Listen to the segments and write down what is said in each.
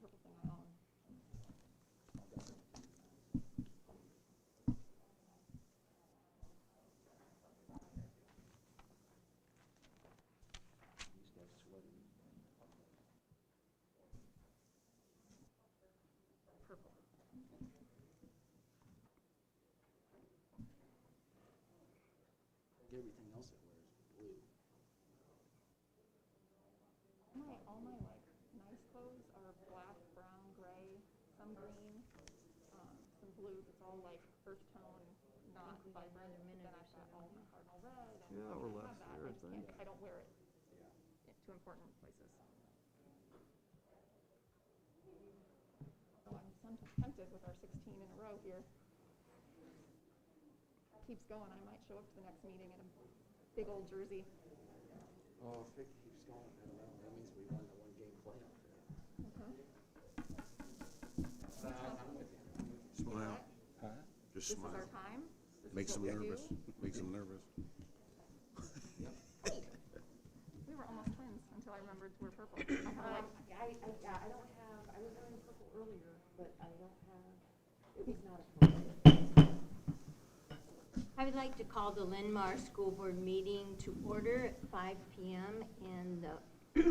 purple thing I own. Purple. Everything else it wears is blue. All my like nice clothes are black, brown, gray, some green, some blue. It's all like earth tone, not vibrant. Then I've got all my cardinal red. And Yeah, I or have last that. year, I just think. I don't wear it to important places. So I'm tempted with our 16 in a row here. Keeps going, I might show up to the next meeting in a big old jersey. Oh, if it keeps going, I don't know. That means we won the one-game playoff there. I'm with you. Smile. Huh? Just This smile. is our time. This Makes is them what we nervous. do. Makes them nervous. Hey, we were almost twins until I remembered we're purple. I don't have, I was wearing purple earlier, but I don't have, it was not appropriate. I would like to call the Linn-Mar School Board meeting to order at 5 p.m. in the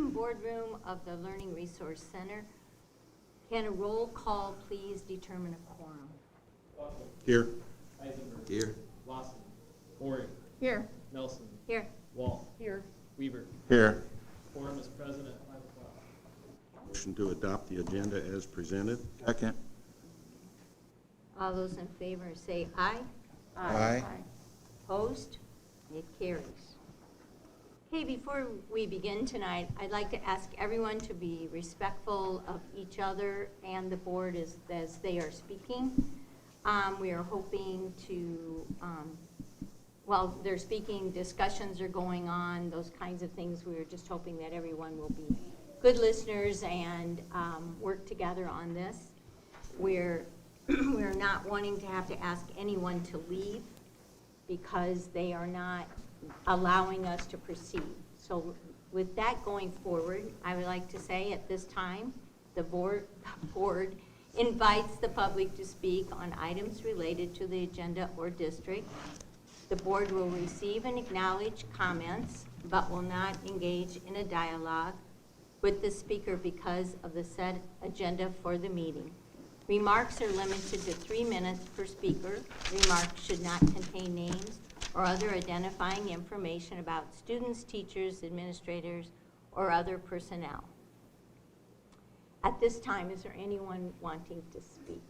boardroom of the Learning Resource Center. Can a roll call please determine a quorum? Here. Eisenberg. Here. Lawson. Horry. Here. Nelson. Here. Wall. Here. Weaver. Here. Quorum is present at 5 o'clock. Motion to adopt the agenda as presented. Second. All those in favor say aye. Aye. Opposed? It carries. Okay, before we begin tonight, I'd like to ask everyone to be respectful of each other and the board as they are speaking. We are hoping to, while they're speaking, discussions are going on, those kinds of things. We are just hoping that everyone will be good listeners and work together on this. We're not wanting to have to ask anyone to leave because they are not allowing us to proceed. So with that going forward, I would like to say at this time, the board invites the public to speak on items related to the agenda or district. The board will receive and acknowledge comments, but will not engage in a dialogue with the speaker because of the set agenda for the meeting. Remarks are limited to 3 minutes per speaker. Remarks should not contain names or other identifying information about students, teachers, administrators, or other personnel. At this time, is there anyone wanting to speak?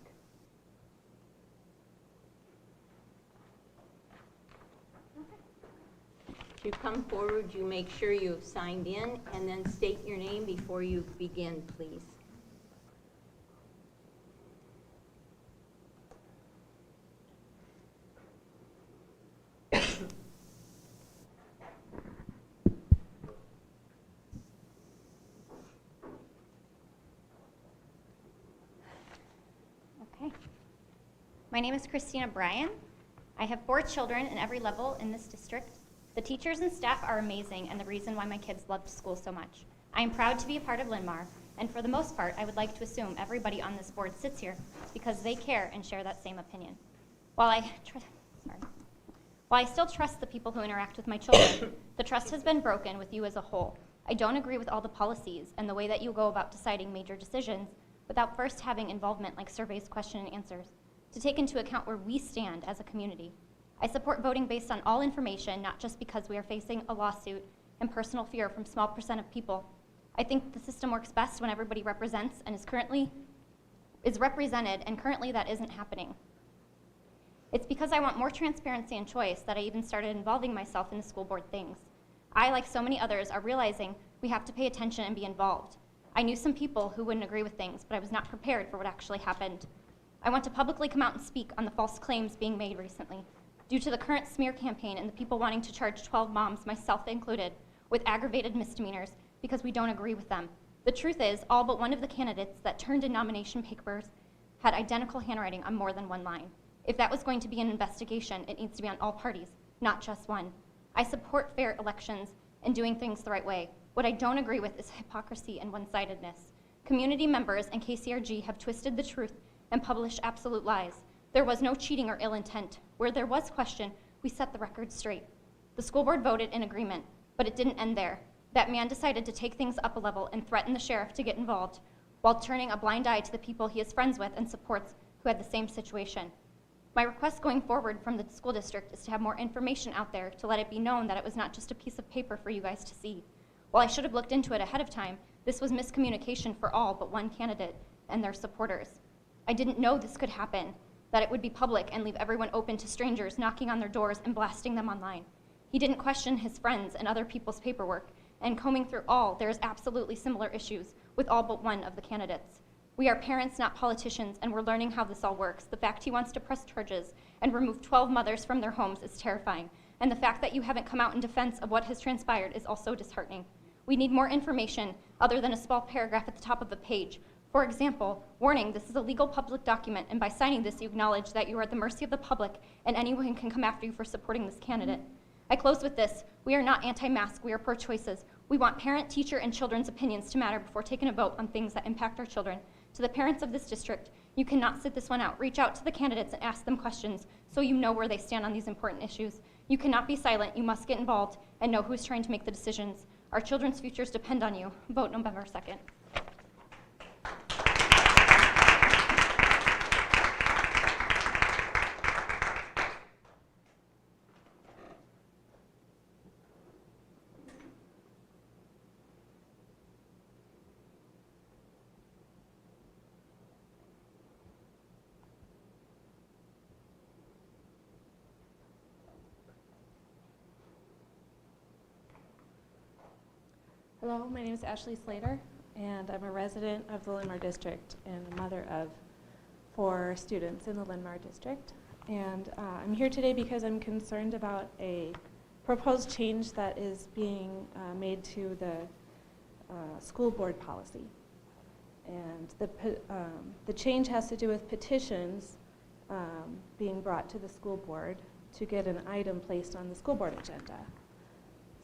If you come forward, you make sure you have signed in, and then state your name before you begin, please. Okay. My name is Christina Bryan. I have 4 children in every level in this district. The teachers and staff are amazing and the reason why my kids loved school so much. I am proud to be a part of Linn-Mar, and for the most part, I would like to assume everybody on this board sits here because they care and share that same opinion. While I still trust the people who interact with my children, the trust has been broken with you as a whole. I don't agree with all the policies and the way that you go about deciding major decisions without first having involvement like surveys, question, and answers to take into account where we stand as a community. I support voting based on all information, not just because we are facing a lawsuit and personal fear from a small percent of people. I think the system works best when everybody represents and is represented, and currently that isn't happening. It's because I want more transparency and choice that I even started involving myself in the school board things. I, like so many others, are realizing we have to pay attention and be involved. I knew some people who wouldn't agree with things, but I was not prepared for what actually happened. I want to publicly come out and speak on the false claims being made recently, due to the current smear campaign and the people wanting to charge 12 moms, myself included, with aggravated misdemeanors because we don't agree with them. The truth is, all but one of the candidates that turned in nomination papers had identical handwriting on more than one line. If that was going to be an investigation, it needs to be on all parties, not just one. I support fair elections and doing things the right way. What I don't agree with is hypocrisy and one-sidedness. Community members and KCRG have twisted the truth and published absolute lies. There was no cheating or ill intent. Where there was question, we set the record straight. The school board voted in agreement, but it didn't end there. That man decided to take things up a level and threaten the sheriff to get involved, while turning a blind eye to the people he is friends with and supports who had the same situation. My request going forward from the school district is to have more information out there to let it be known that it was not just a piece of paper for you guys to see. While I should have looked into it ahead of time, this was miscommunication for all but one candidate and their supporters. I didn't know this could happen, that it would be public and leave everyone open to strangers knocking on their doors and blasting them online. He didn't question his friends and other people's paperwork, and combing through all, there is absolutely similar issues with all but one of the candidates. We are parents, not politicians, and we're learning how this all works. The fact he wants to press charges and remove 12 mothers from their homes is terrifying, and the fact that you haven't come out in defense of what has transpired is also disheartening. We need more information other than a small paragraph at the top of a page. For example, warning, this is a legal public document, and by signing this, you acknowledge that you are at the mercy of the public and anyone can come after you for supporting this candidate. I close with this. We are not anti-mask, we are pro-choices. We want parent, teacher, and children's opinions to matter before taking a vote on things that impact our children. To the parents of this district, you cannot sit this one out. Reach out to the candidates and ask them questions so you know where they stand on these important issues. You cannot be silent, you must get involved and know who is trying to make the decisions. Our children's futures depend on you. Vote November 2nd. Hello, my name is Ashley Slater, and I'm a resident of the Linn-Mar district and a mother of 4 students in the Linn-Mar district. And I'm here today because I'm concerned about a proposed change that is being made to the school board policy. And the change has to do with petitions being brought to the school board to get an item placed on the school board agenda.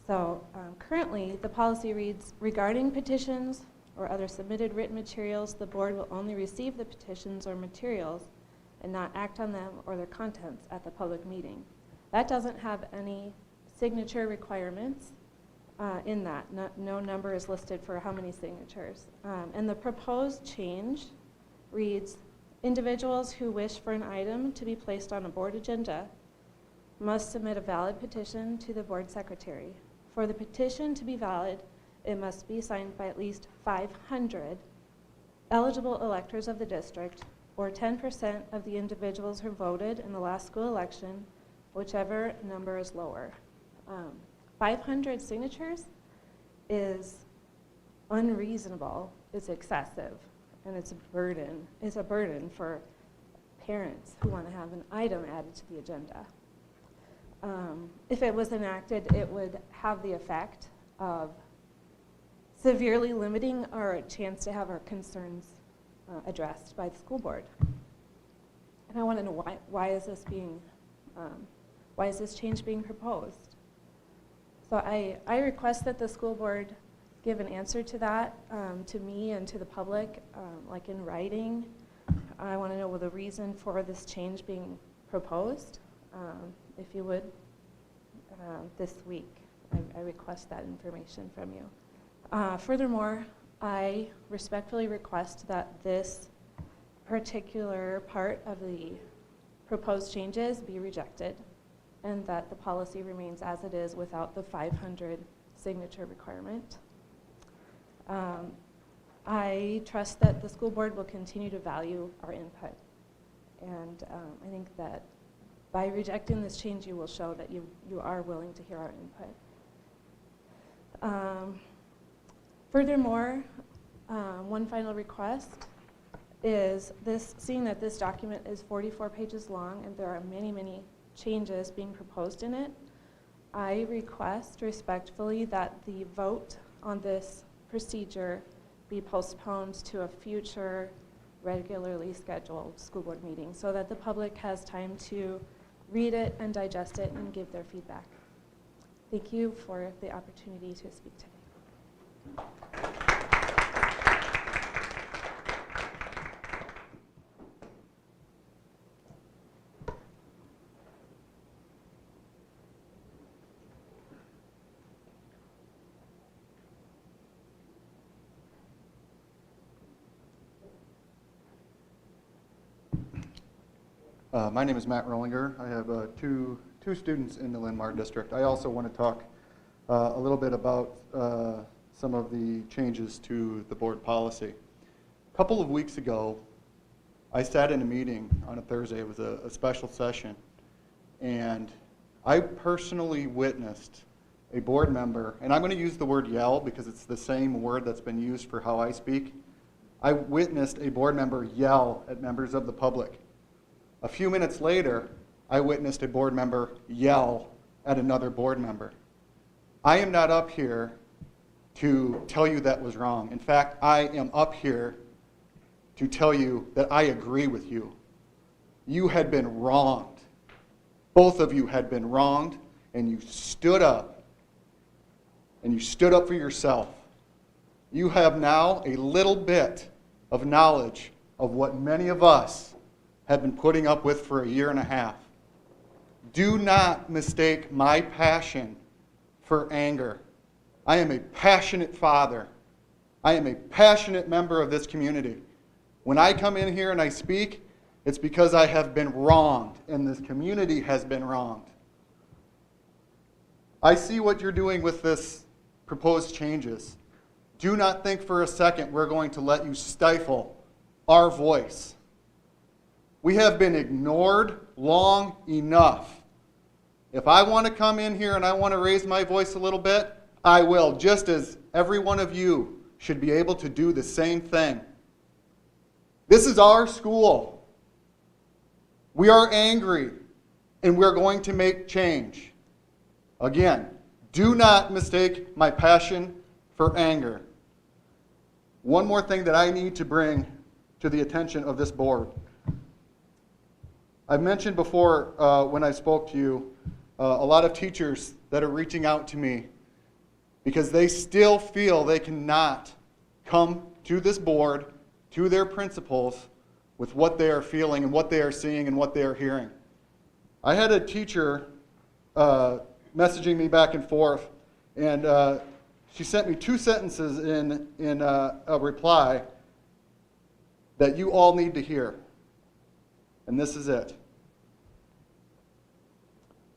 So currently, the policy reads, regarding petitions or other submitted written materials, the board will only receive the petitions or materials and not act on them or their contents at the public meeting. That doesn't have any signature requirements in that. No number is listed for how many signatures. And the proposed change reads, individuals who wish for an item to be placed on a board agenda must submit a valid petition to the board secretary. For the petition to be valid, it must be signed by at least 500 eligible electors of the district, or 10% of the individuals who voted in the last school election, whichever number is lower. 500 signatures is unreasonable, it's excessive, and it's a burden. It's a burden for parents who want to have an item added to the agenda. If it was enacted, it would have the effect of severely limiting our chance to have our concerns addressed by the school board. And I want to know why is this change being proposed? So I request that the school board give an answer to that, to me and to the public, like in writing. I want to know the reason for this change being proposed. If you would, this week. I request that information from you. Furthermore, I respectfully request that this particular part of the proposed changes be rejected and that the policy remains as it is without the 500 signature requirement. I trust that the school board will continue to value our input. And I think that by rejecting this change, you will show that you are willing to hear our input. Furthermore, one final request is seeing that this document is 44 pages long and there are many, many changes being proposed in it, I request respectfully that the vote on this procedure be postponed to a future regularly scheduled school board meeting so that the public has time to read it and digest it and give their feedback. Thank you for the opportunity to speak today. My name is Matt Rollinger. I have two students in the Linn-Mar district. I also want to talk a little bit about some of the changes to the board policy. A couple of weeks ago, I sat in a meeting on a Thursday. It was a special session, and I personally witnessed a board member, and I'm going to use the word yell because it's the same word that's been used for how I speak. I witnessed a board member yell at members of the public. A few minutes later, I witnessed a board member yell at another board member. I am not up here to tell you that was wrong. In fact, I am up here to tell you that I agree with you. You had been wronged. Both of you had been wronged, and you stood up. And you stood up for yourself. You have now a little bit of knowledge of what many of us have been putting up with for a year and a half. Do not mistake my passion for anger. I am a passionate father. I am a passionate member of this community. When I come in here and I speak, it's because I have been wronged, and this community has been wronged. I see what you're doing with this proposed changes. Do not think for a second we're going to let you stifle our voice. We have been ignored long enough. If I want to come in here and I want to raise my voice a little bit, I will, just as every one of you should be able to do the same thing. This is our school. We are angry, and we're going to make change. Again, do not mistake my passion for anger. One more thing that I need to bring to the attention of this board. I've mentioned before when I spoke to you, a lot of teachers that are reaching out to me because they still feel they cannot come to this board, to their principals, with what they are feeling and what they are seeing and what they are hearing. I had a teacher messaging me back and forth, and she sent me 2 sentences in a reply that you all need to hear. And this is it.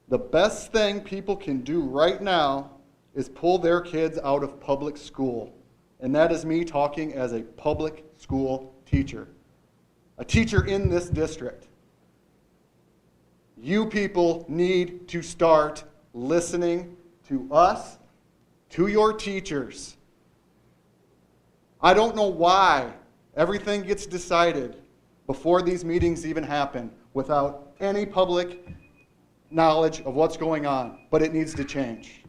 The best thing people can do right now is pull their kids out of public school. And that is me talking as a public school teacher. A teacher in this district. You people need to start listening to us, to your teachers. I don't know why everything gets decided before these meetings even happen without any public knowledge of what's going on, but it needs to change.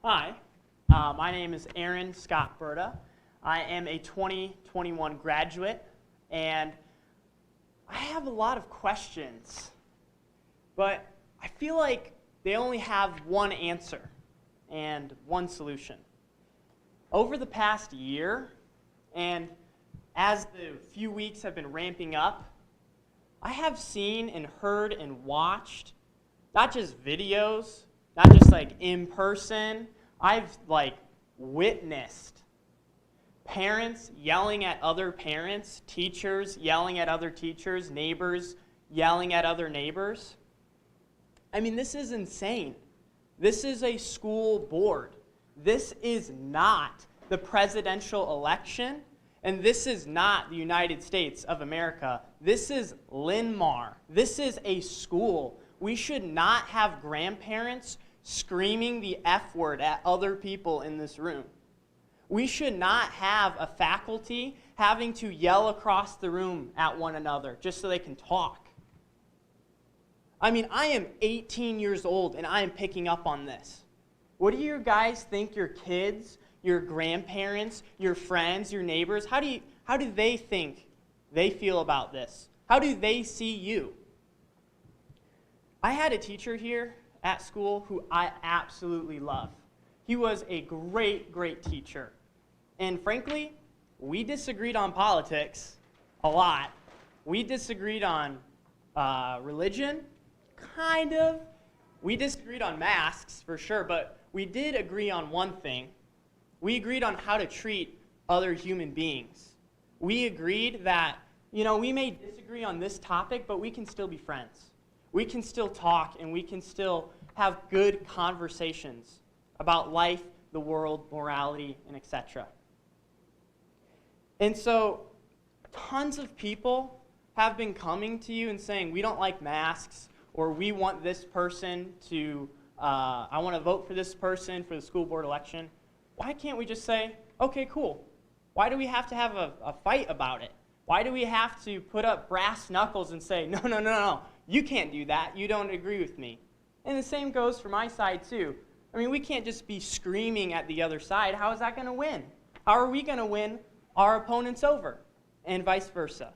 Hi, my name is Aaron Scott Berta. I am a 2021 graduate, and I have a lot of questions, but I feel like they only have one answer and one solution. Over the past year, and as the few weeks have been ramping up, I have seen and heard and watched not just videos, not just like in person, I've witnessed parents yelling at other parents, teachers yelling at other teachers, neighbors yelling at other neighbors. I mean, this is insane. This is a school board. This is not the presidential election, and this is not the United States of America. This is Linn-Mar. This is a school. We should not have grandparents screaming the F word at other people in this room. We should not have a faculty having to yell across the room at one another just so they can talk. I mean, I am 18 years old and I am picking up on this. What do you guys think your kids, your grandparents, your friends, your neighbors, how do they think they feel about this? How do they see you? I had a teacher here at school who I absolutely love. He was a great, great teacher. And frankly, we disagreed on politics a lot. We disagreed on religion, kind of. We disagreed on masks, for sure, but we did agree on one thing. We agreed on how to treat other human beings. We agreed that, we may disagree on this topic, but we can still be friends. We can still talk, and we can still have good conversations about life, the world, morality, and etc. And so, tons of people have been coming to you and saying, we don't like masks, or we want this person to, I want to vote for this person for the school board election. Why can't we just say, okay, cool. Why do we have to have a fight about it? Why do we have to put up brass knuckles and say, no, you can't do that. You don't agree with me. And the same goes for my side, too. I mean, we can't just be screaming at the other side. How is that going to win? How are we going to win our opponents over? And vice versa.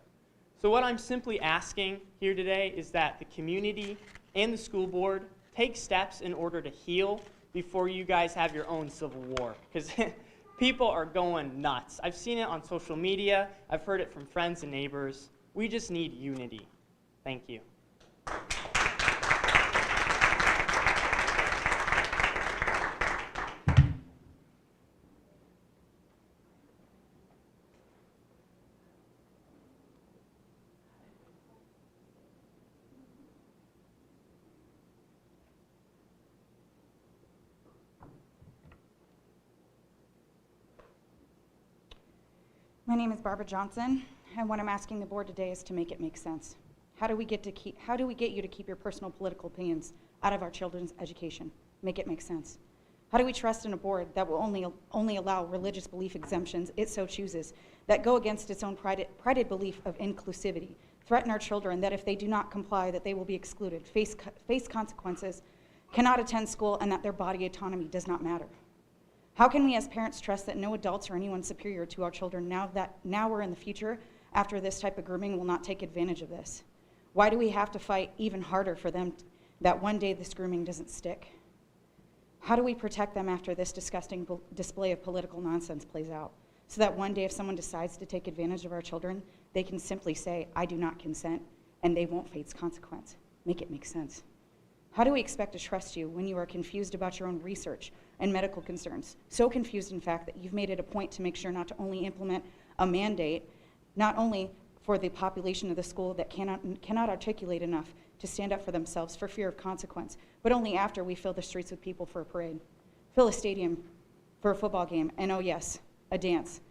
So what I'm simply asking here today is that the community and the school board take steps in order to heal before you guys have your own civil war. Because people are going nuts. I've seen it on social media. I've heard it from friends and neighbors. We just need unity. Thank you. My name is Barbara Johnson, and what I'm asking the board today is to make it make sense. How do we get you to keep your personal political opinions out of our children's education? Make it make sense. How do we trust in a board that will only allow religious belief exemptions it so chooses, that go against its own prided belief of inclusivity, threaten our children that if they do not comply that they will be excluded, face consequences, cannot attend school, and that their body autonomy does not matter? How can we as parents trust that no adults or anyone superior to our children now or in the future after this type of grooming will not take advantage of this? Why do we have to fight even harder for them that one day this grooming doesn't stick? How do we protect them after this disgusting display of political nonsense plays out, so that one day if someone decides to take advantage of our children, they can simply say, I do not consent, and they won't face consequence? Make it make sense. How do we expect to trust you when you are confused about your own research and medical concerns? So confused, in fact, that you've made it a point to make sure not to only implement a mandate, not only for the population of the school that cannot articulate enough to stand up for themselves for fear of consequence, but only after we fill the streets with people for a parade, fill a stadium for a football game, and oh yes, a dance.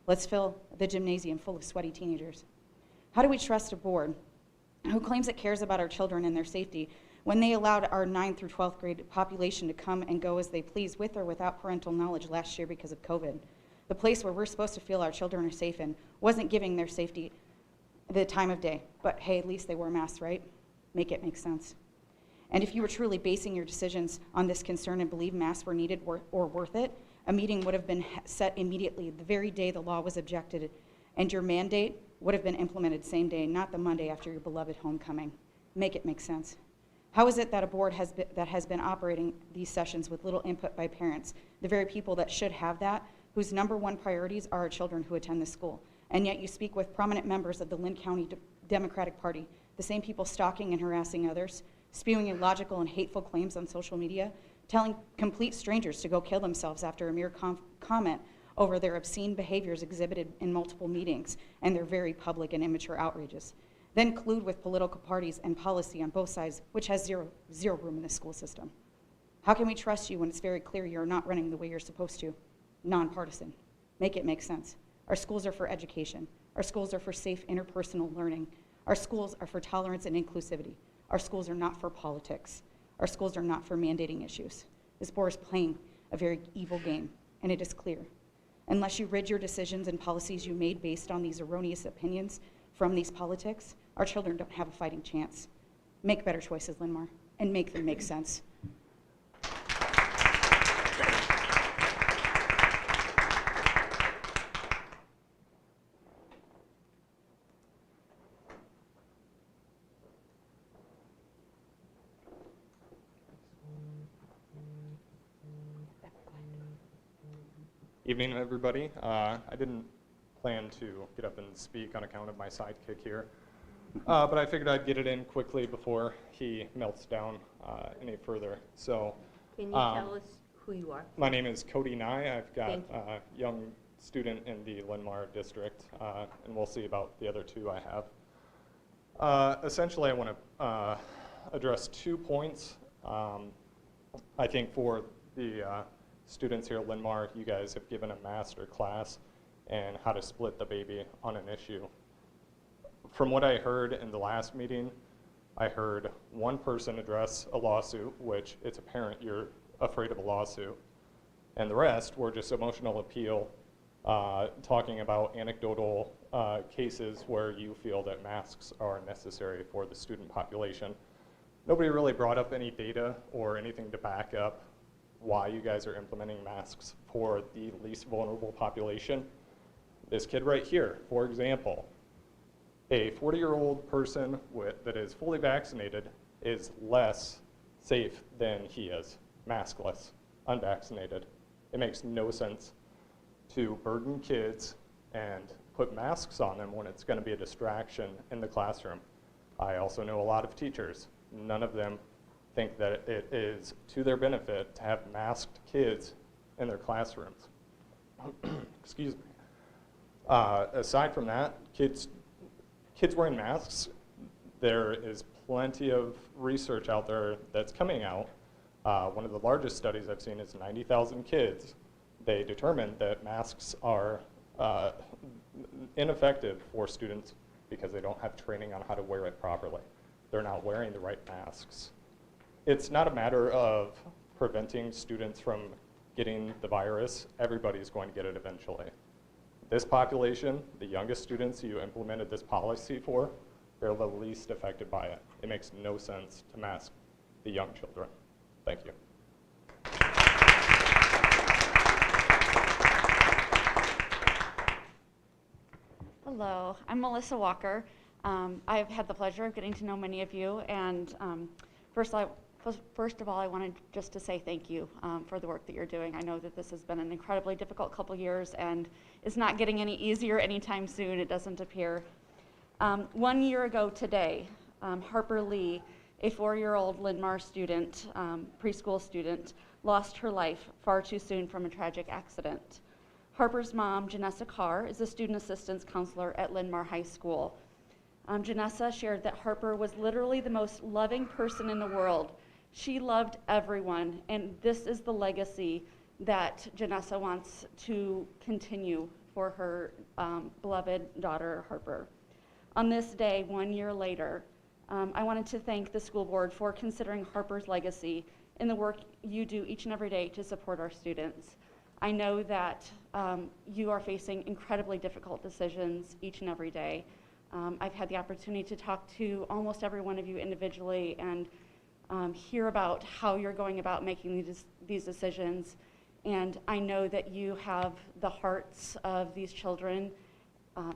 Let's fill the gymnasium full of sweaty teenagers. How do we trust a board who claims it cares about our children and their safety when they allowed our 9th through 12th grade population to come and go as they please with or without parental knowledge last year because of COVID? The place where we're supposed to feel our children are safe in wasn't giving their safety the time of day. But hey, at least they wore masks, right? Make it make sense. And if you were truly basing your decisions on this concern and believe masks were needed or worth it, a meeting would have been set immediately the very day the law was objected, and your mandate would have been implemented same day, not the Monday after your beloved homecoming. Make it make sense. How is it that a board that has been operating these sessions with little input by parents, the very people that should have that, whose number one priorities are our children who attend this school, and yet you speak with prominent members of the Linn County Democratic Party, the same people stalking and harassing others, spewing illogical and hateful claims on social media, telling complete strangers to go kill themselves after a mere comment over their obscene behaviors exhibited in multiple meetings and their very public and immature outrages, then collude with political parties and policy on both sides, which has zero room in the school system. How can we trust you when it's very clear you're not running the way you're supposed to? Nonpartisan. Make it make sense. Our schools are for education. Our schools are for safe interpersonal learning. Our schools are for tolerance and inclusivity. Our schools are not for politics. Our schools are not for mandating issues. This board is playing a very evil game, and it is clear. Unless you rid your decisions and policies you made based on these erroneous opinions from these politics, our children don't have a fighting chance. Make better choices, Linn-Mar, and make them make sense. Evening, everybody. I didn't plan to get up and speak on account of my sidekick here, but I figured I'd get it in quickly before he melts down any further. So, Can you tell us who you are? my name is Cody Nye. I've got Thank you. a young student in the Linn-Mar district, and we'll see about the other two I have. Essentially, I want to address 2 points. I think for the students here at Linn-Mar, you guys have given a master class in how to split the baby on an issue. From what I heard in the last meeting, I heard one person address a lawsuit, which it's apparent you're afraid of a lawsuit, and the rest were just emotional appeal, talking about anecdotal cases where you feel that masks are necessary for the student population. Nobody really brought up any data or anything to back up why you guys are implementing masks for the least vulnerable population. This kid right here, for example, a 40-year-old person that is fully vaccinated is less safe than he is, maskless, unvaccinated. It makes no sense to burden kids and put masks on them when it's going to be a distraction in the classroom. I also know a lot of teachers. None of them think that it is to their benefit to have masked kids in their classrooms. Excuse me. Aside from that, kids wearing masks, there is plenty of research out there that's coming out. One of the largest studies I've seen is 90,000 kids. They determined that masks are ineffective for students because they don't have training on how to wear it properly. They're not wearing the right masks. It's not a matter of preventing students from getting the virus. Everybody's going to get it eventually. This population, the youngest students you implemented this policy for, they're the least affected by it. It makes no sense to mask the young children. Thank you. Hello, I'm Melissa Walker. I've had the pleasure of getting to know many of you, and first of all, I wanted just to say thank you for the work that you're doing. I know that this has been an incredibly difficult couple years, and it's not getting any easier anytime soon, it doesn't appear. 1 year ago today, Harper Lee, a 4-year-old Linn-Mar student, preschool student, lost her life far too soon from a tragic accident. Harper's mom, Janessa Carr, is a student assistance counselor at Linn-Mar High School. Janessa shared that Harper was literally the most loving person in the world. She loved everyone, and this is the legacy that Janessa wants to continue for her beloved daughter, Harper. On this day, 1 year later, I wanted to thank the school board for considering Harper's legacy in the work you do each and every day to support our students. I know that you are facing incredibly difficult decisions each and every day. I've had the opportunity to talk to almost every one of you individually and hear about how you're going about making these decisions. And I know that you have the hearts of these children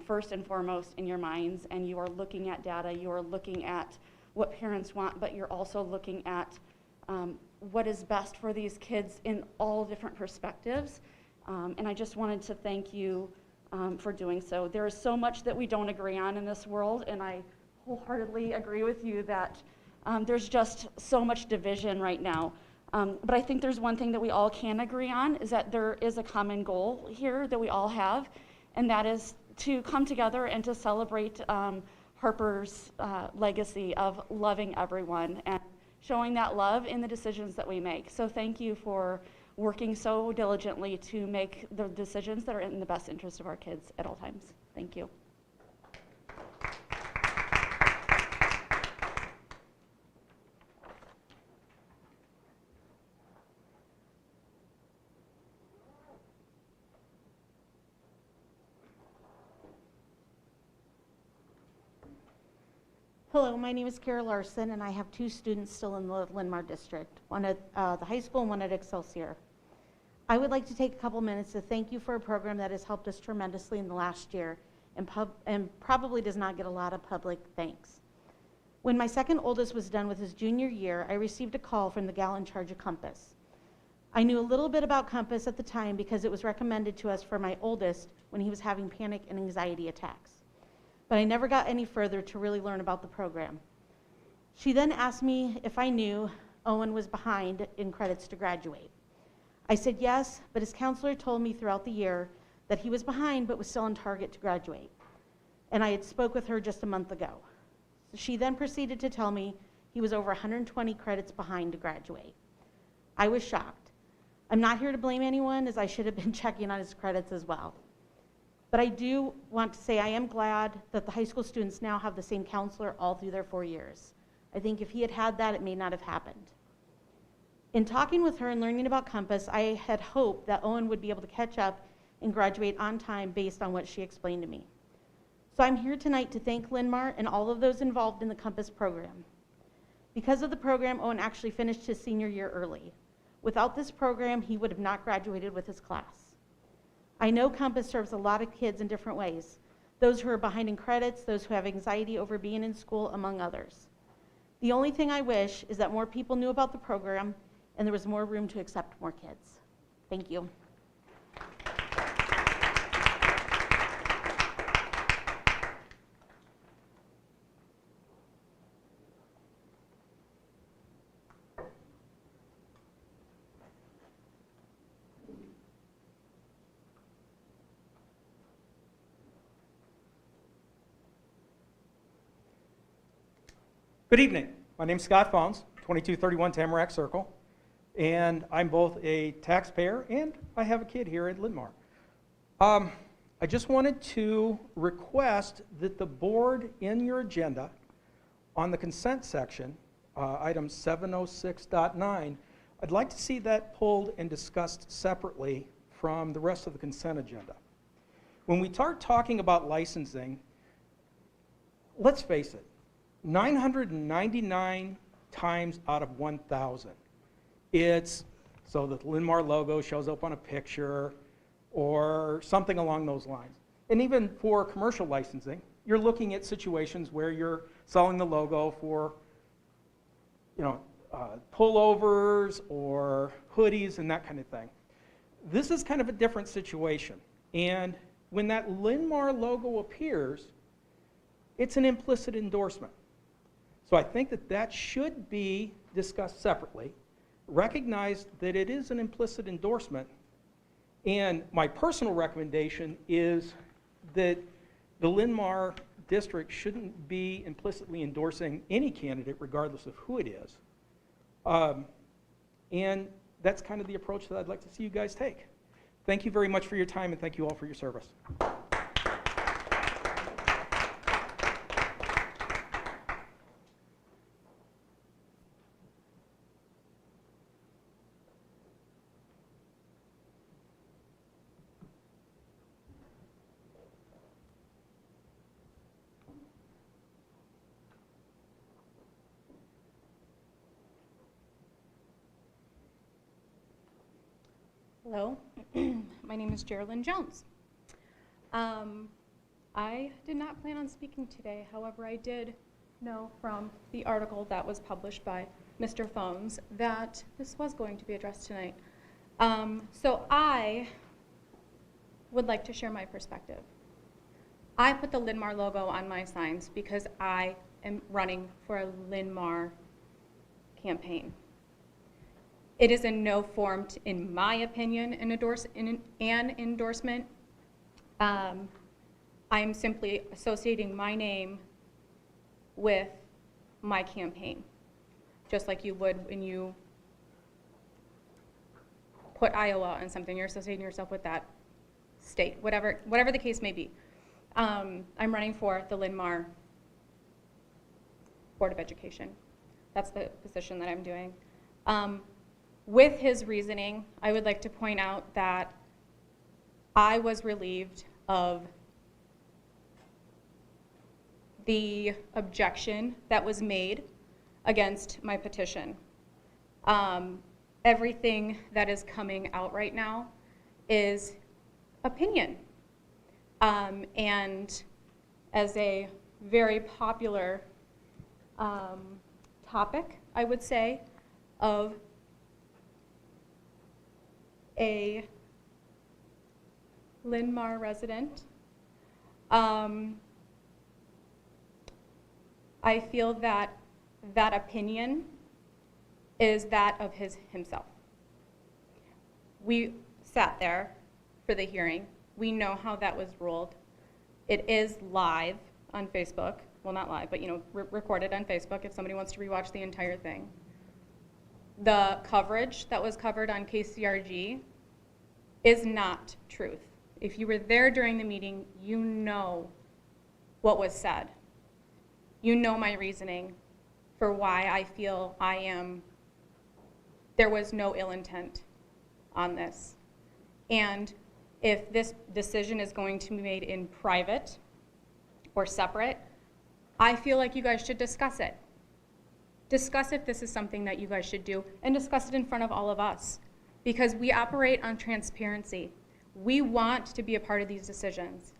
first and foremost in your minds, and you are looking at data, you are looking at what parents want, but you're also looking at what is best for these kids in all different perspectives. And I just wanted to thank you for doing so. There is so much that we don't agree on in this world, and I wholeheartedly agree with you that there's just so much division right now. But I think there's one thing that we all can agree on, is that there is a common goal here that we all have, and that is to come together and to celebrate Harper's legacy of loving everyone and showing that love in the decisions that we make. So thank you for working so diligently to make the decisions that are in the best interest of our kids at all times. Thank you. Hello, my name is Kara Larson, and I have 2 students still in the Linn-Mar district, one at the high school and one at Excelsior. I would like to take a couple minutes to thank you for a program that has helped us tremendously in the last year and probably does not get a lot of public thanks. When my second oldest was done with his junior year, I received a call from the gal in charge of Compass. I knew a little bit about Compass at the time because it was recommended to us for my oldest when he was having panic and anxiety attacks. But I never got any further to really learn about the program. She then asked me if I knew Owen was behind in credits to graduate. I said yes, but his counselor told me throughout the year that he was behind but was still on target to graduate. And I had spoke with her just a month ago. She then proceeded to tell me he was over 120 credits behind to graduate. I was shocked. I'm not here to blame anyone, as I should have been checking on his credits as well. But I do want to say I am glad that the high school students now have the same counselor all through their 4 years. I think if he had had that, it may not have happened. In talking with her and learning about Compass, I had hoped that Owen would be able to catch up and graduate on time based on what she explained to me. So I'm here tonight to thank Linn-Mar and all of those involved in the Compass program. Because of the program, Owen actually finished his senior year early. Without this program, he would have not graduated with his class. I know Compass serves a lot of kids in different ways, those who are behind in credits, those who have anxiety over being in school, among others. The only thing I wish is that more people knew about the program and there was more room to accept more kids. Thank you. Good evening. My name is Scott Phones, 2231 Tamarack Circle, and I'm both a taxpayer and I have a kid here at Linn-Mar. I just wanted to request that the board in your agenda on the consent section, item 706.9, I'd like to see that pulled and discussed separately from the rest of the consent agenda. When we start talking about licensing, let's face it, 999 times out of 1,000. It's so that the Linn-Mar logo shows up on a picture or something along those lines. And even for commercial licensing, you're looking at situations where you're selling the logo for, pullovers or hoodies and that kind of thing. This is kind of a different situation. And when that Linn-Mar logo appears, it's an implicit endorsement. So I think that that should be discussed separately. Recognize that it is an implicit endorsement. And my personal recommendation is that the Linn-Mar district shouldn't be implicitly endorsing any candidate regardless of who it is. And that's kind of the approach that I'd like to see you guys take. Thank you very much for your time and thank you all for your service. Hello, my name is Geraldine Jones. I did not plan on speaking today. However, I did know from the article that was published by Mr. Phones that this was going to be addressed tonight. So I would like to share my perspective. I put the Linn-Mar logo on my signs because I am running for a Linn-Mar campaign. It is in no form, in my opinion, an endorsement. I am simply associating my name with my campaign, just like you would when you put Iowa on something. You're associating yourself with that state, whatever the case may be. I'm running for the Linn-Mar Board of Education. That's the position that I'm doing. With his reasoning, I would like to point out that I was relieved of the objection that was made against my petition. Everything that is coming out right now is opinion. And as a very popular topic, I would say, of a Linn-Mar resident, I feel that that opinion is that of himself. We sat there for the hearing. We know how that was ruled. It is live on Facebook. Well, not live, but recorded on Facebook if somebody wants to rewatch the entire thing. The coverage that was covered on KCRG is not truth. If you were there during the meeting, you know what was said. You know my reasoning for why I feel there was no ill intent on this. And if this decision is going to be made in private or separate, I feel like you guys should discuss it. Discuss if this is something that you guys should do, and discuss it in front of all of us. Because we operate on transparency. We want to be a part of these decisions.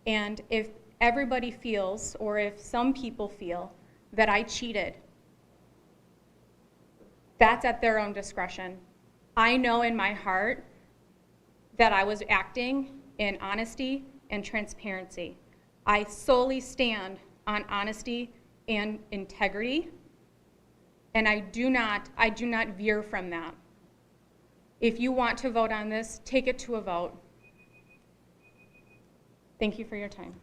And if everybody feels, or if some people feel, that I cheated, that's at their own discretion. I know in my heart that I was acting in honesty and transparency. I solely stand on honesty and integrity, and I do not veer from that. If you want to vote on this, take it to a vote. Thank you for your time.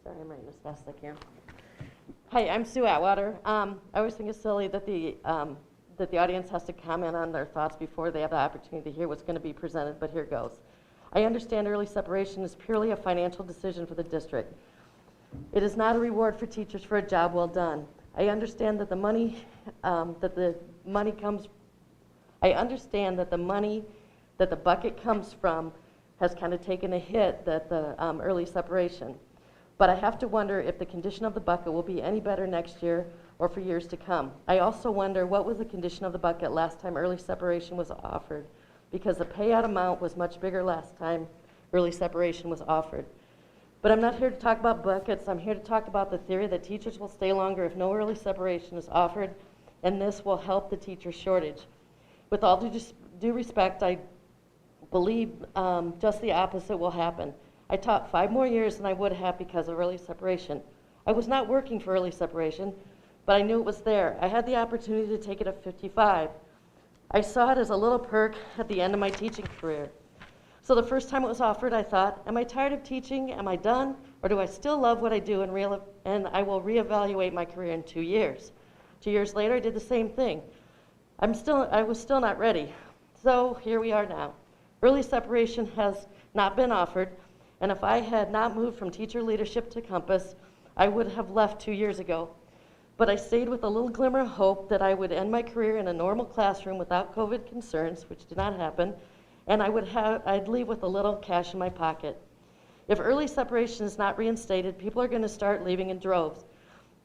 Sorry, I'm writing as fast as I can. Hi, I'm Sue Atwater. I always think it's silly that the audience has to comment on their thoughts before they have the opportunity to hear what's going to be presented, but here goes. I understand early separation is purely a financial decision for the district. It is not a reward for teachers for a job well done. I understand that the money that the bucket comes from has kind of taken a hit, that the early separation. But I have to wonder if the condition of the bucket will be any better next year or for years to come. I also wonder what was the condition of the bucket last time early separation was offered, because the payout amount was much bigger last time early separation was offered. But I'm not here to talk about buckets. I'm here to talk about the theory that teachers will stay longer if no early separation is offered, and this will help the teacher shortage. With all due respect, I believe just the opposite will happen. I taught 5 more years than I would have because of early separation. I was not working for early separation, but I knew it was there. I had the opportunity to take it at 55. I saw it as a little perk at the end of my teaching career. So the first time it was offered, I thought, am I tired of teaching? Am I done? Or do I still love what I do and I will reevaluate my career in 2 years? 2 years later, I did the same thing. I was still not ready. So here we are now. Early separation has not been offered, and if I had not moved from teacher leadership to Compass, I would have left 2 years ago. But I stayed with a little glimmer of hope that I would end my career in a normal classroom without COVID concerns, which did not happen, and I'd leave with a little cash in my pocket. If early separation is not reinstated, people are going to start leaving in droves.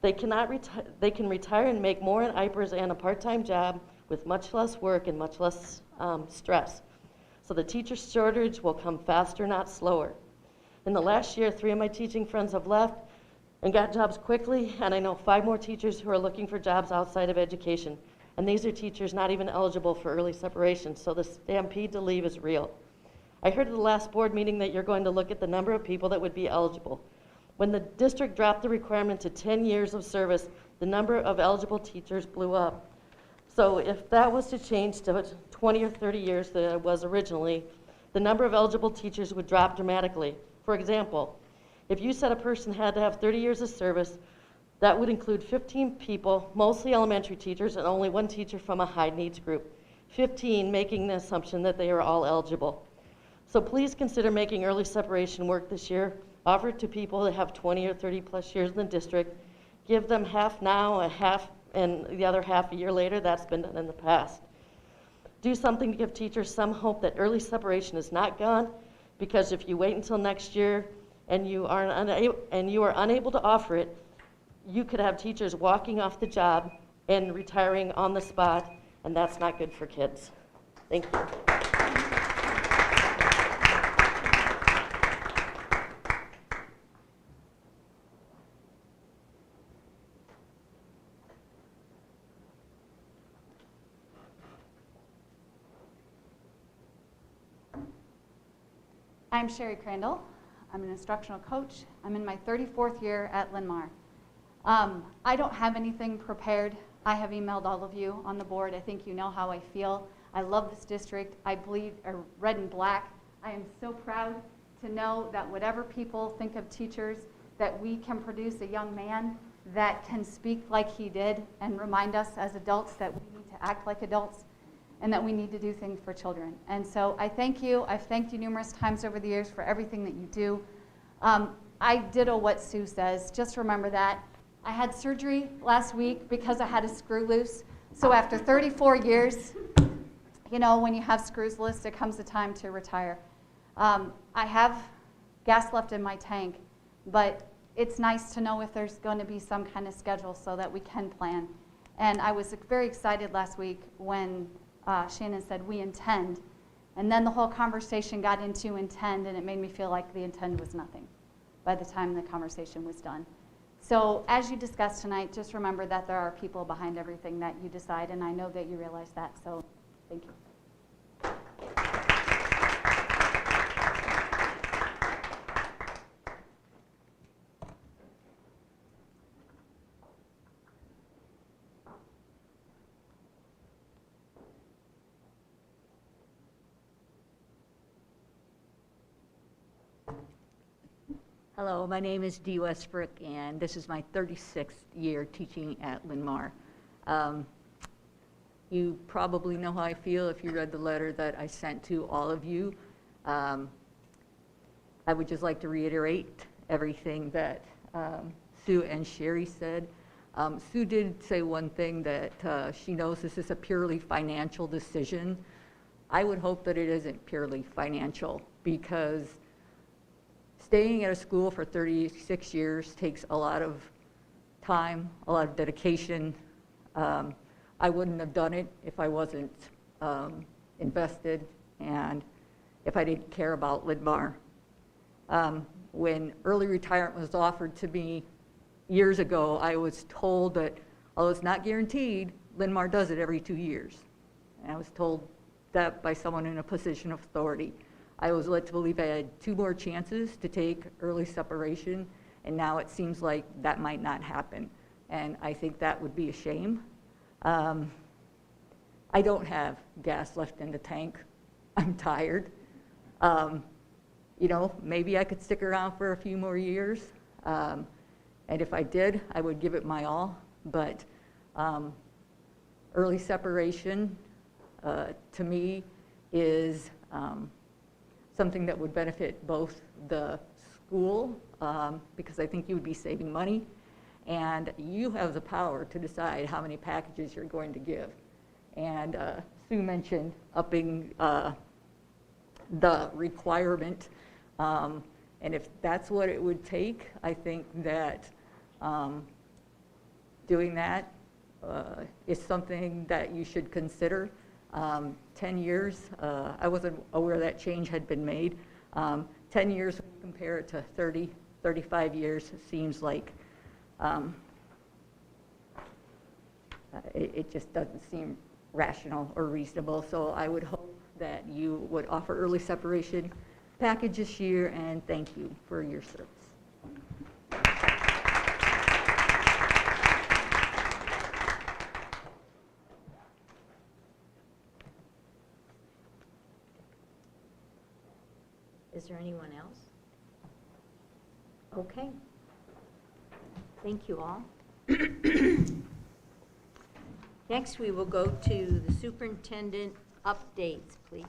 They can retire and make more in IPERS and a part-time job with much less work and much less stress. So the teacher shortage will come faster, not slower. In the last year, 3 of my teaching friends have left and got jobs quickly, and I know 5 more teachers who are looking for jobs outside of education. And these are teachers not even eligible for early separation, so the stampede to leave is real. I heard at the last board meeting that you're going to look at the number of people that would be eligible. When the district dropped the requirement to 10 years of service, the number of eligible teachers blew up. So if that was to change to 20 or 30 years that it was originally, the number of eligible teachers would drop dramatically. For example, if you said a person had to have 30 years of service, that would include 15 people, mostly elementary teachers, and only 1 teacher from a high needs group. 15 making the assumption that they are all eligible. So please consider making early separation work this year. Offer it to people that have 20 or 30 plus years in the district. Give them half now, a half, and the other half a year later. That's been done in the past. Do something to give teachers some hope that early separation is not gone, because if you wait until next year, and you are unable to offer it, you could have teachers walking off the job and retiring on the spot, and that's not good for kids. Thank you. I'm Sherry Crandall. I'm an instructional coach. I'm in my 34th year at Linn-Mar. I don't have anything prepared. I have emailed all of you on the board. I think you know how I feel. I love this district. I bleed red and black. I am so proud to know that whatever people think of teachers, that we can produce a young man that can speak like he did and remind us as adults that we need to act like adults and that we need to do things for children. And so I thank you. I've thanked you numerous times over the years for everything that you do. I ditto what Sue says. Just remember that. I had surgery last week because I had a screw loose. So after 34 years, you know, when you have screws loose, it comes a time to retire. I have gas left in my tank, but it's nice to know if there's going to be some kind of schedule so that we can plan. And I was very excited last week when Shannon said, we intend. And then the whole conversation got into intend, and it made me feel like the intend was nothing by the time the conversation was done. So as you discuss tonight, just remember that there are people behind everything that you decide, and I know that you realize that, so thank you. Hello, my name is Dee Westbrook, and this is my 36th year teaching at Linn-Mar. You probably know how I feel if you read the letter that I sent to all of you. I would just like to reiterate everything that Sue and Sherry said. Sue did say one thing, that she knows this is a purely financial decision. I would hope that it isn't purely financial, because staying at a school for 36 years takes a lot of time, a lot of dedication. I wouldn't have done it if I wasn't invested and if I didn't care about Linn-Mar. When early retirement was offered to me years ago, I was told that, although it's not guaranteed, Linn-Mar does it every 2 years. And I was told that by someone in a position of authority. I was led to believe I had 2 more chances to take early separation, and now it seems like that might not happen. And I think that would be a shame. I don't have gas left in the tank. I'm tired. You know, maybe I could stick around for a few more years. And if I did, I would give it my all. But early separation, to me, is something that would benefit both the school, because I think you would be saving money, and you have the power to decide how many packages you're going to give. And Sue mentioned upping the requirement, and if that's what it would take, I think that doing that is something that you should consider. 10 years, I wasn't aware that change had been made. 10 years, when you compare it to 30, 35 years, seems like it just doesn't seem rational or reasonable. So I would hope that you would offer early separation package this year, and thank you for your service. Is there anyone else? Okay. Thank you all. Next, we will go to the superintendent updates, please.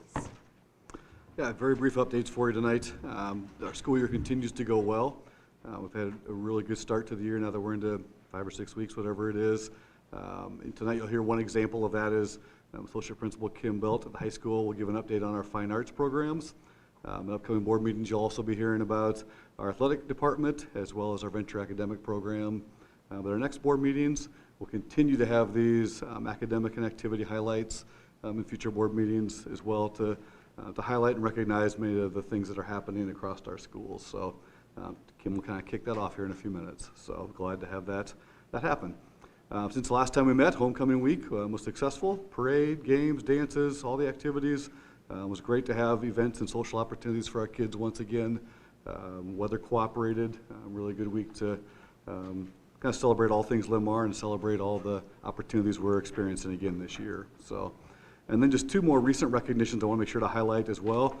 Yeah, very brief updates for you tonight. Our school year continues to go well. We've had a really good start to the year now that we're into 5 or 6 weeks, whatever it is. And tonight you'll hear one example of that is Associate Principal Kim Belt at the high school will give an update on our fine arts programs. In upcoming board meetings, you'll also be hearing about our athletic department as well as our venture academic program. But our next board meetings, we'll continue to have these academic and activity highlights in future board meetings as well to highlight and recognize many of the things that are happening across our schools. So Kim will kind of kick that off here in a few minutes. So glad to have that happen. Since the last time we met, homecoming week was successful. Parade, games, dances, all the activities. It was great to have events and social opportunities for our kids once again. Weather cooperated. Really good week to kind of celebrate all things Linn-Mar and celebrate all the opportunities we're experiencing again this year. So, and then just two more recent recognitions I want to make sure to highlight as well.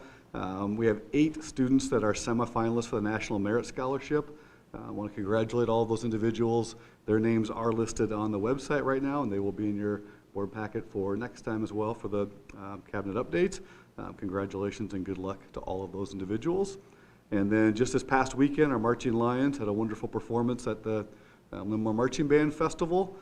We have 8 students that are semifinalists for the National Merit Scholarship. I want to congratulate all of those individuals. Their names are listed on the website right now, and they will be in your board packet for next time as well for the cabinet update. Congratulations and good luck to all of those individuals. And then just this past weekend, our Marching Lions had a wonderful performance at the Linn-Mar Marching Band Festival.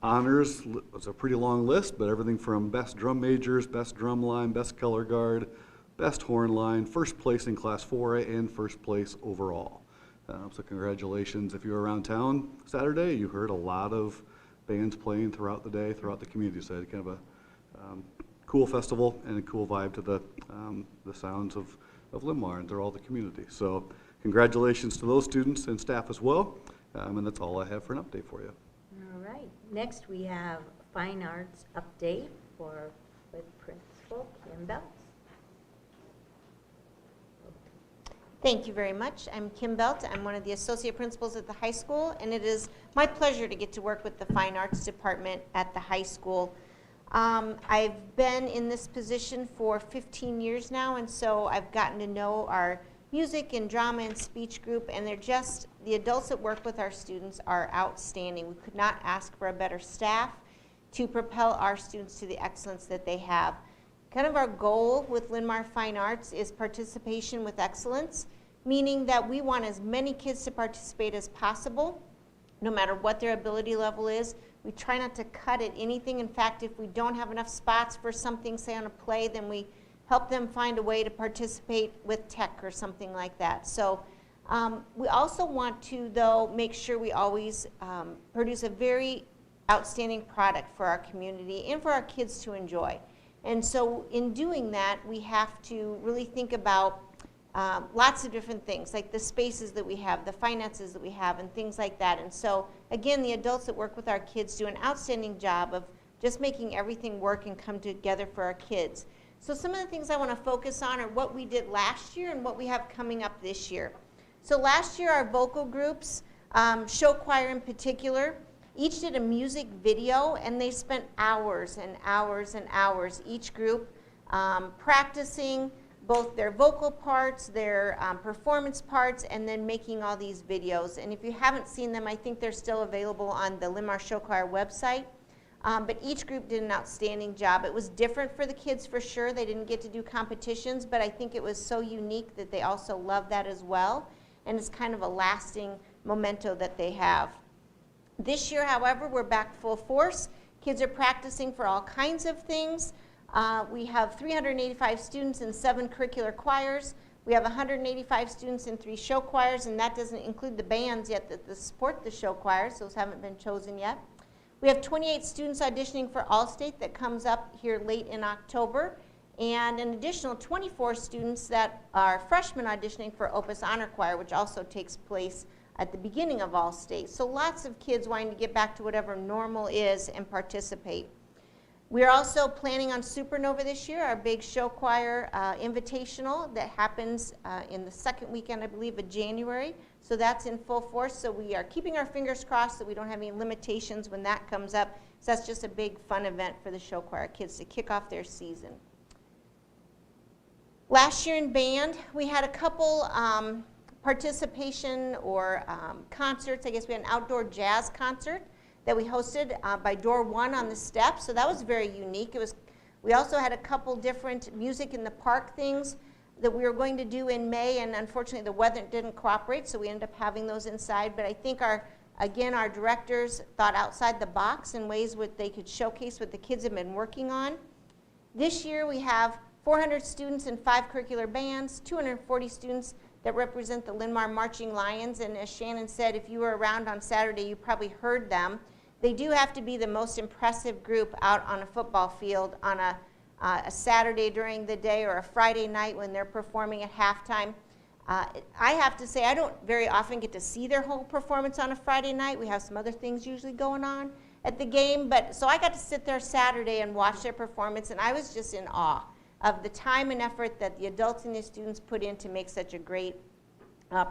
Honors was a pretty long list, but everything from best drum majors, best drum line, best color guard, best horn line, first place in Class 4A, and first place overall. So congratulations. If you were around town Saturday, you heard a lot of bands playing throughout the day, throughout the community. So kind of a cool festival and a cool vibe to the sounds of Linn-Mar and through all the community. So congratulations to those students and staff as well. And that's all I have for an update for you. All right. Next, we have Fine Arts update with Principal Kim Belts. Thank you very much. I'm Kim Belt. I'm one of the associate principals at the high school, and it is my pleasure to get to work with the Fine Arts Department at the high school. I've been in this position for 15 years now, and so I've gotten to know our music and drama and speech group, and the adults that work with our students are outstanding. We could not ask for a better staff to propel our students to the excellence that they have. Kind of our goal with Linn-Mar Fine Arts is participation with excellence, meaning that we want as many kids to participate as possible, no matter what their ability level is. We try not to cut at anything. In fact, if we don't have enough spots for something, say on a play, then we help them find a way to participate with tech or something like that. So we also want to, though, make sure we always produce a very outstanding product for our community and for our kids to enjoy. And so in doing that, we have to really think about lots of different things, like the spaces that we have, the finances that we have, and things like that. And so, again, the adults that work with our kids do an outstanding job of just making everything work and come together for our kids. So some of the things I want to focus on are what we did last year and what we have coming up this year. So last year, our vocal groups, show choir in particular, each did a music video, and they spent hours and hours and hours, each group, practicing both their vocal parts, their performance parts, and then making all these videos. And if you haven't seen them, I think they're still available on the Linn-Mar Show Choir website. But each group did an outstanding job. It was different for the kids for sure. They didn't get to do competitions, but I think it was so unique that they also loved that as well. And it's kind of a lasting memento that they have. This year, however, we're back full force. Kids are practicing for all kinds of things. We have 385 students in 7 curricular choirs. We have 185 students in 3 show choirs, and that doesn't include the bands yet that support the show choirs. Those haven't been chosen yet. We have 28 students auditioning for All-State that comes up here late in October, and an additional 24 students that are freshmen auditioning for Opus Honor Choir, which also takes place at the beginning of All-State. So lots of kids wanting to get back to whatever normal is and participate. We're also planning on Supernova this year, our big show choir invitational that happens in the second weekend, I believe, of January. So that's in full force. So we are keeping our fingers crossed that we don't have any limitations when that comes up. So that's just a big fun event for the show choir kids to kick off their season. Last year in band, we had a couple participation or concerts. I guess we had an outdoor jazz concert that we hosted by door 1 on the steps. So that was very unique. We also had a couple different music in the park things that we were going to do in May, and unfortunately the weather didn't cooperate, so we ended up having those inside. But I think our directors thought outside the box in ways that they could showcase what the kids have been working on. This year we have 400 students in 5 curricular bands, 240 students that represent the Linn-Mar Marching Lions, and as Shannon said, if you were around on Saturday, you probably heard them. They do have to be the most impressive group out on a football field on a Saturday during the day or a Friday night when they're performing at halftime. I have to say, I don't very often get to see their whole performance on a Friday night. We have some other things usually going on at the game, but so I got to sit there Saturday and watch their performance, and I was just in awe of the time and effort that the adults and the students put in to make such a great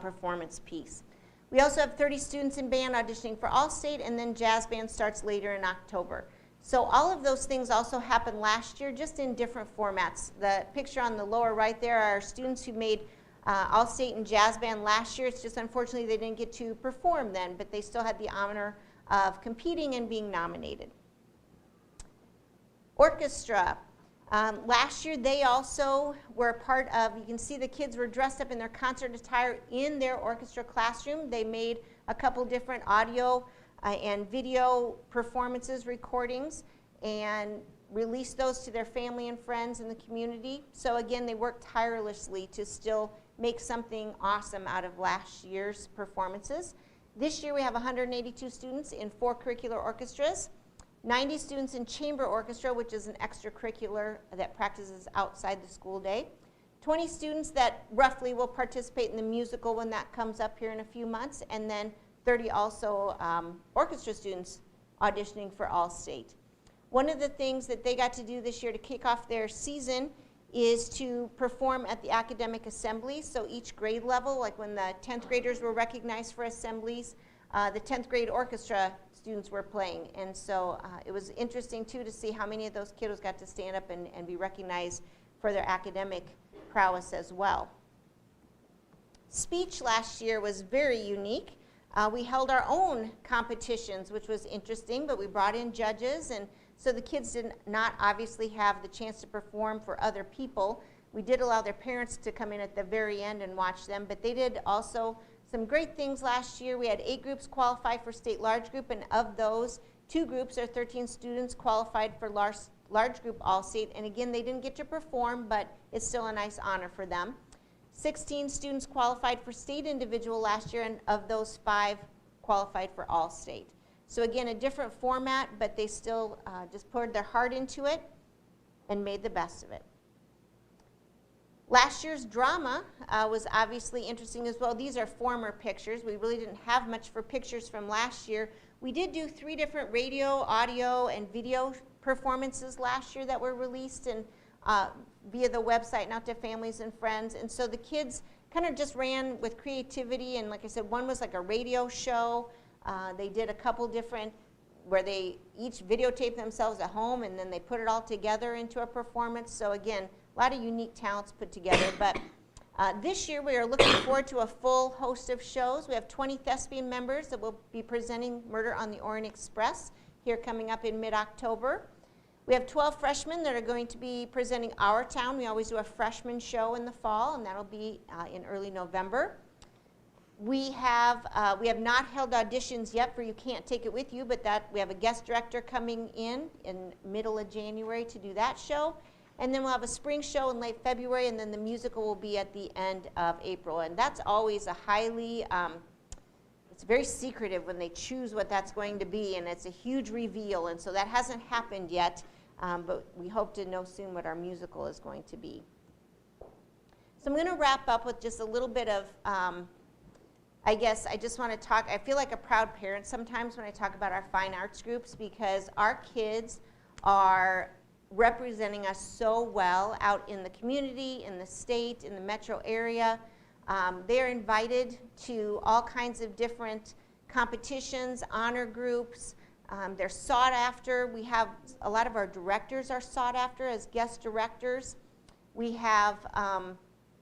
performance piece. We also have 30 students in band auditioning for All-State, and then jazz band starts later in October. So all of those things also happened last year, just in different formats. The picture on the lower right there are students who made All-State and jazz band last year. It's just unfortunately they didn't get to perform then, but they still had the honor of competing and being nominated. Orchestra. Last year they also were a part of, you can see the kids were dressed up in their concert attire in their orchestra classroom. They made a couple different audio and video performances, recordings, and released those to their family and friends in the community. So again, they worked tirelessly to still make something awesome out of last year's performances. This year we have 182 students in 4 curricular orchestras, 90 students in chamber orchestra, which is an extracurricular that practices outside the school day, 20 students that roughly will participate in the musical when that comes up here in a few months, and then 30 also orchestra students auditioning for All-State. One of the things that they got to do this year to kick off their season is to perform at the academic assemblies. So each grade level, like when the 10th graders were recognized for assemblies, the 10th grade orchestra students were playing. And so it was interesting too to see how many of those kiddos got to stand up and be recognized for their academic prowess as well. Speech last year was very unique. We held our own competitions, which was interesting, but we brought in judges, and so the kids did not obviously have the chance to perform for other people. We did allow their parents to come in at the very end and watch them, but they did also some great things last year. We had 8 groups qualify for state large group, and of those, 2 groups or 13 students qualified for large group All-State, and again, they didn't get to perform, but it's still a nice honor for them. 16 students qualified for state individual last year, and of those 5 qualified for All-State. So again, a different format, but they still just poured their heart into it and made the best of it. Last year's drama was obviously interesting as well. These are former pictures. We really didn't have much for pictures from last year. We did do 3 different radio, audio, and video performances last year that were released and via the website and out to families and friends. And so the kids kind of just ran with creativity, and like I said, one was like a radio show. They did a couple different where they each videotaped themselves at home and then they put it all together into a performance. So again, a lot of unique talents put together. But this year we are looking forward to a full host of shows. We have 20 thespian members that will be presenting Murder on the Orient Express here coming up in mid-October. We have 12 freshmen that are going to be presenting Our Town. We always do a freshman show in the fall, and that'll be in early November. We have not held auditions yet for You Can't Take It With You, but we have a guest director coming in middle of January to do that show. And then we'll have a spring show in late February, and then the musical will be at the end of April. And that's always a highly, it's very secretive when they choose what that's going to be, and it's a huge reveal. And so that hasn't happened yet, but we hope to know soon what our musical is going to be. So I'm going to wrap up with just a little bit of, I guess I just want to talk, I feel like a proud parent sometimes when I talk about our fine arts groups, because our kids are representing us so well out in the community, in the state, in the metro area. They're invited to all kinds of different competitions, honor groups. They're sought after. We have a lot of our directors are sought after as guest directors. We have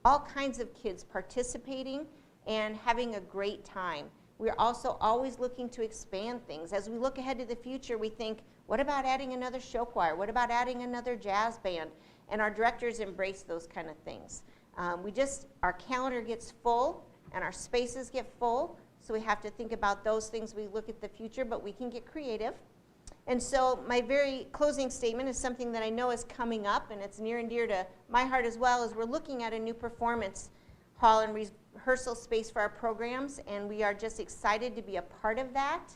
all kinds of kids participating and having a great time. We're also always looking to expand things. As we look ahead to the future, we think, what about adding another show choir? What about adding another jazz band? And our directors embrace those kind of things. Our calendar gets full and our spaces get full, so we have to think about those things. We look at the future, but we can get creative. And so my very closing statement is something that I know is coming up, and it's near and dear to my heart as well, is we're looking at a new performance hall and rehearsal space for our programs, and we are just excited to be a part of that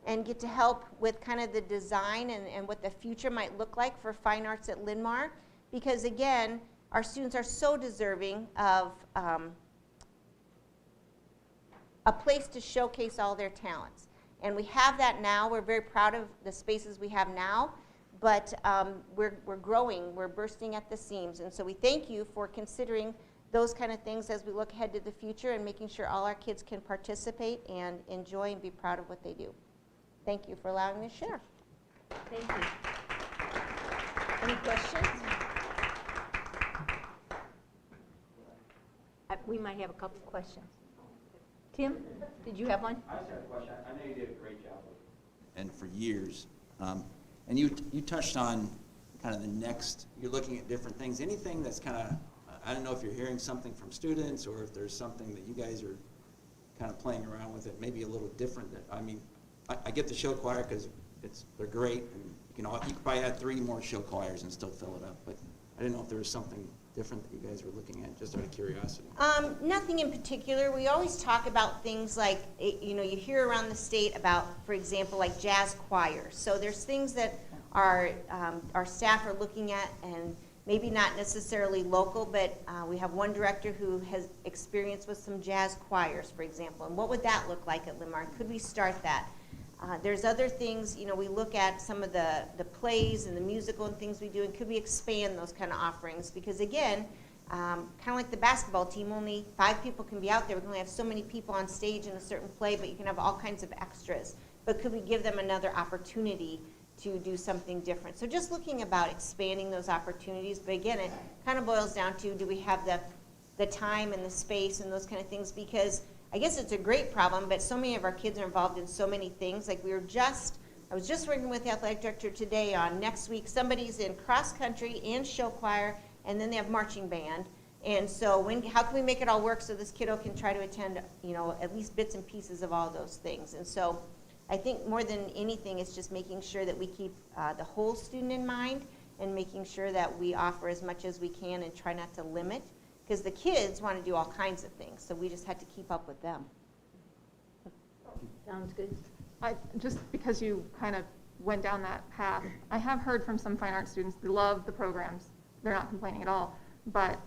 and get to help with kind of the design and what the future might look like for fine arts at Linn-Mar, because again, our students are so deserving of a place to showcase all their talents. And we have that now. We're very proud of the spaces we have now, but we're growing. We're bursting at the seams. And so we thank you for considering those kind of things as we look ahead to the future and making sure all our kids can participate and enjoy and be proud of what they do. Thank you for allowing me to share. Thank you. Any questions? We might have a couple of questions. Tim, did you have one? I just had a question. I know you did a great job and for years. And you touched on kind of the next, you're looking at different things. Anything that's kind of, I don't know if you're hearing something from students or if there's something that you guys are kind of playing around with it, maybe a little different. I mean, I get the show choir because they're great, and you could probably add 3 more show choirs and still fill it up. But I didn't know if there was something different that you guys were looking at, just out of curiosity. Nothing in particular. We always talk about things like, you hear around the state about, for example, like jazz choirs. So there's things that our staff are looking at, and maybe not necessarily local, but we have one director who has experience with some jazz choirs, for example. And what would that look like at Linn-Mar? Could we start that? There's other things, we look at some of the plays and the musical and things we do, and could we expand those kind of offerings? Because again, kind of like the basketball team, only 5 people can be out there. We can only have so many people on stage in a certain play, but you can have all kinds of extras. But could we give them another opportunity to do something different? So just looking about expanding those opportunities. But again, it kind of boils down to, do we have the time and the space and those kind of things? Because I guess it's a great problem, but so many of our kids are involved in so many things. Like I was just working with the athletic director today on next week. Somebody's in cross country and show choir, and then they have marching band. And so how can we make it all work so this kiddo can try to attend, at least bits and pieces of all those things? And so I think more than anything, it's just making sure that we keep the whole student in mind and making sure that we offer as much as we can and try not to limit. Because the kids want to do all kinds of things, so we just had to keep up with them. Sounds good. Just because you kind of went down that path, I have heard from some fine arts students, they love the programs. They're not complaining at all. But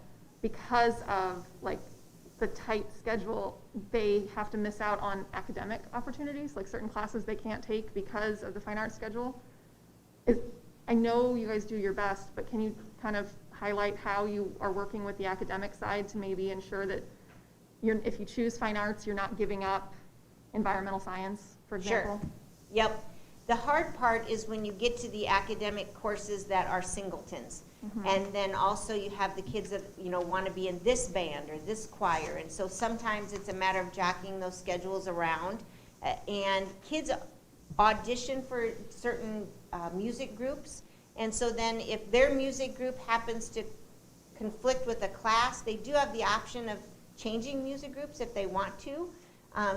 because of the tight schedule, they have to miss out on academic opportunities, like certain classes they can't take because of the fine arts schedule. I know you guys do your best, but can you kind of highlight how you are working with the academic side to maybe ensure that if you choose fine arts, you're not giving up environmental science, for example? Sure. Yep. The hard part is when you get to the academic courses that are singletons. Mm-hmm. And then also you have the kids that want to be in this band or this choir. And so sometimes it's a matter of jockeying those schedules around. And kids audition for certain music groups. And so then if their music group happens to conflict with a class, they do have the option of changing music groups if they want to.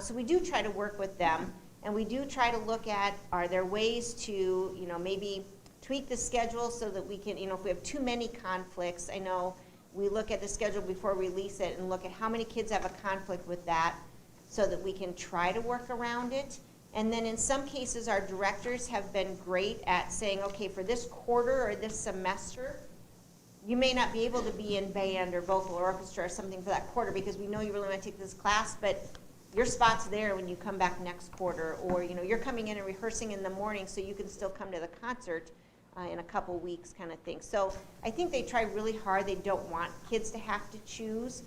So we do try to work with them, and we do try to look at, are there ways to, maybe tweak the schedule so that we can, if we have too many conflicts, I know we look at the schedule before we release it and look at how many kids have a conflict with that so that we can try to work around it. And then in some cases, our directors have been great at saying, okay, for this quarter or this semester, you may not be able to be in band or vocal or orchestra or something for that quarter because we know you really want to take this class, but your spot's there when you come back next quarter, or you're coming in and rehearsing in the morning so you can still come to the concert in a couple weeks kind of thing. So I think they try really hard. They don't want kids to have to choose.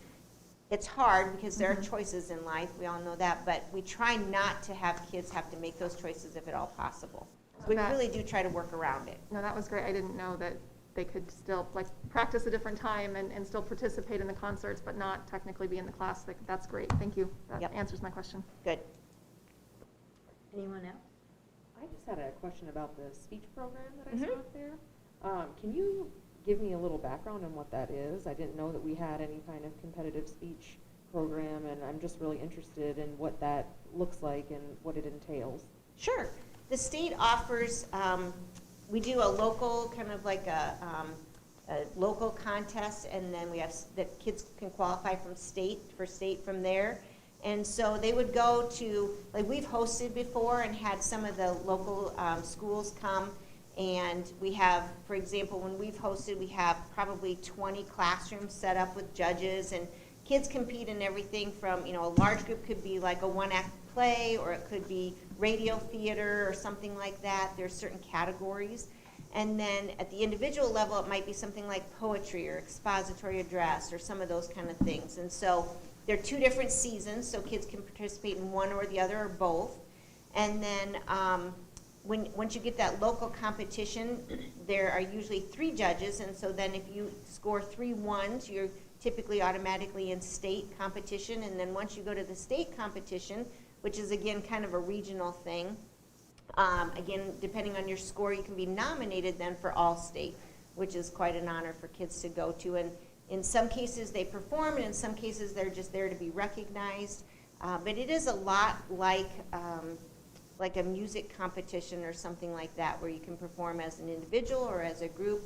It's hard because there are choices in life, we all know that, but we try not to have kids have to make those choices if at all possible. So we really do try to work around it. No, that was great. I didn't know that they could still practice a different time and still participate in the concerts, but not technically be in the class. That's great. Thank you. That answers my question. Good. Anyone else? I just had a question about the speech program that I saw up there. Can you give me a little background on what that is? I didn't know that we had any kind of competitive speech program, and I'm just really interested in what that looks like and what it entails. Sure. The state offers, we do a local, kind of like a local contest, and then we have, that kids can qualify for state from there. And so they would go to, like we've hosted before and had some of the local schools come, and we have, for example, when we've hosted, we have probably 20 classrooms set up with judges, and kids compete in everything from, a large group could be like a one-act play, or it could be radio theater or something like that. There's certain categories. And then at the individual level, it might be something like poetry or expository address or some of those kind of things. And so there are 2 different seasons, so kids can participate in one or the other or both. And then once you get that local competition, there are usually 3 judges, and so then if you score 3 1s, you're typically automatically in state competition. And then once you go to the state competition, which is again kind of a regional thing, again, depending on your score, you can be nominated then for All-State, which is quite an honor for kids to go to. And in some cases they perform, and in some cases they're just there to be recognized. But it is a lot like a music competition or something like that, where you can perform as an individual or as a group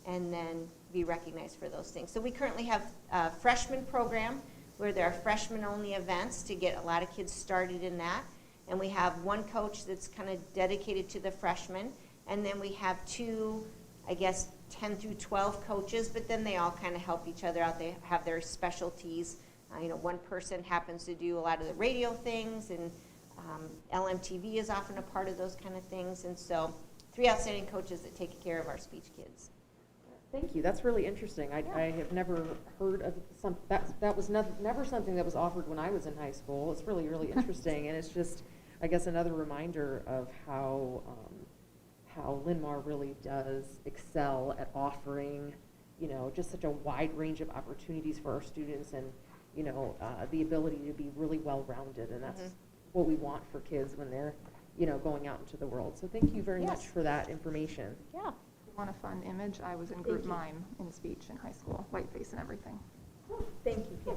and then be recognized for those things. So we currently have a freshman program where there are freshman-only events to get a lot of kids started in that. And we have 1 coach that's kind of dedicated to the freshmen. And then we have 2, I guess, 10 through 12 coaches, but then they all kind of help each other out. They have their specialties. One person happens to do a lot of the radio things, and LMTV is often a part of those kind of things. And so 3 outstanding coaches that take care of our speech kids. Thank you. That's really interesting. I have never heard of that was never something that was offered when I was in high school. It's really, really interesting, and it's just, I guess, another reminder of how Linn-Mar really does excel at offering, just such a wide range of opportunities for our students, and the ability to be really well-rounded, and that's what we want for kids when they're, going out into the world. So thank you very much for that information. Yeah. If you want a fun image, I was in group mime in speech in high school, white face and everything. Thank you, Kim.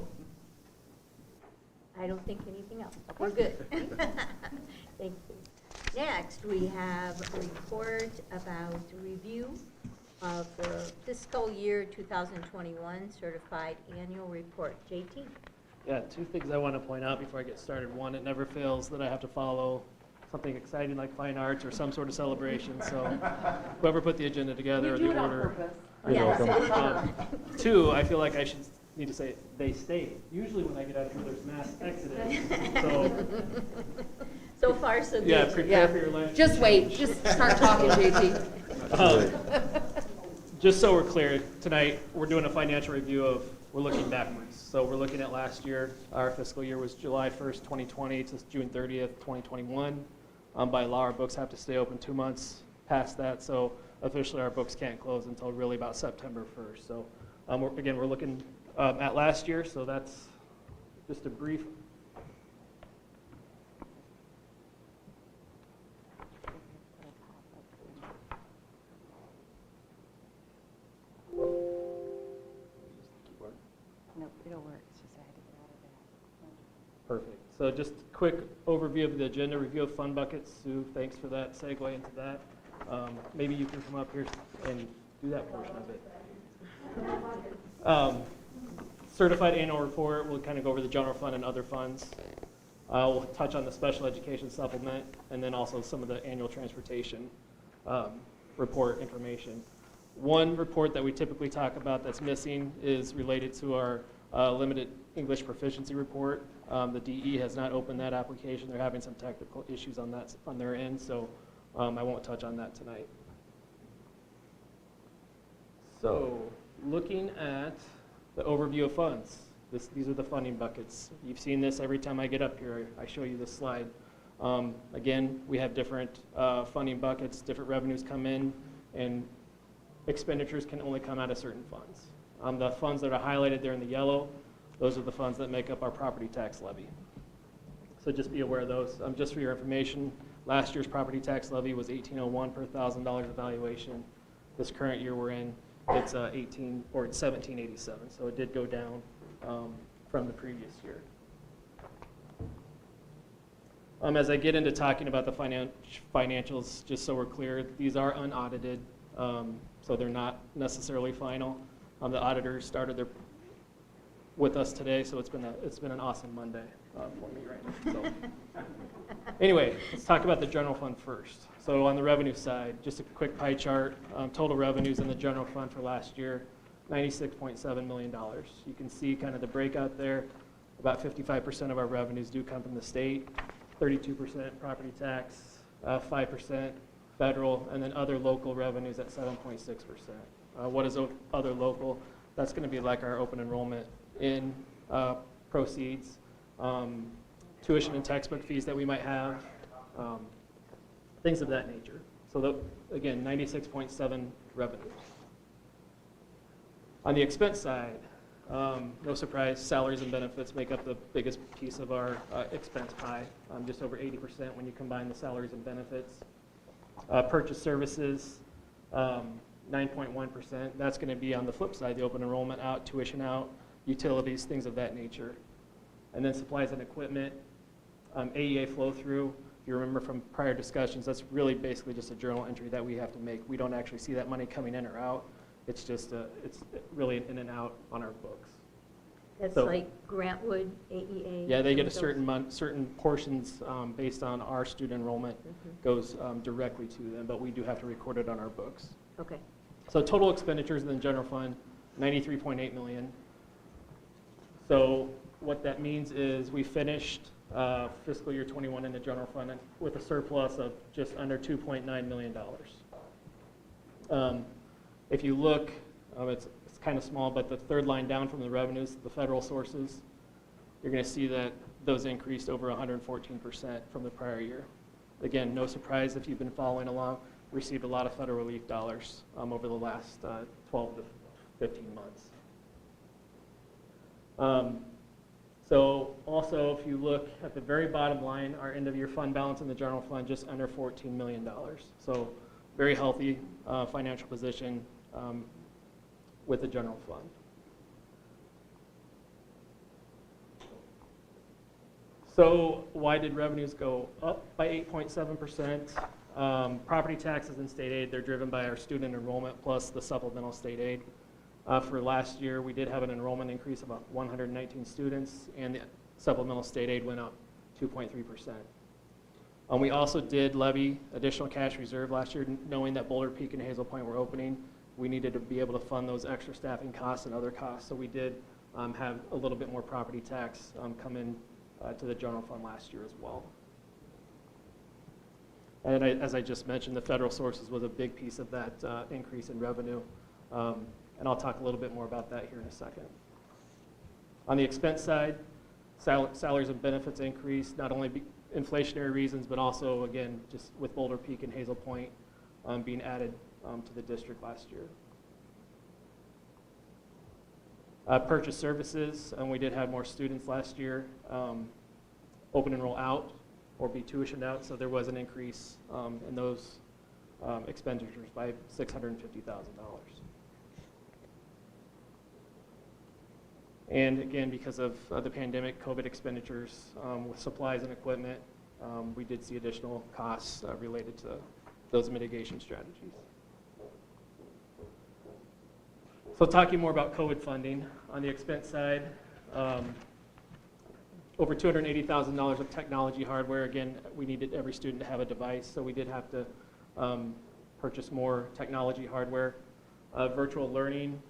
I don't think anything else. We're good. Thank you. Next, we have a report about review of the fiscal year 2021 certified annual report. JT? Yeah, 2 things I want to point out before I get started. 1, it never fails that I have to follow something exciting like fine arts or some sort of celebration. So whoever put the agenda together or the order. You're welcome. 2, I feel like I need to say they stayed. Usually when I get out here, there's mass exodus. So far, so good. Yeah, prepare for your lunch. Just wait. Just start talking, JT. Just so we're clear, tonight we're doing a financial review we're looking backwards. So we're looking at last year. Our fiscal year was July 1st, 2020 to June 30th, 2021. By law, our books have to stay open 2 months past that. So officially our books can't close until really about September 1st. So we're looking at last year. So that's just a brief. No, it'll work. It's just I had to get out of that. Perfect. So just a quick overview of the agenda, review of fund buckets. Sue, thanks for that segue into that. Maybe you can come up here and do that portion of it. Certified annual report, we'll kind of go over the general fund and other funds. We'll touch on the special education supplement, and then also some of the annual transportation report information. One report that we typically talk about that's missing is related to our limited English proficiency report. The DE has not opened that application. They're having some technical issues on that on their end, so I won't touch on that tonight. So looking at the overview of funds, these are the funding buckets. You've seen this every time I get up here. I show you this slide. Again, we have different funding buckets, different revenues come in, and expenditures can only come out of certain funds. The funds that are highlighted there in the yellow, those are the funds that make up our property tax levy. So just be aware of those. Just for your information, last year's property tax levy was $1,801 per $1,000 evaluation. This current year we're in, it's $1,787. So it did go down from the previous year. As I get into talking about the financials, just so we're clear, these are unaudited, so they're not necessarily final. The auditors started with us today, so it's been an awesome Monday for me right now. So. Anyway, let's talk about the general fund first. So on the revenue side, just a quick pie chart. Total revenues in the general fund for last year, $96.7 million. You can see kind of the breakout there. About 55% of our revenues do come from the state, 32% property tax, 5% federal, and then other local revenues at 7.6%. What is other local? That's going to be like our open enrollment in proceeds, tuition and textbook fees that we might have, things of that nature. So again, 96.7 revenues. On the expense side, no surprise, salaries and benefits make up the biggest piece of our expense pie, just over 80% when you combine the salaries and benefits. Purchase services, 9.1%. That's going to be on the flip side, the open enrollment out, tuition out, utilities, things of that nature. And then supplies and equipment, AEA flow through. If you remember from prior discussions, that's really basically just a journal entry that we have to make. We don't actually see that money coming in or out. It's just it's really in and out on our books. That's So, like Grantwood, AEA? Yeah, they get a certain portions based on our student enrollment goes directly to them, but we do have to record it on our books. Okay. So total expenditures in the general fund, $93.8 million. So what that means is we finished fiscal year 21 in the general fund with a surplus of just under $2.9 million. If you look, it's kind of small, but the third line down from the revenues, the federal sources, you're going to see that those increased over 114% from the prior year. Again, no surprise if you've been following along, received a lot of federal relief dollars over the last 12 to 15 months. So also, if you look at the very bottom line, our end of year fund balance in the general fund, just under $14 million. So very healthy financial position with the general fund. So why did revenues go up by 8.7%? Property taxes and state aid, they're driven by our student enrollment plus the supplemental state aid. For last year, we did have an enrollment increase of about 119 students, and the supplemental state aid went up 2.3%. We also did levy additional cash reserve last year, knowing that Boulder Peak and Hazel Point were opening. We needed to be able to fund those extra staffing costs and other costs, so we did have a little bit more property tax come in to the general fund last year as well. And as I just mentioned, the federal sources was a big piece of that increase in revenue, and I'll talk a little bit more about that here in a second. On the expense side, salaries and benefits increased, not only inflationary reasons, but also, again, just with Boulder Peak and Hazel Point being added to the district last year. Purchase services, and we did have more students last year open enroll out or be tuitioned out, so there was an increase in those expenditures by $650,000. And again, because of the pandemic, COVID expenditures with supplies and equipment, we did see additional costs related to those mitigation strategies. So talking more about COVID funding, on the expense side, over $280,000 of technology hardware. Again, we needed every student to have a device, so we did have to purchase more technology hardware. Virtual learning,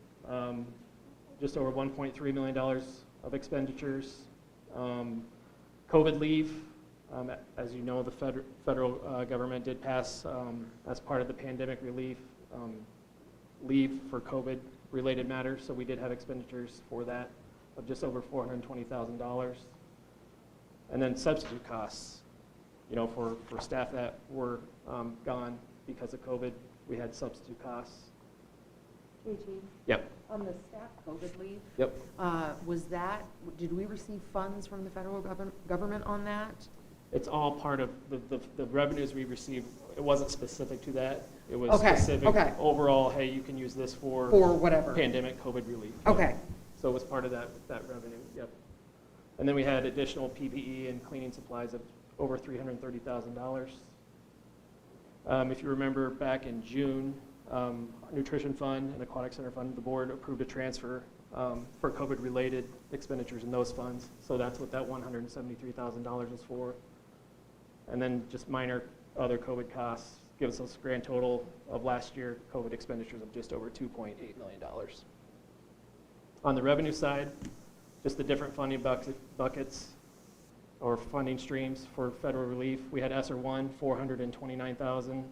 just over $1.3 million of expenditures. COVID leave, as you know, the federal government did pass, as part of the pandemic relief, leave for COVID-related matters, so we did have expenditures for that of just over $420,000. And then substitute costs, you know, for staff that were gone because of COVID, we had substitute costs. JG? Yep. On the staff COVID leave? Yep. Did we receive funds from the federal government on that? It's all part of the revenues we received. It wasn't specific to that. It was Okay, specific okay. overall, hey, you can use this for whatever. Pandemic COVID relief. Okay. So it was part of that revenue, yep. And then we had additional PPE and cleaning supplies of over $330,000. If you remember back in June, Nutrition Fund and Aquatic Center Fund, the board approved a transfer for COVID-related expenditures in those funds. So that's what that $173,000 is for. And then just minor other COVID costs gives us a grand total of last year COVID expenditures of just over $2.8 million. On the revenue side, just the different funding buckets or funding streams for federal relief. We had ESSER 1, $429,000.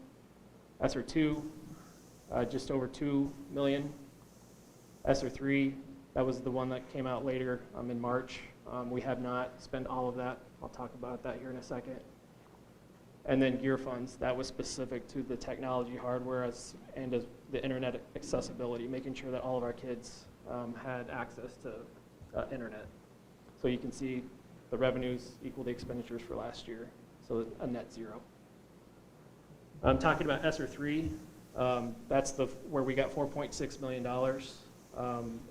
ESSER 2, just over $2 million. ESSER 3, that was the one that came out later in March. We have not spent all of that. I'll talk about that here in a second. And then gear funds, that was specific to the technology hardware and the internet accessibility, making sure that all of our kids had access to internet. So you can see the revenues equal the expenditures for last year, so a net zero. I'm talking about ESSER 3. That's where we got $4.6 million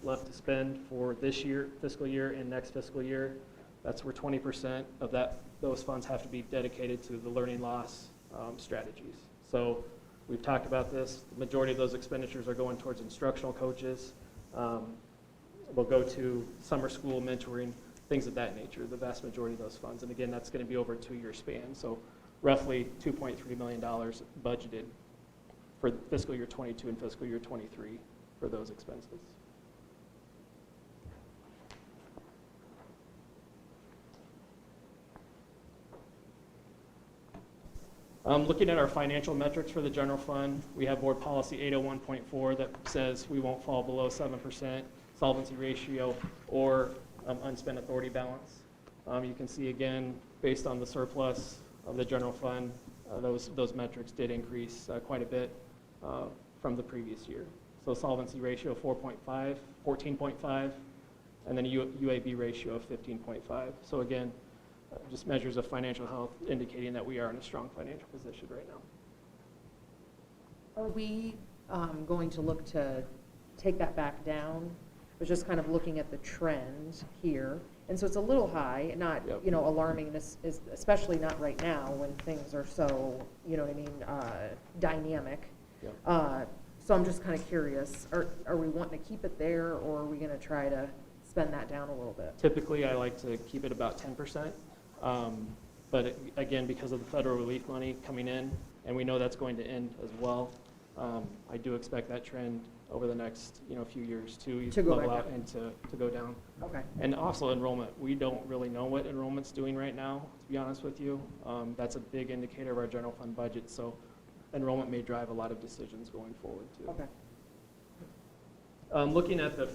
left to spend for this year, fiscal year, and next fiscal year. That's where 20% of those funds have to be dedicated to the learning loss strategies. So we've talked about this. The majority of those expenditures are going towards instructional coaches. We'll go to summer school mentoring, things of that nature, the vast majority of those funds. And again, that's going to be over a 2-year span. So roughly $2.3 million budgeted for fiscal year 22 and fiscal year 23 for those expenses. Looking at our financial metrics for the general fund, we have board policy 801.4 that says we won't fall below 7% solvency ratio or unspent authority balance. You can see again, based on the surplus of the general fund, those metrics did increase quite a bit from the previous year. So solvency ratio 14.5, and then a UAB ratio of 15.5. So again, just measures of financial health indicating that we are in a strong financial position right now. Are we going to look to take that back down? I was just kind of looking at the trend here. And so it's a little high, not alarming, especially not right now when things are so, dynamic. Yep. So I'm just kind of curious, are we wanting to keep it there, or are we going to try to spend that down a little bit? Typically, I like to keep it about 10%. But again, because of the federal relief money coming in, and we know that's going to end as well, I do expect that trend over the next few years to level out and to go down. Okay. And also enrollment. We don't really know what enrollment's doing right now, to be honest with you. That's a big indicator of our general fund budget, so enrollment may drive a lot of decisions going forward too. Okay. Looking at the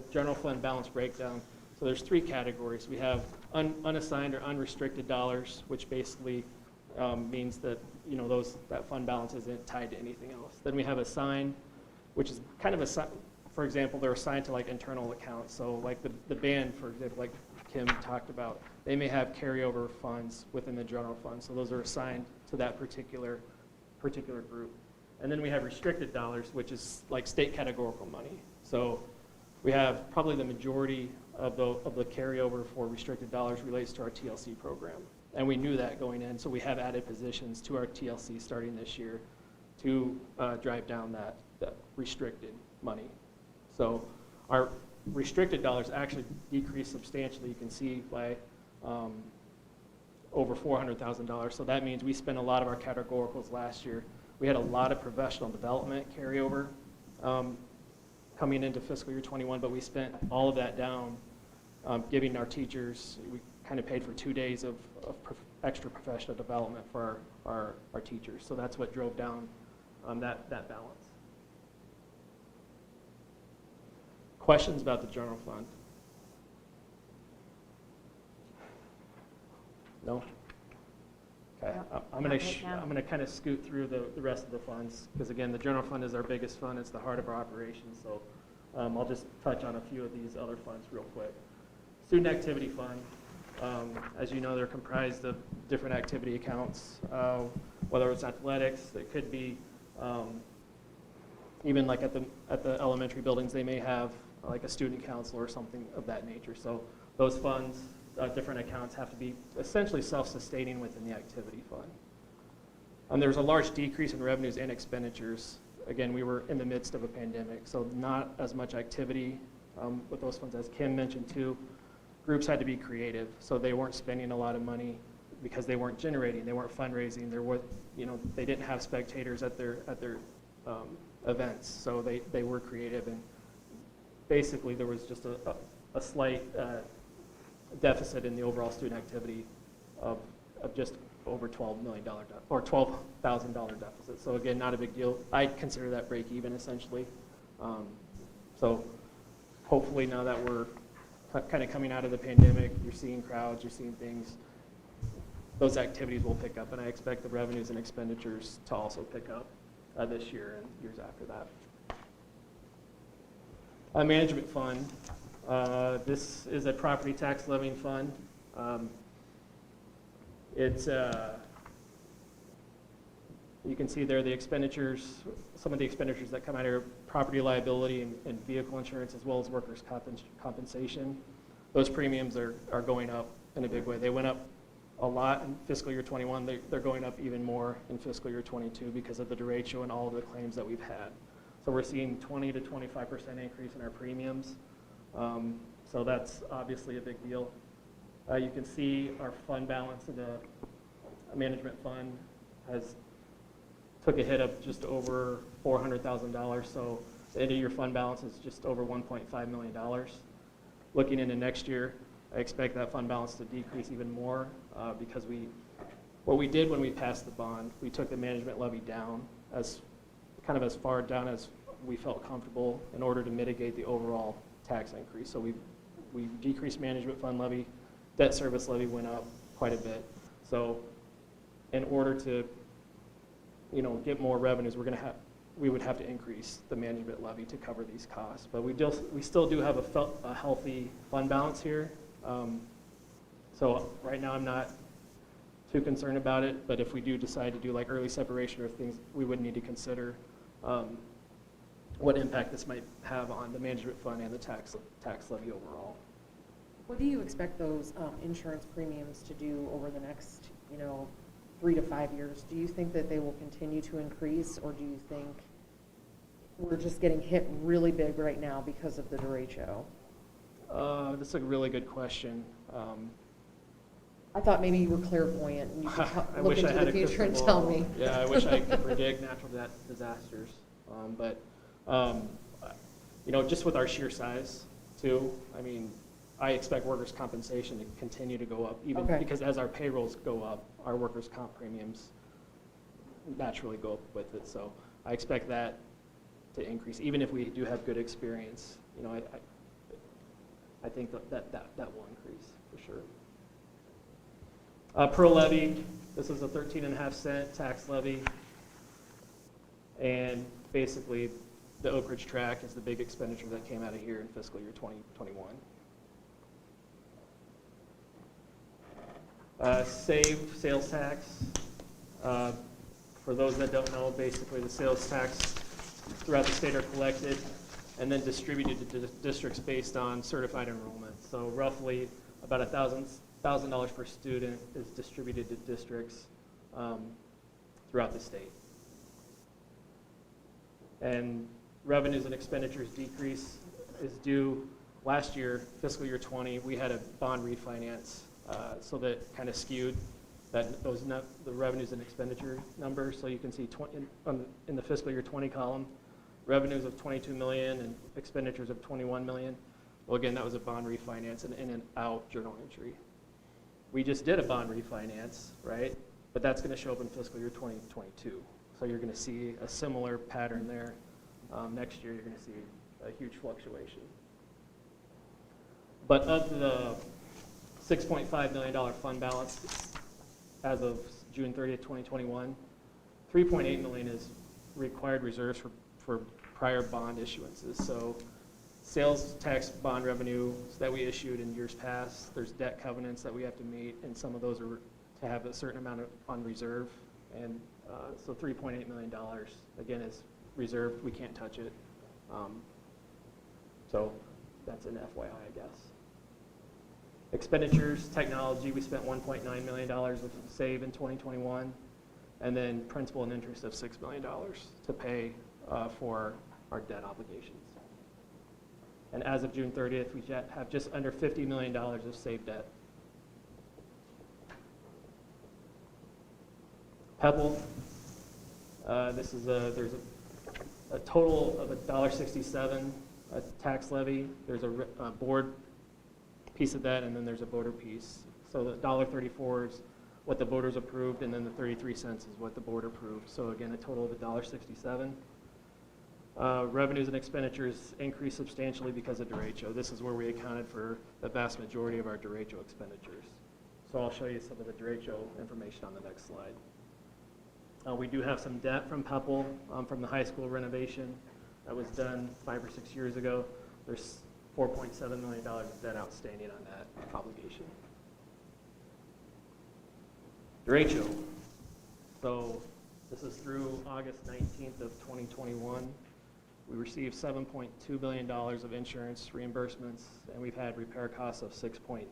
general fund balance breakdown, so there's 3 categories. We have unassigned or unrestricted dollars, which basically means that that fund balance isn't tied to anything else. Then we have assigned, which is kind of for example, they're assigned to like internal accounts. So like the band, for example, like Kim talked about, they may have carryover funds within the general fund. So those are assigned to that particular group. And then we have restricted dollars, which is like state categorical money. So we have probably the majority of the carryover for restricted dollars relates to our TLC program. And we knew that going in, so we have added positions to our TLC starting this year to drive down that restricted money. So our restricted dollars actually decreased substantially, you can see, by over $400,000. So that means we spent a lot of our categoricals last year. We had a lot of professional development carryover coming into fiscal year 21, but we spent all of that down giving our teachers, we kind of paid for 2 days of extra professional development for our teachers. So that's what drove down that balance. Questions about the general fund? No? Okay, I'm going to kind of scoot through the rest of the funds, because again, the general fund is our biggest fund. It's the heart of our operation. So I'll just touch on a few of these other funds real quick. Student activity fund. As you know, they're comprised of different activity accounts, whether it's athletics, it could be even like at the elementary buildings, they may have like a student counselor or something of that nature. So those funds different accounts have to be essentially self-sustaining within the activity fund. There's a large decrease in revenues and expenditures. Again, we were in the midst of a pandemic, so not as much activity with those funds. As Kim mentioned too, groups had to be creative, so they weren't spending a lot of money because they weren't generating, they weren't fundraising, they didn't have spectators at their events, so they were creative, and basically there was just a slight deficit in the overall student activity of just over $12 million or $12,000 deficit. So again, not a big deal. I consider that break even essentially. So hopefully now that we're kind of coming out of the pandemic, you're seeing crowds, you're seeing things, those activities will pick up, and I expect the revenues and expenditures to also pick up this year and years after that. Management fund. This is a property tax levying fund. It's, you can see there the expenditures, some of the expenditures that come out of property liability and vehicle insurance, as well as workers' compensation. Those premiums are going up in a big way. They went up a lot in fiscal year 21. They're going up even more in fiscal year 22 because of the derecho and all of the claims that we've had. So we're seeing 20 to 25% increase in our premiums. So that's obviously a big deal. You can see our fund balance in the management fund took a hit of just over $400,000. So the end of year fund balance is just over $1.5 million. Looking into next year, I expect that fund balance to decrease even more because what we did when we passed the bond, we took the management levy down as far down as we felt comfortable in order to mitigate the overall tax increase. So we decreased management fund levy, debt service levy went up quite a bit. So in order to get more revenues, we would have to increase the management levy to cover these costs. But we still do have a healthy fund balance here. So right now I'm not too concerned about it, but if we do decide to do like early separation or things, we would need to consider what impact this might have on the management fund and the tax levy overall. What do you expect those insurance premiums to do over the next 3 to 5 years? Do you think that they will continue to increase, or do you think we're just getting hit really big right now because of the derecho? That's a really good question. I thought maybe you were clairvoyant and you could look into the future and tell me. Yeah, I wish I could predict natural disasters. But just with our sheer size too, I expect workers' compensation to continue to go up, even because as our payrolls go up, our workers' comp premiums naturally go up with it. So I expect that to increase, even if we do have good experience. I think that will increase for sure. Pro levy, this is a 13.5 cent tax levy, and basically the Oak Ridge track is the big expenditure that came out of here in fiscal year 2021. Save sales tax. For those that don't know, basically the sales tax throughout the state are collected and then distributed to districts based on certified enrollment. So roughly about $1,000 per student is distributed to districts throughout the state. And revenues and expenditures decrease is due last year, fiscal year 20, we had a bond refinance, so that kind of skewed the revenues and expenditure numbers. So you can see in the fiscal year 20 column, revenues of $22 million and expenditures of $21 million. Well, again, that was a bond refinance and in and out journal entry. We just did a bond refinance, right? But that's going to show up in fiscal year 2022. So you're going to see a similar pattern there. Next year, you're going to see a huge fluctuation. But of the $6.5 million fund balance as of June 30th, 2021, $3.8 million is required reserves for prior bond issuances. So sales tax bond revenue that we issued in years past, there's debt covenants that we have to meet, and some of those are to have a certain amount on reserve. And so $3.8 million, again, is reserved. We can't touch it. So that's an FYI, I guess. Expenditures, technology, we spent $1.9 million of save in 2021, and then principal and interest of $6 million to pay for our debt obligations. And as of June 30th, we have just under $50 million of saved debt. Pebble, there's a total of $1.67 a tax levy. There's a board piece of that, and then there's a voter piece. So the $1.34 is what the voters approved, and then the 33 cents is what the board approved. So again, a total of $1.67. Revenues and expenditures increased substantially because of derecho. This is where we accounted for the vast majority of our derecho expenditures. So I'll show you some of the derecho information on the next slide. We do have some debt from Pepple from the high school renovation that was done 5 or 6 years ago. There's $4.7 million of debt outstanding on that obligation. Derecho. So this is through August 19th of 2021. We received $7.2 billion of insurance reimbursements, and we've had repair costs of $6.9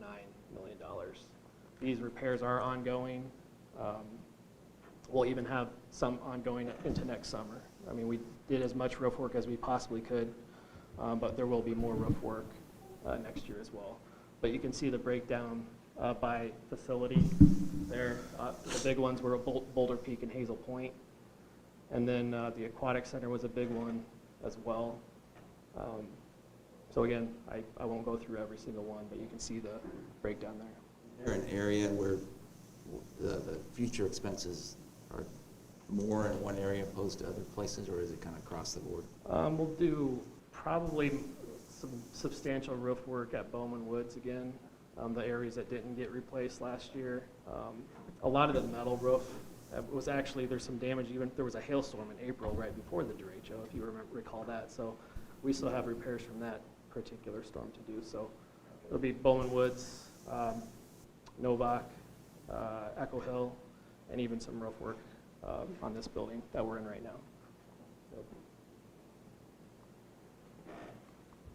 million. These repairs are ongoing. We'll even have some ongoing into next summer. I mean, we did as much roof work as we possibly could, but there will be more roof work next year as well. But you can see the breakdown by facility there. The big ones were Boulder Peak and Hazel Point. And then the Aquatic Center was a big one as well. So again, I won't go through every single one, but you can see the breakdown there. Is there an area where the future expenses are more in one area opposed to other places, or is it kind of across the board? We'll do probably some substantial roof work at Bowman Woods again, the areas that didn't get replaced last year. A lot of the metal roof was actually, there's some damage, even there was a hailstorm in April right before the derecho, if you recall that. So we still have repairs from that particular storm to do. So it'll be Bowman Woods, Novak, Echo Hill, and even some roof work on this building that we're in right now. So.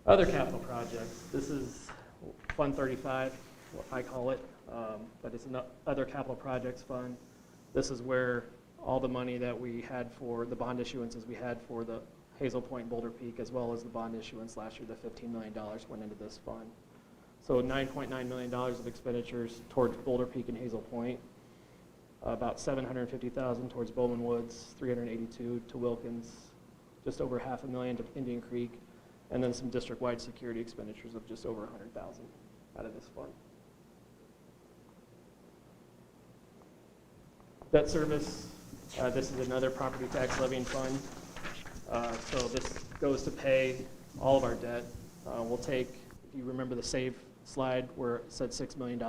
Other capital projects. This is Fund 35, what I call it, but it's an other capital projects fund. This is where all the money that we had for the bond issuances we had for the Hazel Point, Boulder Peak, as well as the bond issuance last year, the $15 million went into this fund. So $9.9 million of expenditures towards Boulder Peak and Hazel Point, about $750,000 towards Bowman Woods, $382,000 to Wilkins, just over $500,000 to Indian Creek, and then some district-wide security expenditures of just over $100,000 out of this fund. Debt service, this is another property tax levying fund. So this goes to pay all of our debt. We'll take, if you remember the SAVE slide where it said $6 million,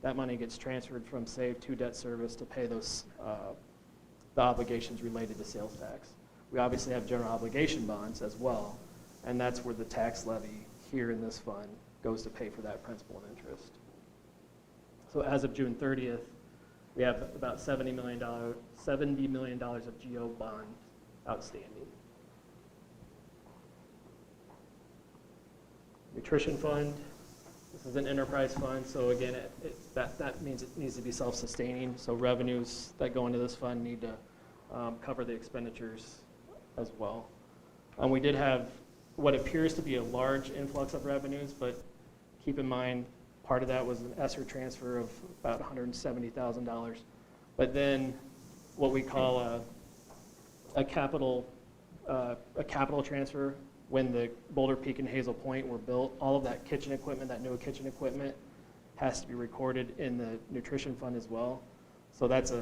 that money gets transferred from SAVE to debt service to pay those the obligations related to sales tax. We obviously have general obligation bonds as well, and that's where the tax levy here in this fund goes to pay for that principal and interest. So as of June 30th, we have about $70 million of GO bond outstanding. Nutrition fund, this is an enterprise fund, so again, that means it needs to be self-sustaining, so revenues that go into this fund need to cover the expenditures as well. We did have what appears to be a large influx of revenues, but keep in mind, part of that was an ESSER transfer of about $170,000. But then what we call a capital transfer, when the Boulder Peak and Hazel Point were built, all of that kitchen equipment, that new kitchen equipment, has to be recorded in the nutrition fund as well. So that's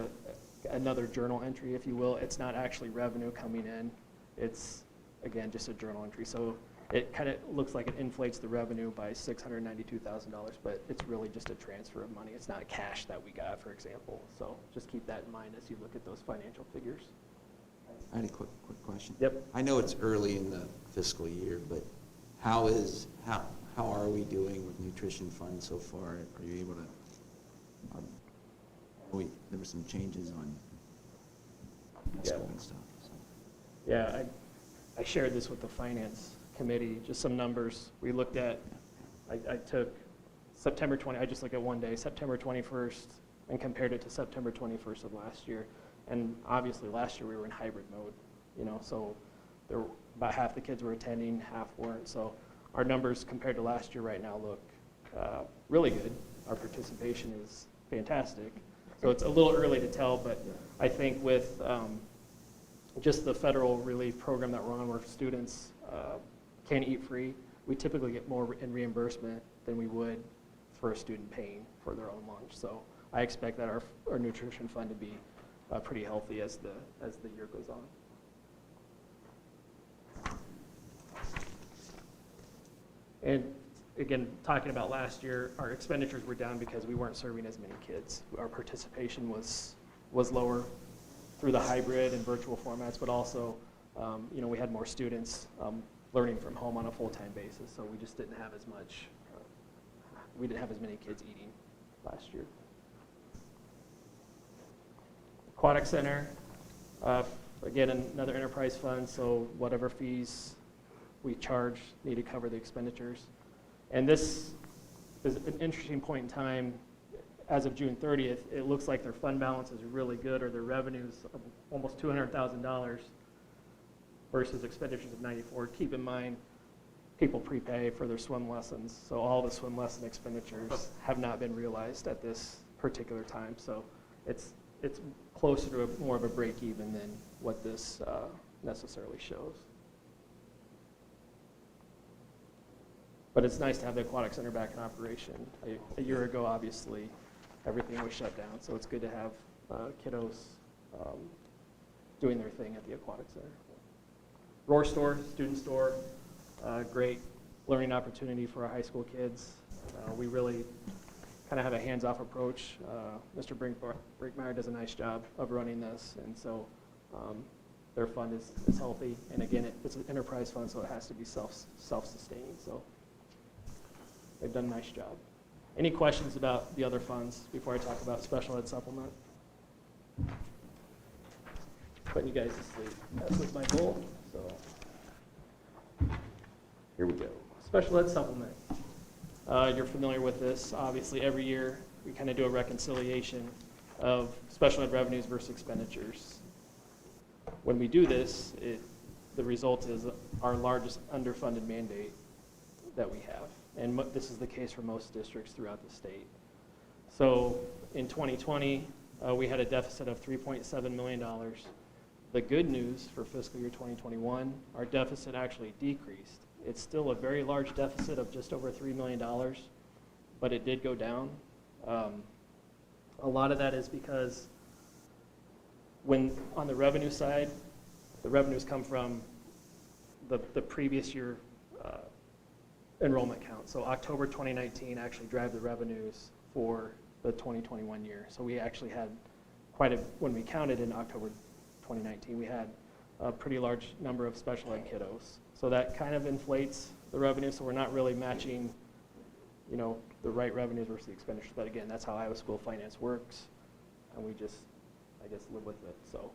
another journal entry, if you will. It's not actually revenue coming in. It's, again, just a journal entry. So it kind of looks like it inflates the revenue by $692,000, but it's really just a transfer of money. It's not cash that we got, for example. So just keep that in mind as you look at those financial figures. I had a quick question. Yep. I know it's early in the fiscal year, but how are we doing with nutrition funds so far? Are you able to? There were some changes on school and stuff. So. Yeah, I shared this with the finance committee, just some numbers we looked at. I took September 20, I just look at one day, September 21st, and compared it to September 21st of last year. And obviously last year we were in hybrid mode, you know, so there were about half the kids were attending, half weren't. So our numbers compared to last year right now look really good. Our participation is fantastic. So it's a little early to tell, but I think with just the federal relief program that we're on where students can eat free, we typically get more in reimbursement than we would for a student paying for their own lunch. So I expect that our nutrition fund to be pretty healthy as the year goes on. And again, talking about last year, our expenditures were down because we weren't serving as many kids. Our participation was lower through the hybrid and virtual formats, but also, you know, we had more students learning from home on a full-time basis, so we just didn't have as much, we didn't have as many kids eating last year. Aquatic Center, again, another enterprise fund, so whatever fees we charge need to cover the expenditures. And this is an interesting point in time. As of June 30th, it looks like their fund balance is really good, or their revenues of almost $200,000 versus expenditures of $94,000. Keep in mind, people prepay for their swim lessons, so all the swim lesson expenditures have not been realized at this particular time. So it's closer to more of a break even than what this necessarily shows. But it's nice to have the Aquatic Center back in operation. A year ago, obviously, everything was shut down, so it's good to have kiddos doing their thing at the Aquatic Center. Roar Store, student store, great learning opportunity for our high school kids. We really kind of have a hands-off approach. Mr. Brinkmeyer does a nice job of running this, and so their fund is healthy. And again, it's an enterprise fund, so it has to be self-sustaining. So they've done a nice job. Any questions about the other funds before I talk about special ed supplement? Putting you guys to sleep. That was my goal. So here we go. Special ed supplement. You're familiar with this. Obviously, every year we kind of do a reconciliation of special ed revenues versus expenditures. When we do this, the result is our largest underfunded mandate that we have. And this is the case for most districts throughout the state. So in 2020, we had a deficit of $3.7 million. The good news for fiscal year 2021, our deficit actually decreased. It's still a very large deficit of just over $3 million, but it did go down. A lot of that is because when on the revenue side, the revenues come from the previous year enrollment count. So October 2019 actually drive the revenues for the 2021 year. So we actually had when we counted in October 2019, we had a pretty large number of special ed kiddos. So that kind of inflates the revenue, so we're not really matching, you know, the right revenues versus the expenditures. But again, that's how Iowa School Finance works, and we just, I guess, live with it. So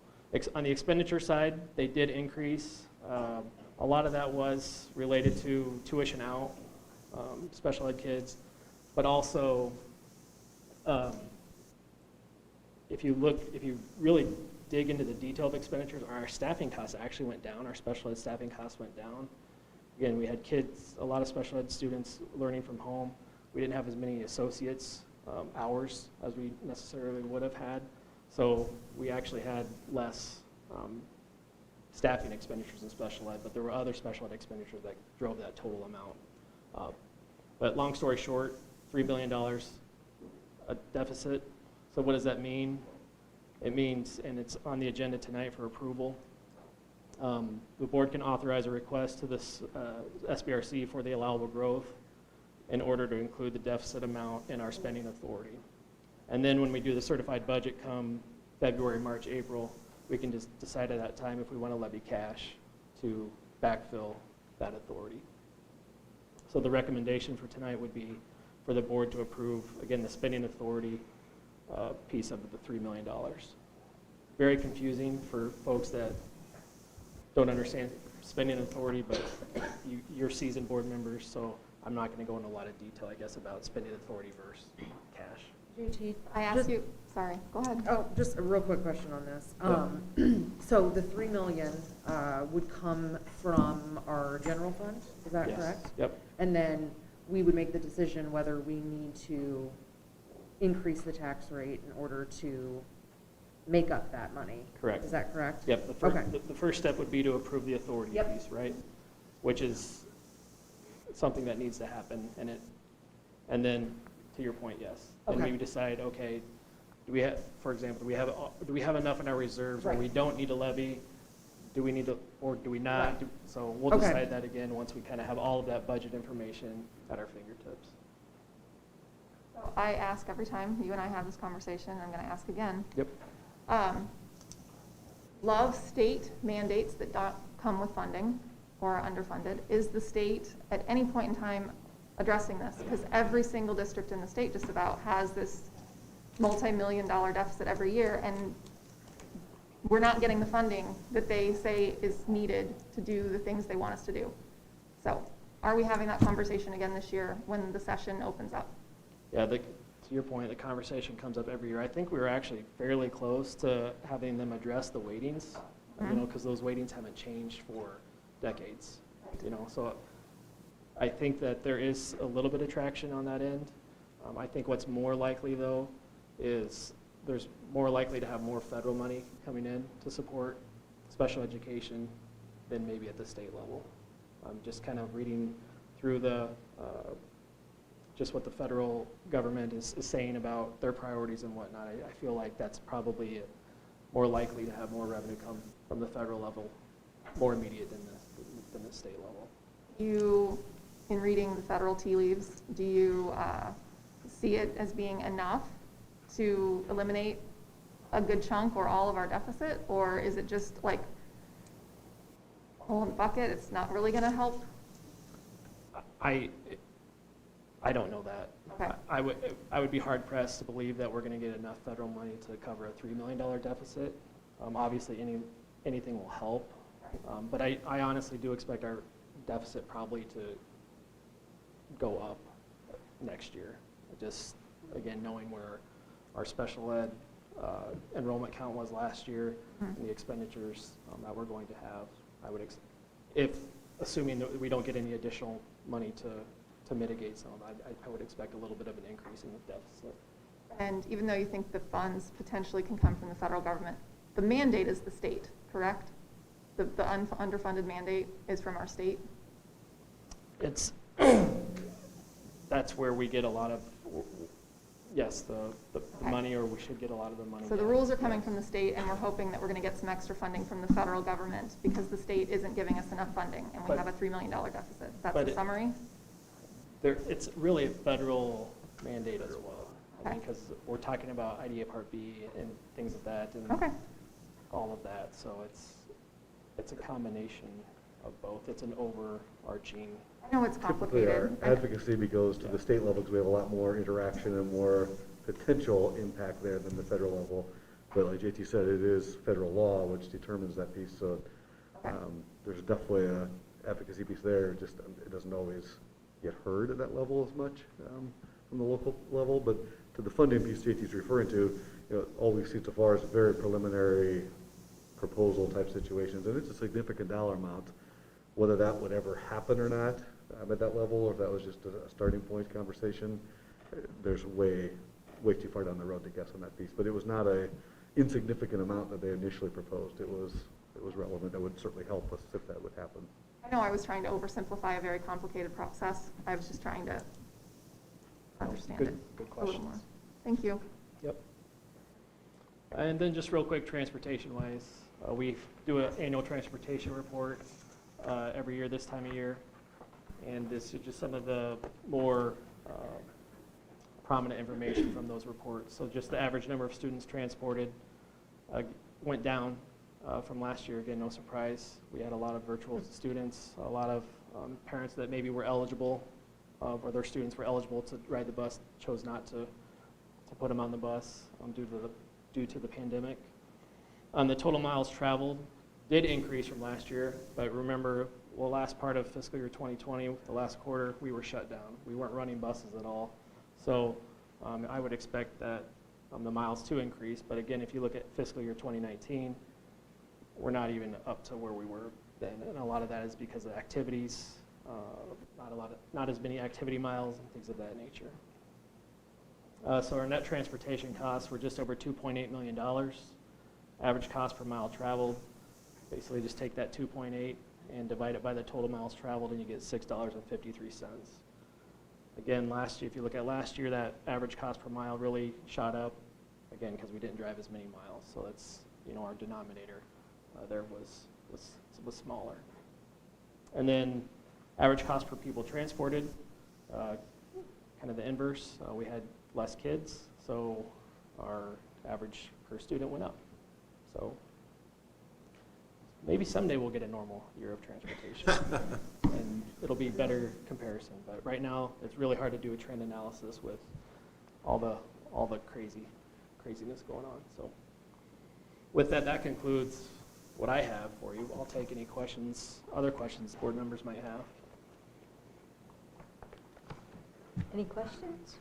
on the expenditure side, they did increase. A lot of that was related to tuition out, special ed kids, but also if you really dig into the detail of expenditures, our staffing costs actually went down. Our special ed staffing costs went down. Again, we had kids, a lot of special ed students learning from home. We didn't have as many associates hours as we necessarily would have had. So we actually had less staffing expenditures in special ed, but there were other special ed expenditures that drove that total amount up. But long story short, $3 billion a deficit. So what does that mean? It means, and it's on the agenda tonight for approval, the board can authorize a request to this SBRC for the allowable growth in order to include the deficit amount in our spending authority. And then when we do the certified budget come February, March, April, we can just decide at that time if we want to levy cash to backfill that authority. So the recommendation for tonight would be for the board to approve, again, the spending authority piece of the $3 million. Very confusing for folks that don't understand spending authority, but you're seasoned board members, so I'm not going to go into a lot of detail, I guess, about spending authority versus cash. JT, I asked you, sorry, go ahead. Oh, just a real quick question on this. So the 3 million would come from our general fund, is that Yes. correct? Yep. And then we would make the decision whether we need to increase the tax rate in order to make up that money. Correct. Is that correct? Yep. Okay. The first step would be to approve the authority Yep. piece, right? Which is something that needs to happen, and then, to your point, yes. Then Okay. we decide, okay, do we have, for example, do we have enough in our reserves where Right. we don't need to levy? Do we need to, or do we not? Right. So we'll Okay. decide that again once we kind of have all of that budget information at our fingertips. So I ask every time you and I have this conversation, I'm going to ask again. Yep. Love state mandates that don't come with funding or are underfunded. Is the state at any point in time addressing this? Because every single district in the state just about has this multi-million-dollar deficit every year, and we're not getting the funding that they say is needed to do the things they want us to do. So are we having that conversation again this year when the session opens up? Yeah, to your point, the conversation comes up every year. I think we were actually fairly close to having them address the weightings, because those weightings haven't changed for decades, so I think that there is a little bit of traction on that end. I think what's more likely, though, is there's more likely to have more federal money coming in to support special education than maybe at the state level. Just kind of reading through just what the federal government is saying about their priorities and whatnot, I feel like that's probably more likely to have more revenue come from the federal level, more immediate than the state level. In reading the federal tea leaves, do you see it as being enough to eliminate a good chunk or all of our deficit? Or is it just like a hole in the bucket, it's not really going to help? I don't know that. Okay. I would be hard pressed to believe that we're going to get enough federal money to cover a $3 million deficit. Obviously, anything will help, but I honestly do expect our deficit probably to go up next year. Just, again, knowing where our special ed enrollment count was last year and the expenditures that we're going to have, assuming that we don't get any additional money to mitigate some of that, I would expect a little bit of an increase in the deficit. And even though you think the funds potentially can come from the federal government, the mandate is the state, correct? The underfunded mandate is from our state? That's where we get a lot of, yes, the money, or we should get a lot of the money. So the rules are coming from the state, and we're hoping that we're going to get some extra funding from the federal government because the state isn't giving us enough funding, and we have a $3 million deficit. That's the summary? It's really a federal mandate as well. Because we're talking about IDEA Part B and things like that, and all of that. So it's a combination of both. It's an overarching. I know it's complicated. Typically, our advocacy goes to the state level because we have a lot more interaction and more potential impact there than the federal level. But like JT said, it is federal law which determines that piece. So there's definitely an advocacy piece there. Just it doesn't always get heard at that level as much from the local level. But to the funding piece JT's referring to, all we've seen so far is very preliminary proposal type situations, and it's a significant dollar amount. Whether that would ever happen or not at that level, or if that was just a starting point conversation, there's way too far down the road to guess on that piece. But it was not a insignificant amount that they initially proposed. It was relevant. That would certainly help us if that would happen. I know I was trying to oversimplify a very complicated process. I was just trying to understand it a little more. Thank you. Yep. And then just real quick, transportation-wise, we do an annual transportation report every year this time of year, and this is just some of the more prominent information from those reports. So just the average number of students transported went down from last year. Again, no surprise. We had a lot of virtual students, a lot of parents that maybe were eligible, or their students were eligible to ride the bus, chose not to put them on the bus due to the pandemic. The total miles traveled did increase from last year, but remember, well, last part of fiscal year 2020, the last quarter, we were shut down. We weren't running buses at all. So I would expect that the miles to increase, but again, if you look at fiscal year 2019, we're not even up to where we were then, and a lot of that is because of activities, not as many activity miles and things of that nature. So our net transportation costs were just over $2.8 million. Average cost per mile traveled, basically just take that 2.8 and divide it by the total miles traveled, and you get $6.53. Again, last year, if you look at last year, that average cost per mile really shot up, again, because we didn't drive as many miles. So that's, our denominator there was smaller. And then average cost per pupil transported, kind of the inverse. We had less kids, so our average per student went up. So maybe someday we'll get a normal year of transportation, and it'll be better comparison. But right now, it's really hard to do a trend analysis with all the craziness going on. So with that, that concludes what I have for you. I'll take any questions, other questions board members might have. Any questions?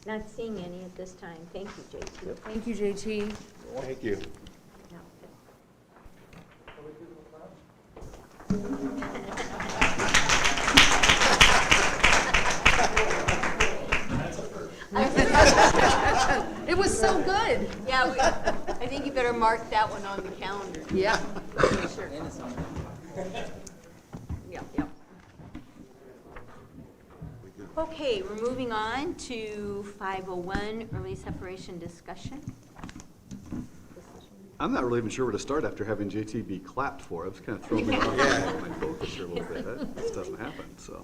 Not seeing any at this time. Thank you, JT. Yep. Thank you, JT. Thank you. It was so good. Yeah, I think you better mark that one on the calendar. Yeah. Sure. Yep. Okay, we're moving on to 501, early separation discussion. I'm not really even sure where to start after having JT be clapped for. It's kind of thrown me off my focus here a little bit. That just doesn't happen. So,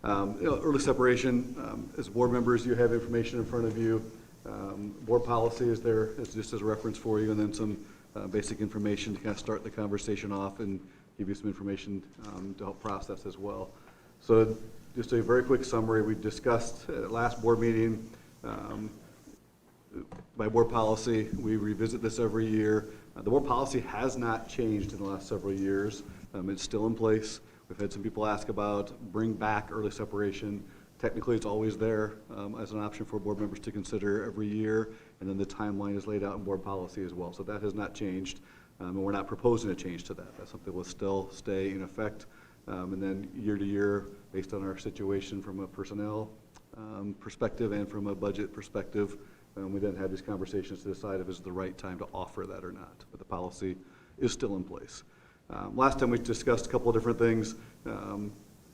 early separation. As board members, you have information in front of you. Board policy is there just as a reference for you, and then some basic information to kind of start the conversation off and give you some information to help process as well. So, just a very quick summary. We discussed at last board meeting. By board policy, we revisit this every year. The board policy has not changed in the last several years. It's still in place. We've had some people ask about bring back early separation. Technically, it's always there as an option for board members to consider every year, and then the timeline is laid out in board policy as well. So that has not changed, and we're not proposing a change to that. That's something that will still stay in effect, and then year to year, based on our situation from a personnel perspective and from a budget perspective, we then have these conversations to decide if it's the right time to offer that or not. But the policy is still in place. Last time we discussed a couple of different things.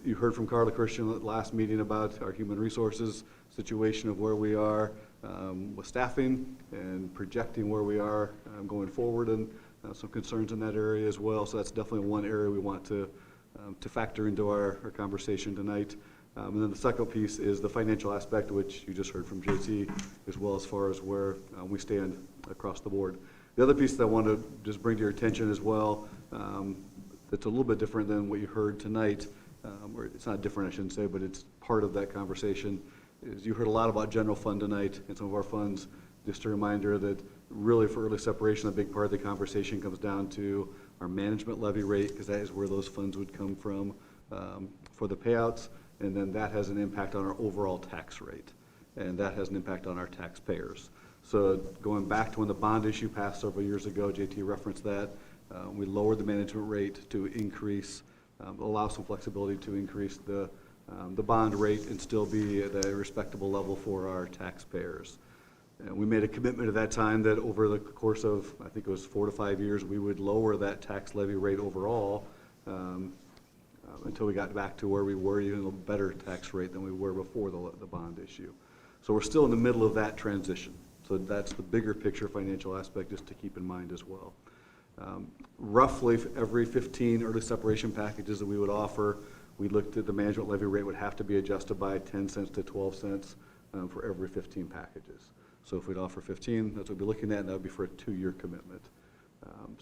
You heard from Carla Christian at the last meeting about our human resources situation of where we are with staffing and projecting where we are going forward, and some concerns in that area as well. So that's definitely one area we want to factor into our conversation tonight. And then the second piece is the financial aspect, which you just heard from JT, as well as far as where we stand across the board. The other piece that I want to just bring to your attention as well, that's a little bit different than what you heard tonight, or it's not different, I shouldn't say, but it's part of that conversation, is you heard a lot about general fund tonight and some of our funds. Just a reminder that really for early separation, a big part of the conversation comes down to our management levy rate, because that is where those funds would come from for the payouts. And then that has an impact on our overall tax rate, and that has an impact on our taxpayers. So going back to when the bond issue passed several years ago, JT referenced that, we lowered the management rate to increase, allow some flexibility to increase the bond rate and still be at a respectable level for our taxpayers. And we made a commitment at that time that over the course of, I think it was 4 to 5 years, we would lower that tax levy rate overall, until we got back to where we were, even a better tax rate than we were before the bond issue. So we're still in the middle of that transition. So that's the bigger picture financial aspect just to keep in mind as well. Roughly every 15 early separation packages that we would offer, we looked at the management levy rate would have to be adjusted by 10 cents to 12 cents for every 15 packages. So if we'd offer 15, that's what we'd be looking at, and that would be for a 2-year commitment.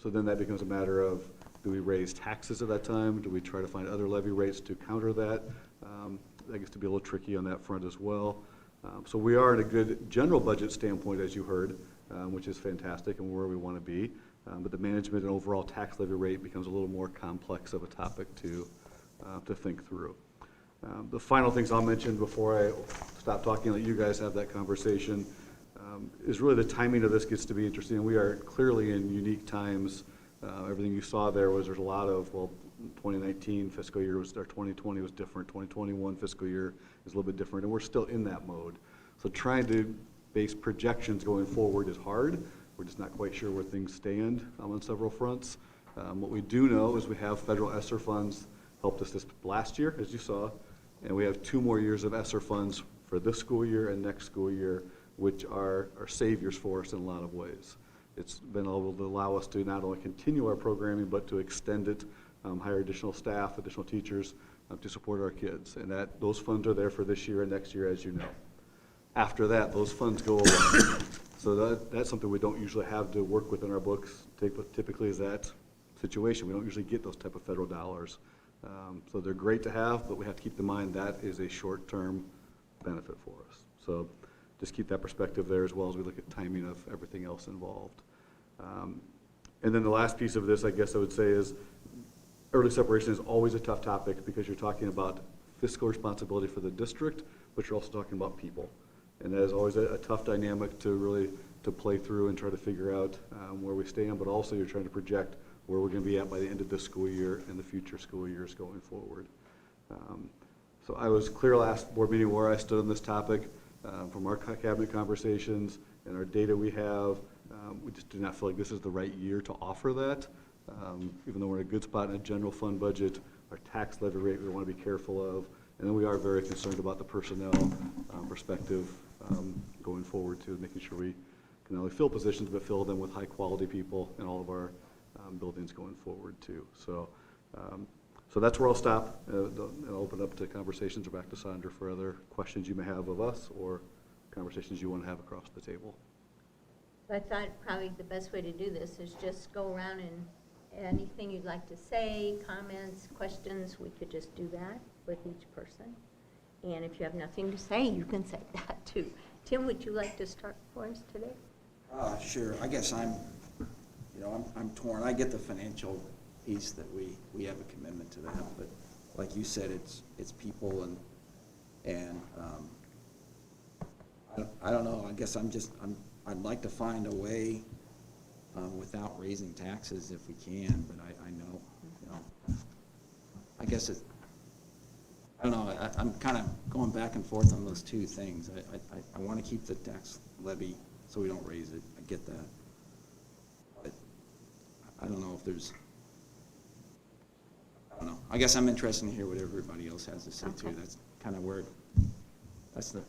So then that becomes a matter of, do we raise taxes at that time? Do we try to find other levy rates to counter that? That gets to be a little tricky on that front as well. So we are in a good general budget standpoint, as you heard, which is fantastic and where we want to be. but the management and overall tax levy rate becomes a little more complex of a topic to think through. The final things I'll mention before I stop talking and let you guys have that conversation is really the timing of this gets to be interesting. We are clearly in unique times. Everything you saw there was there's a lot of, well, 2019 fiscal year was, or 2020 was different, 2021 fiscal year is a little bit different, and we're still in that mode. So trying to base projections going forward is hard. We're just not quite sure where things stand on several fronts. What we do know is we have federal ESSER funds helped us this last year, as you saw, and we have 2 more years of ESSER funds for this school year and next school year, which are saviors for us in a lot of ways. It's been able to allow us to not only continue our programming, but to extend it, hire additional staff, additional teachers to support our kids. And those funds are there for this year and next year, as you know. After that, those funds go away. So that's something we don't usually have to work with in our books. Typically is that situation. We don't usually get those type of federal dollars. So they're great to have, but we have to keep in mind that is a short-term benefit for us. So just keep that perspective there as well as we look at timing of everything else involved. And then the last piece of this, I guess I would say, is early separation is always a tough topic because you're talking about fiscal responsibility for the district, but you're also talking about people. And that is always a tough dynamic to really play through and try to figure out where we stand, but also you're trying to project where we're going to be at by the end of this school year and the future school years going forward. So I was clear last board meeting where I stood on this topic. From our cabinet conversations and our data we have, we just do not feel like this is the right year to offer that. Even though we're in a good spot in a general fund budget, our tax levy rate we want to be careful of, and then we are very concerned about the personnel perspective going forward too, making sure we can not only fill positions but fill them with high quality people in all of our buildings going forward too. So, so that's where I'll stop. I'll open up to conversations or back to Sandra for other questions you may have of us or conversations you want to have across the table. I thought probably the best way to do this is just go around and anything you'd like to say, comments, questions, we could just do that with each person. And if you have nothing to say, you can say that too. Tim, would you like to start for us today? Sure. I guess I'm torn. I get the financial piece that we have a commitment to that, but like you said, it's people and I don't know. I guess I'd like to find a way without raising taxes if we can, but I know, I guess I don't know. I'm kind of going back and forth on those two things. I want to keep the tax levy so we don't raise it. I get that. But I don't know if there's, I don't know. I guess I'm interested to hear what everybody else has to say too. That's kind of where, that's the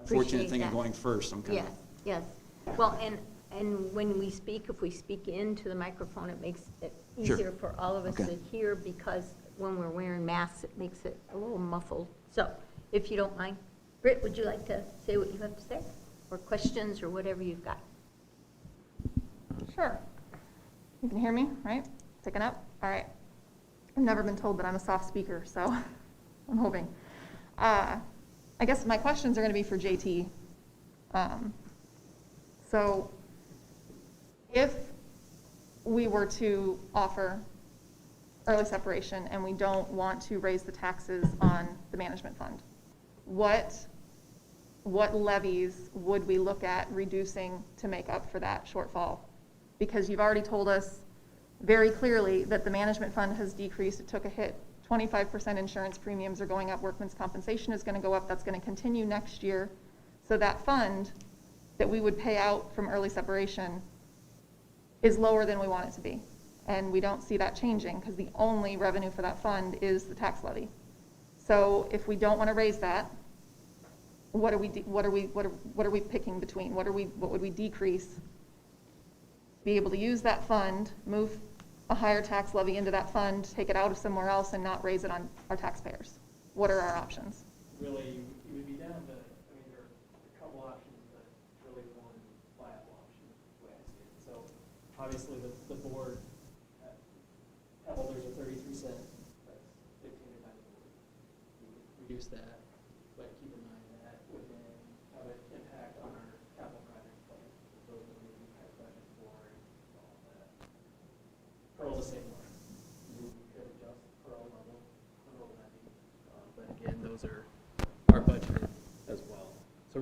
fortunate thing of going first. I'm kind of. Yes. Well, and when we speak, if we speak into the microphone, it makes it easier for all of us to hear, because when we're wearing masks, it makes it a little muffled. So if you don't mind, Britt, would you like to say what you have to say? Or questions or whatever you've got? Sure. You can hear me, right? Picking up? All right. I've never been told that I'm a soft speaker, so I'm hoping. I guess my questions are going to be for JT. So if we were to offer early separation and we don't want to raise the taxes on the management fund, what levies would we look at reducing to make up for that shortfall? Because you've already told us very clearly that the management fund has decreased. It took a hit. 25% insurance premiums are going up. Workman's compensation is going to go up. That's going to continue next year. So that fund that we would pay out from early separation is lower than we want it to be. And we don't see that changing because the only revenue for that fund is the tax levy. So if we don't want to raise that, what are we picking between? What would we decrease? Be able to use that fund, move a higher tax levy into that fund, take it out of somewhere else and not raise it on our taxpayers. What are our options? Really, you would be down to, there are a couple options, but really one viable option, the way I see it. So obviously the board, there's a 33-cent, that's dictated by the board. You would reduce that, but keep in mind that would then have an impact on our capital project plan. Those are the high budget for and all that.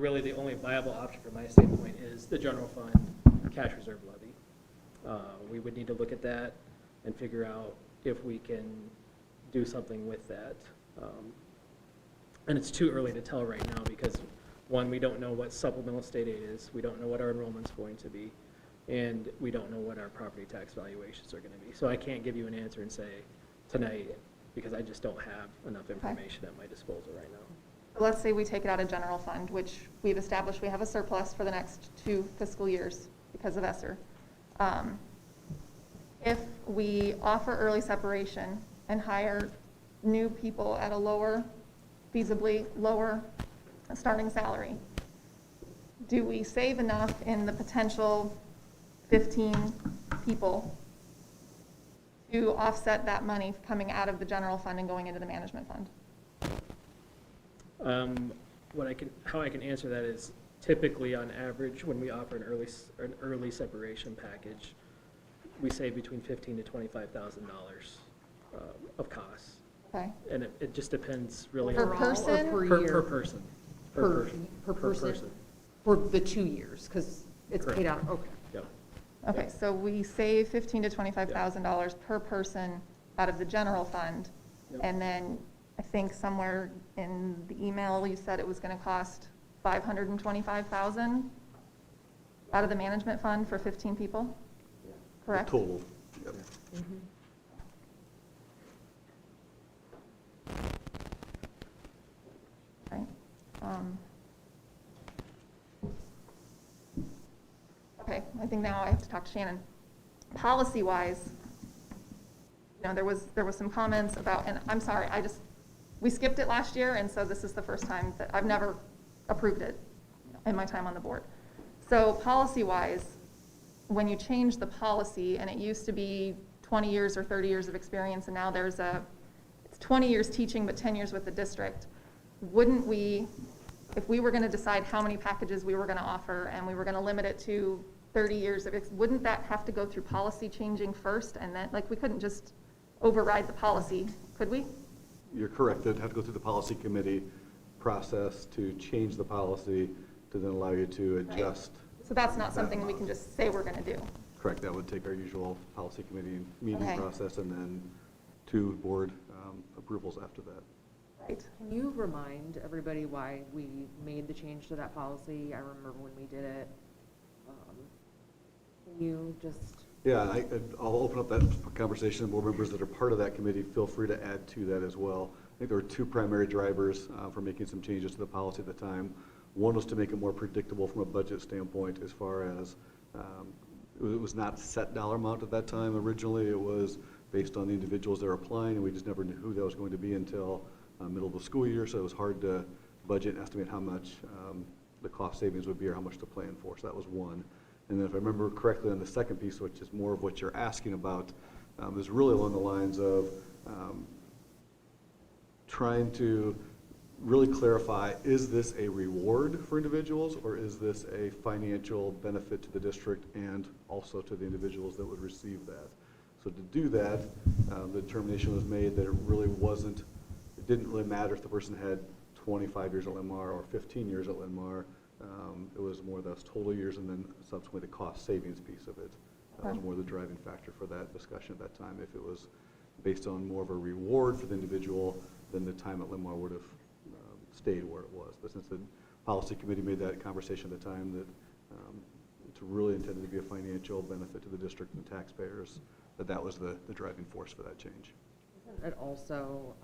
really the only viable option from my standpoint is the general fund cash reserve levy. We would need to look at that and figure out if we can do something with that. And it's too early to tell right now because, one, we don't know what supplemental state aid is, we don't know what our enrollment's going to be, and we don't know what our property tax valuations are going to be. So I can't give you an answer and say tonight because I just don't have enough information at my disposal right now. Let's say we take it out of general fund, which we've established we have a surplus for the next 2 fiscal years because of ESSER. If we offer early separation and hire new people at a lower, feasibly lower starting salary, do we save enough in the potential 15 people to offset that money coming out of the general fund and going into the management fund? How I can answer that is typically on average when we offer an early separation package, we save between $15,000 to $25,000 of costs. Okay. And it just depends really Per on person? Or per per year? person. Per person? For the 2 years, because it's paid out, okay. Yep. Okay, so we save $15,000 to $25,000 per person out of the general fund. Yep. And then I think somewhere in the email you said it was going to cost $525,000 out of the management fund for 15 people? Correct? Total. Yep. Right. Okay, I think now I have to talk to Shannon. Policy-wise, there was some comments about, and I'm sorry, we skipped it last year, and so this is the first time that I've never approved it in my time on the board. So policy-wise, when you change the policy, and it used to be 20 years or 30 years of experience, and now it's 20 years teaching, but 10 years with the district, wouldn't we, if we were going to decide how many packages we were going to offer, and we were going to limit it to 30 years of, wouldn't that have to go through policy changing first, and then, we couldn't just override the policy, could we? You're correct. It'd have to go through the policy committee process to change the policy to then allow you to adjust. So that's not something we can just say we're going to do. Correct. That would take our usual policy committee meeting Okay. process and then 2 board approvals after that. Right. Can you remind everybody why we made the change to that policy? I remember when we did it. Can you just? Yeah, I'll open up that conversation. Board members that are part of that committee, feel free to add to that as well. I think there were 2 primary drivers for making some changes to the policy at the time. One was to make it more predictable from a budget standpoint as far as it was not set dollar amount at that time originally. It was based on the individuals that are applying, and we just never knew who that was going to be until middle of the school year, so it was hard to budget and estimate how much the cost savings would be or how much to plan for. So that was one. And then if I remember correctly on the second piece, which is more of what you're asking about, is really along the lines of trying to really clarify, is this a reward for individuals or is this a financial benefit to the district and also to the individuals that would receive that? So to do that, the determination was made that it didn't really matter if the person had 25 years at Linn-Mar or 15 years at Linn-Mar. It was more those total years and then subsequently the cost savings piece of it. That was more the driving factor for that discussion at that time. If it was based on more of a reward for the individual, then the time at Linn-Mar would have stayed where it was. But since the policy committee made that conversation at the time that it's really intended to be a financial benefit to the district and taxpayers, that was the driving force for that change. Isn't it also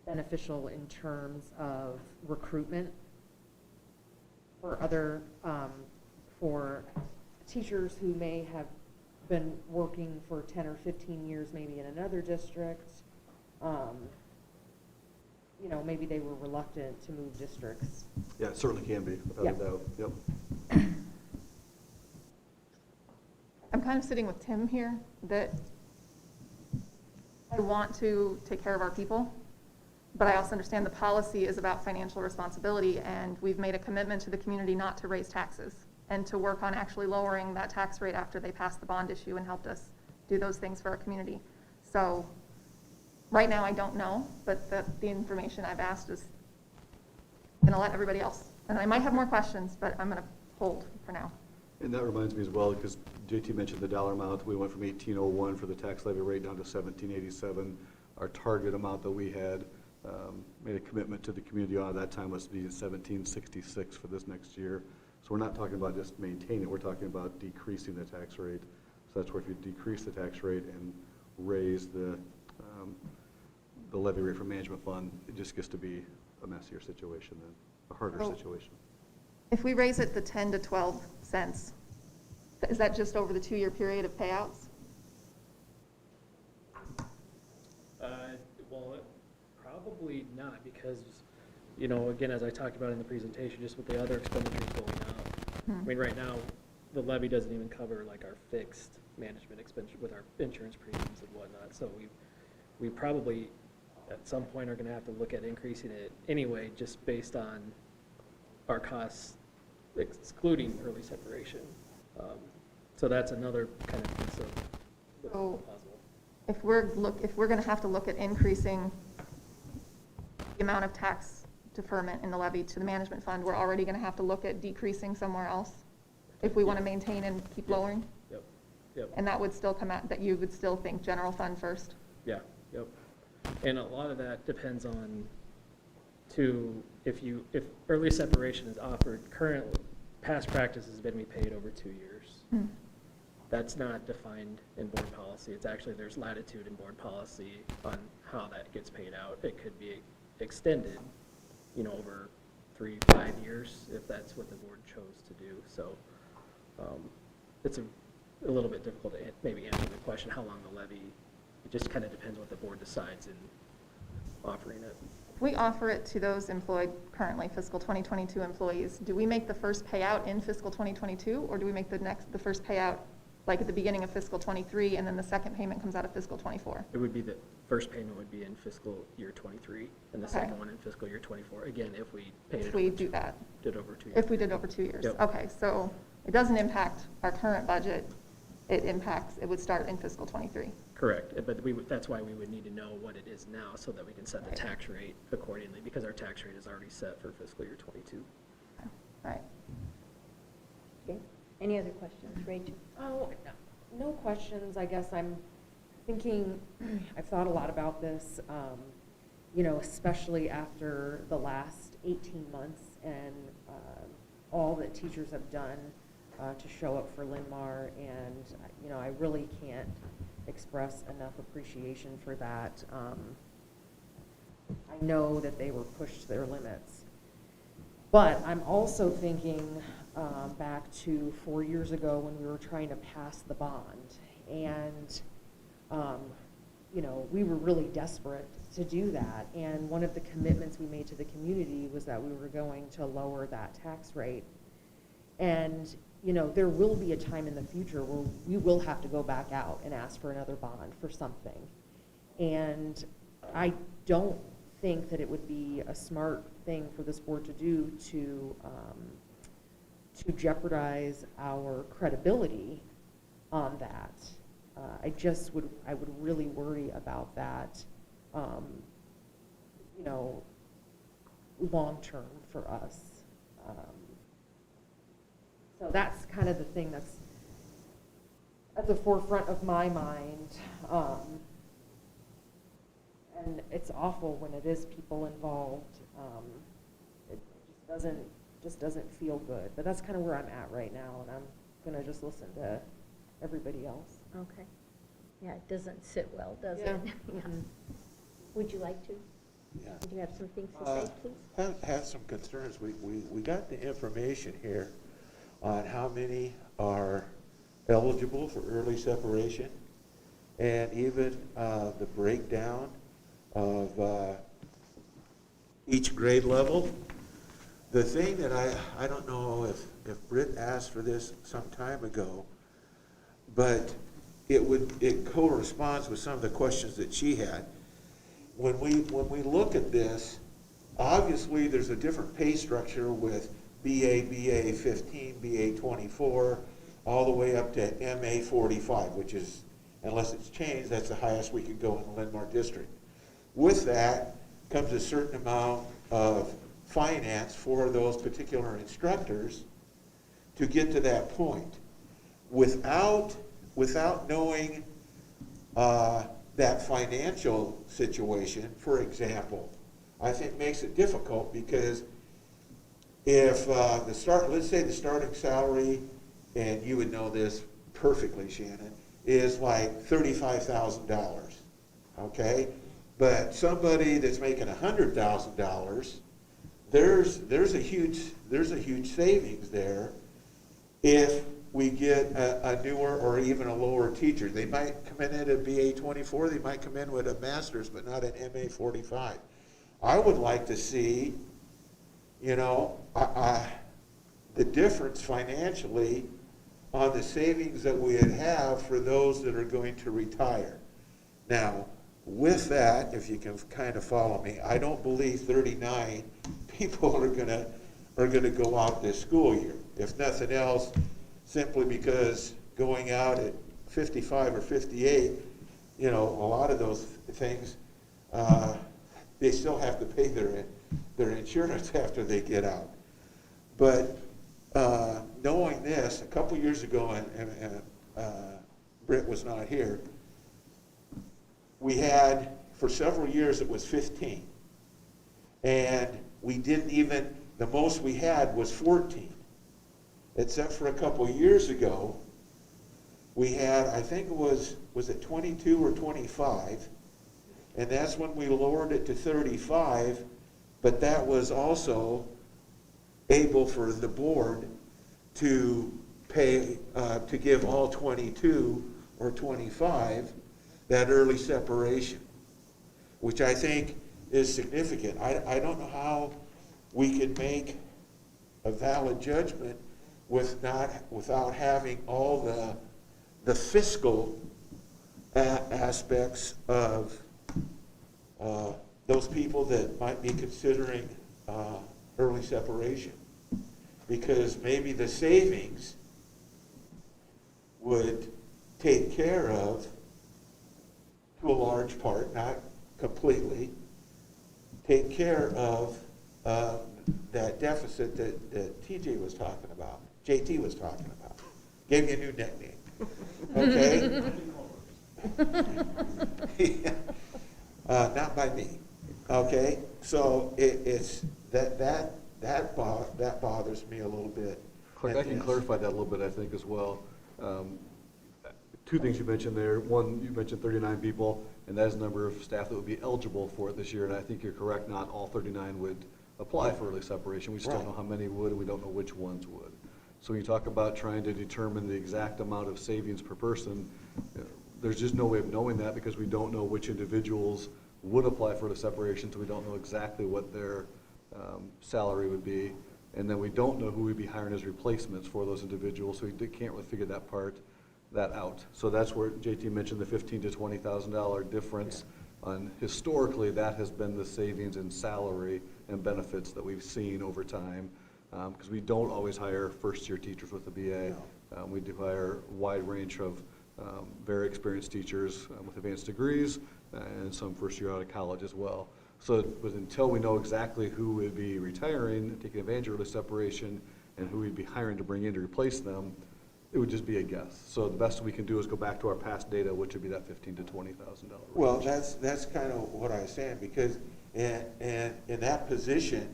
beneficial in terms of recruitment for other, for teachers who may have been working for 10 or 15 years maybe in another district? Maybe they were reluctant to move districts. Yeah, it certainly can be, without a doubt. Yep. I'm kind of sitting with Tim here, that I want to take care of our people, but I also understand the policy is about financial responsibility, and we've made a commitment to the community not to raise taxes and to work on actually lowering that tax rate after they passed the bond issue and helped us do those things for our community. So right now I don't know, but the information I've asked is going to let everybody else, and I might have more questions, but I'm going to hold for now. And that reminds me as well, because JT mentioned the dollar amount. We went from 1801 for the tax levy rate down to 1787. Our target amount that we had made a commitment to the community on at that time was to be 1766 for this next year. So we're not talking about just maintaining it, we're talking about decreasing the tax rate. So that's where if you decrease the tax rate and raise the levy rate for management fund, it just gets to be a messier situation then, a harder situation. If we raise it to 10 to 12 cents, is that just over the 2-year period of payouts? Well, probably not, because, you know, again, as I talked about in the presentation, just with the other expenditures going up. I mean, right now, the levy doesn't even cover like our fixed management expenditure with our insurance premiums and whatnot. So we probably at some point are going to have to look at increasing it anyway, just based on our costs, excluding early separation. So that's another kind of piece of the puzzle. If we're going to have to look at increasing the amount of tax deferment in the levy to the management fund, we're already going to have to look at decreasing somewhere else if we want to maintain and keep lowering? Yep. And that would still come out, that you would still think general fund first? Yeah, yep. And a lot of that depends on, too, if early separation is offered currently, past practice has been we paid over 2 years. That's not defined in board policy. It's actually, there's latitude in board policy on how that gets paid out. It could be extended, you know, over 3-5 years if that's what the board chose to do. So it's a little bit difficult to maybe answer the question how long the levy. It just kind of depends what the board decides in offering it. If we offer it to those employed currently, fiscal 2022 employees, do we make the first payout in fiscal 2022, or do we make the first payout like at the beginning of fiscal 23, and then the second payment comes out of fiscal 24? It would be the first payment would be in fiscal year 23, and the second one in fiscal year 24. Again, if we paid it. If we do that. Did over 2 years. If we did over 2 years. Yep. Okay, so it doesn't impact our current budget. It would start in fiscal 23. Correct, but that's why we would need to know what it is now so that we can set the tax rate accordingly, because our tax rate is already set for fiscal year 22. Right. Okay. Any other questions? Rachel? Oh, no questions. I guess I'm thinking, I've thought a lot about this, you know, especially after the last 18 months and all that teachers have done to show up for Linn-Mar, and, you know, I really can't express enough appreciation for that. I know that they were pushed to their limits. But I'm also thinking back to 4 years ago when we were trying to pass the bond. And, you know, we were really desperate to do that. And one of the commitments we made to the community was that we were going to lower that tax rate. And, you know, there will be a time in the future where we will have to go back out and ask for another bond for something. And I don't think that it would be a smart thing for this board to do to jeopardize our credibility on that. I would really worry about that, you know, long term for us. So that's kind of the thing that's at the forefront of my mind. And it's awful when it is people involved. It just doesn't feel good. But that's kind of where I'm at right now, and I'm going to just listen to everybody else. Okay. Yeah, it doesn't sit well, does Yeah. it? Yeah. Would you like to? Yeah. Would you have some things to say, please? Have some concerns. We got the information here on how many are eligible for early separation, and even the breakdown of each grade level. The thing that I don't know if Britt asked for this some time ago, but it corresponds with some of the questions that she had. When we look at this, obviously there's a different pay structure with BA 15, BA 24, all the way up to MA 45, which is, unless it's changed, that's the highest we could go in the Linn-Mar district. With that comes a certain amount of finance for those particular instructors to get to that point. Without knowing that financial situation, for example, I think makes it difficult, because if let's say the starting salary, and you would know this perfectly, Shannon, is like $35,000, okay? But somebody that's making $100,000, there's a huge savings there if we get a newer or even a lower teacher. They might come in at a BA 24, they might come in with a master's, but not an MA 45. I would like to see, you know, the difference financially on the savings that we would have for those that are going to retire. Now, with that, if you can kind of follow me, I don't believe 39 people are gonna go out this school year. If nothing else, simply because going out at 55 or 58, you know, a lot of those things, they still have to pay their insurance after they get out. But knowing this, a couple years ago, and Britt was not here, we had, for several years, it was 15. And we didn't even, the most we had was 14. Except for a couple of years ago, we had, I think it was it 22 or 25? And that's when we lowered it to 35, but that was also able for the board to pay, to give all 22 or 25 that early separation, which I think is significant. I don't know how we can make a valid judgment without having all the fiscal aspects of those people that might be considering early separation. Because maybe the savings would take care of, to a large part, not completely, take care of that deficit that TJ was talking about, JT was talking about. Gave you a new nickname, okay? Not by me, okay? So it's that bothers me a little bit. Clark, I can clarify that a little bit, I think, as well. Two things you mentioned there. One, you mentioned 39 people, and that is the number of staff that would be eligible for it this year, and I think you're correct, not all 39 would apply for early separation. We just don't know how many would, and we don't know which ones would. So when you talk about trying to determine the exact amount of savings per person, there's just no way of knowing that, because we don't know which individuals would apply for the separation, so we don't know exactly what their salary would be. And then we don't know who we'd be hiring as replacements for those individuals, so we can't really figure that out. So that's where JT mentioned the $15,000 to $20,000 difference. On historically, that has been the savings in salary and benefits that we've seen over time, because we don't always hire first-year teachers with a BA. We do hire a wide range of very experienced teachers with advanced degrees, and some first year out of college as well. So but until we know exactly who would be retiring, taking advantage of early separation, and who we'd be hiring to bring in to replace them, it would just be a guess. So the best we can do is go back to our past data, which would be that $15,000 to $20,000 range. Well, that's kind of what I was saying, because in that position,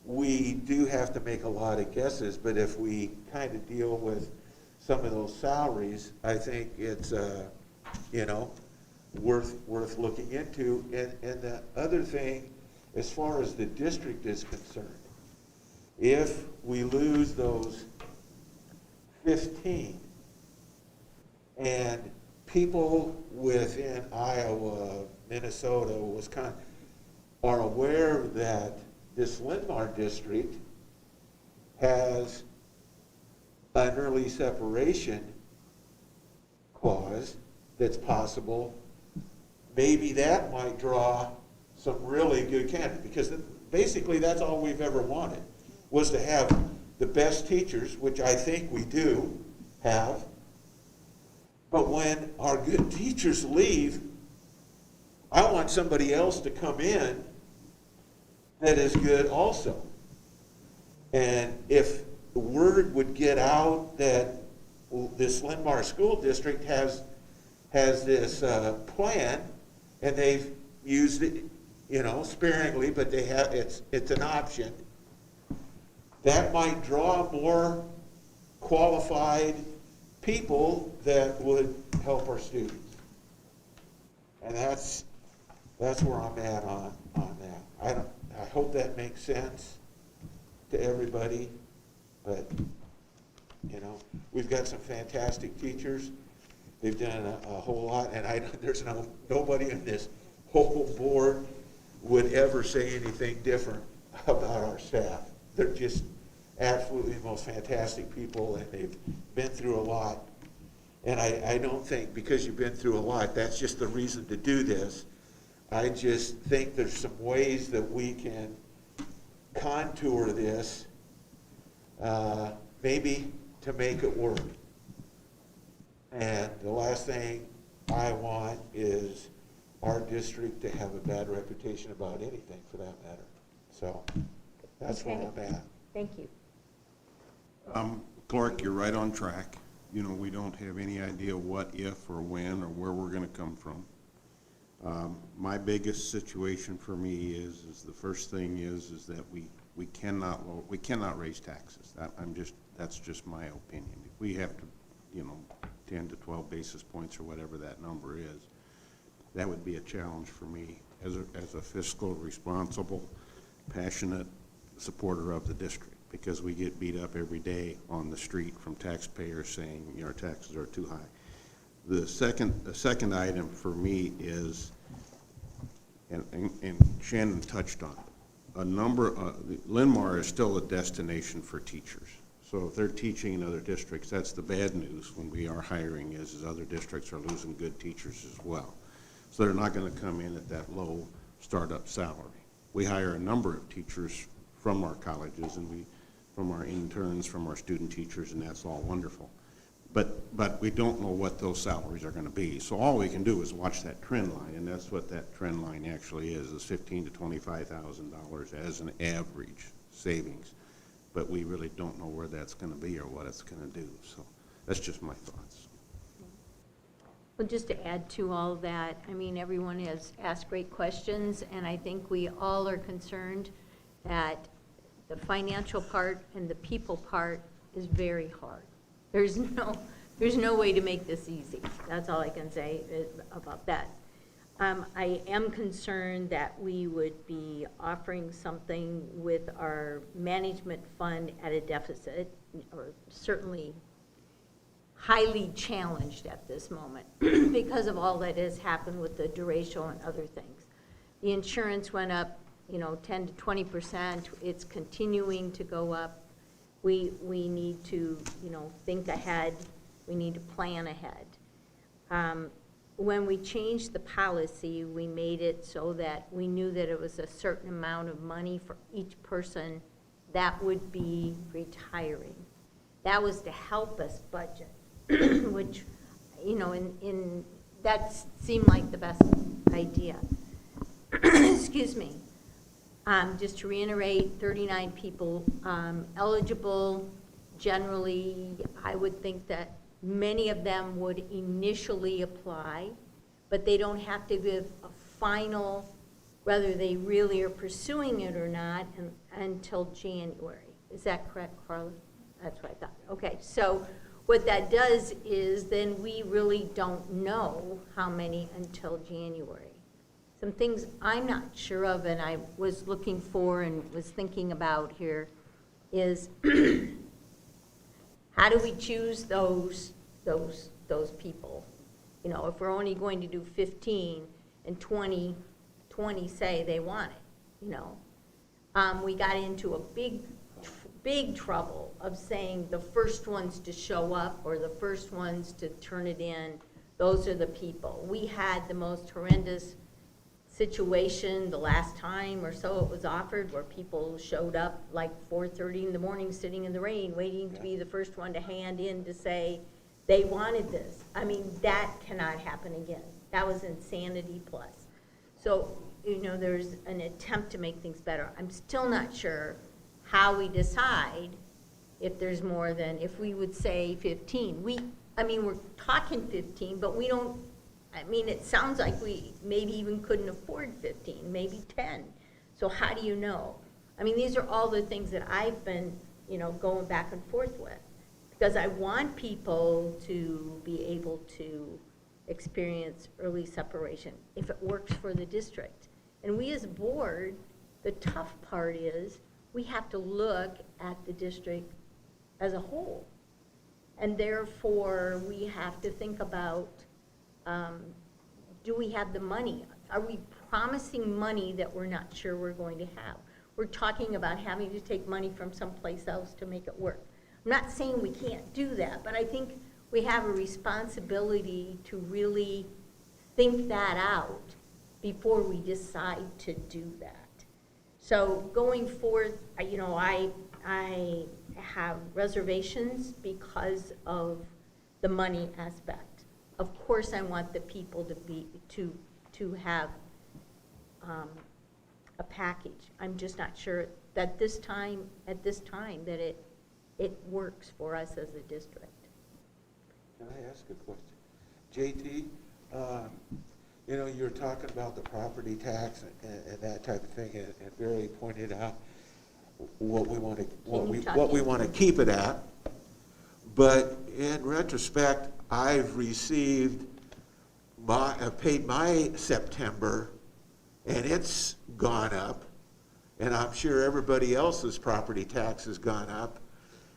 we do have to make a lot of guesses, but if we kind of deal with some of those salaries, I think it's, you know, worth looking into. And the other thing, as far as the district is concerned, if we lose those 15 and people within Iowa, Minnesota, Wisconsin are aware that this Linn-Mar district has an early separation clause that's possible, maybe that might draw some really good candidates, because basically that's all we've ever wanted, was to have the best teachers, which I think we do have. But when our good teachers leave, I want somebody else to come in that is good also. And if the word would get out that this Linn-Mar school district has this plan, and they've used it, sparingly, but they have it's an option, that might draw more qualified people that would help our students. And that's where I'm at on that. I hope that makes sense to everybody, but we've got some fantastic teachers. They've done a whole lot, and there's nobody in this whole board would ever say anything different about our staff. They're just absolutely the most fantastic people, and they've been through a lot. And I don't think because you've been through a lot, that's just the reason to do this. I just think there's some ways that we can contour this, maybe to make it work. And the last thing I want is our district to have a bad reputation about anything for that matter. So that's where I'm at. Thank you. Clark, you're right on track. We don't have any idea what, if, or when, or where we're going to come from. My biggest situation for me is the first thing is that we cannot raise taxes. That's just my opinion. If we have to, 10 to 12 basis points or whatever that number is, that would be a challenge for me as a fiscal responsible, passionate supporter of the district, because we get beat up every day on the street from taxpayers saying our taxes are too high. The second item for me is, and Shannon touched on it, Linn-Mar is still a destination for teachers. So if they're teaching in other districts, that's the bad news when we are hiring is other districts are losing good teachers as well. So they're not going to come in at that low startup salary. We hire a number of teachers from our colleges and from our interns, from our student teachers, and that's all wonderful. But we don't know what those salaries are going to be. So all we can do is watch that trend line, and that's what that trend line actually is $15,000 to $25,000 as an average savings. But we really don't know where that's going to be or what it's going to do. So that's just my thoughts. Well, just to add to all that, everyone has asked great questions, and I think we all are concerned that the financial part and the people part is very hard. There's no way to make this easy. That's all I can say about that. I am concerned that we would be offering something with our management fund at a deficit, or certainly highly challenged at this moment because of all that has happened with the duration and other things. The insurance went up, 10 to 20%. It's continuing to go up. We need to, think ahead. We need to plan ahead. When we changed the policy, we made it so that we knew that it was a certain amount of money for each person that would be retiring. That was to help us budget, which, that seemed like the best idea. Excuse me. Just to reiterate, 39 people eligible. Generally, I would think that many of them would initially apply, but they don't have to give a final, whether they really are pursuing it or not, until January. Is that correct, Carla? That's what I thought. Okay, so what that does is then we really don't know how many until January. Some things I'm not sure of and I was looking for and was thinking about here is how do we choose those people? If we're only going to do 15 and 20 say they want it, we got into a big trouble of saying the first ones to show up or the first ones to turn it in, those are the people. We had the most horrendous situation the last time or so it was offered where people showed up like 4:30 in the morning sitting in the rain waiting to be the first one to hand in to say they wanted this. That cannot happen again. That was insanity plus. So, there's an attempt to make things better. I'm still not sure how we decide if there's more than, if we would say 15. We're talking 15, but we don't, it sounds like we maybe even couldn't afford 15, maybe 10. So how do you know? These are all the things that I've been, going back and forth with. Because I want people to be able to experience early separation if it works for the district. And we as a board, the tough part is we have to look at the district as a whole. And therefore, we have to think about, do we have the money? Are we promising money that we're not sure we're going to have? We're talking about having to take money from someplace else to make it work. I'm not saying we can't do that, but I think we have a responsibility to really think that out before we decide to do that. So going forward, I have reservations because of the money aspect. Of course, I want the people to have a package. I'm just not sure that at this time that it works for us as a district. Can I ask a question? JT, you're talking about the property tax and that type of thing, and Barry pointed out what we want to keep it at. But in retrospect, I've paid my September, and it's gone up, and I'm sure everybody else's property tax has gone up.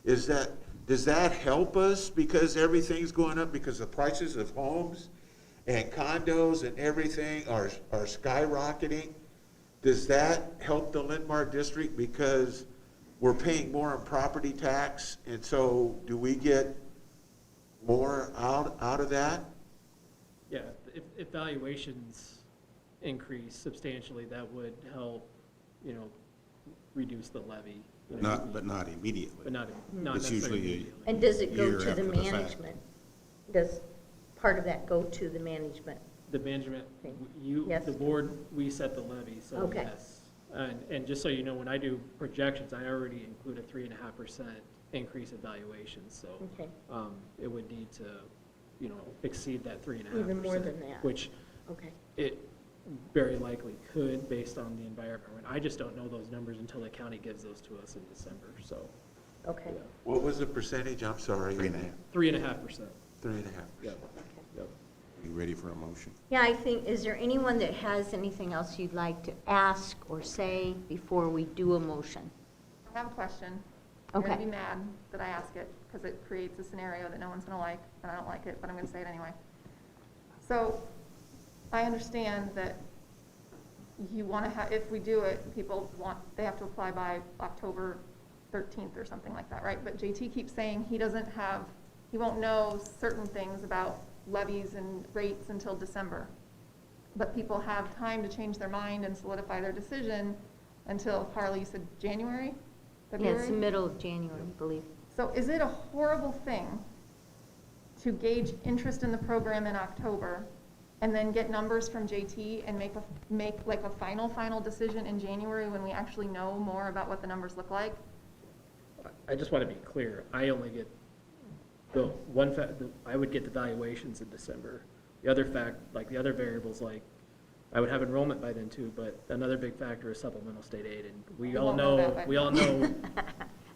Does that help us because everything's going up because the prices of homes and condos and everything are skyrocketing? Does that help the Linn-Mar district because we're paying more in property tax, and so do we get more out of that? Yeah, if valuations increase substantially, that would help, reduce the levy. But not immediately. But not It's necessarily usually immediately. And does it go year to the after the fact. management? Does part of that go to the management? The management, Yes. the board, we set the levy, so Okay. yes. And just so you know, when I do projections, I already include a 3.5% increase in valuations, so Okay. it would need to, exceed that 3.5%. Even more than that. Which Okay. it very likely could, based on the environment. I just don't know those numbers until the county gives those to us in December, so. Okay. Yeah. What was the percentage? I'm sorry. 3.5. 3.5%. 3.5. Yep. Yep. You ready for a motion? Yeah, I think, is there anyone that has anything else you'd like to ask or say before we do a motion? I have a question. You're Okay. going to be mad that I ask it because it creates a scenario that no one's going to like, and I don't like it, but I'm going to say it anyway. So I understand that you want to have, if we do it, they have to apply by October 13th or something like that, right? But JT keeps saying he won't know certain things about levies and rates until December. But people have time to change their mind and solidify their decision until, Carly, you said January? Yeah, February? it's the middle of January, I believe. So is it a horrible thing to gauge interest in the program in October and then get numbers from JT and make like a final decision in January when we actually know more about what the numbers look like? I just want to be clear. I only get I would get the valuations in December. The other the other variables, like I would have enrollment by then too, but another big factor is supplemental state aid, and we all know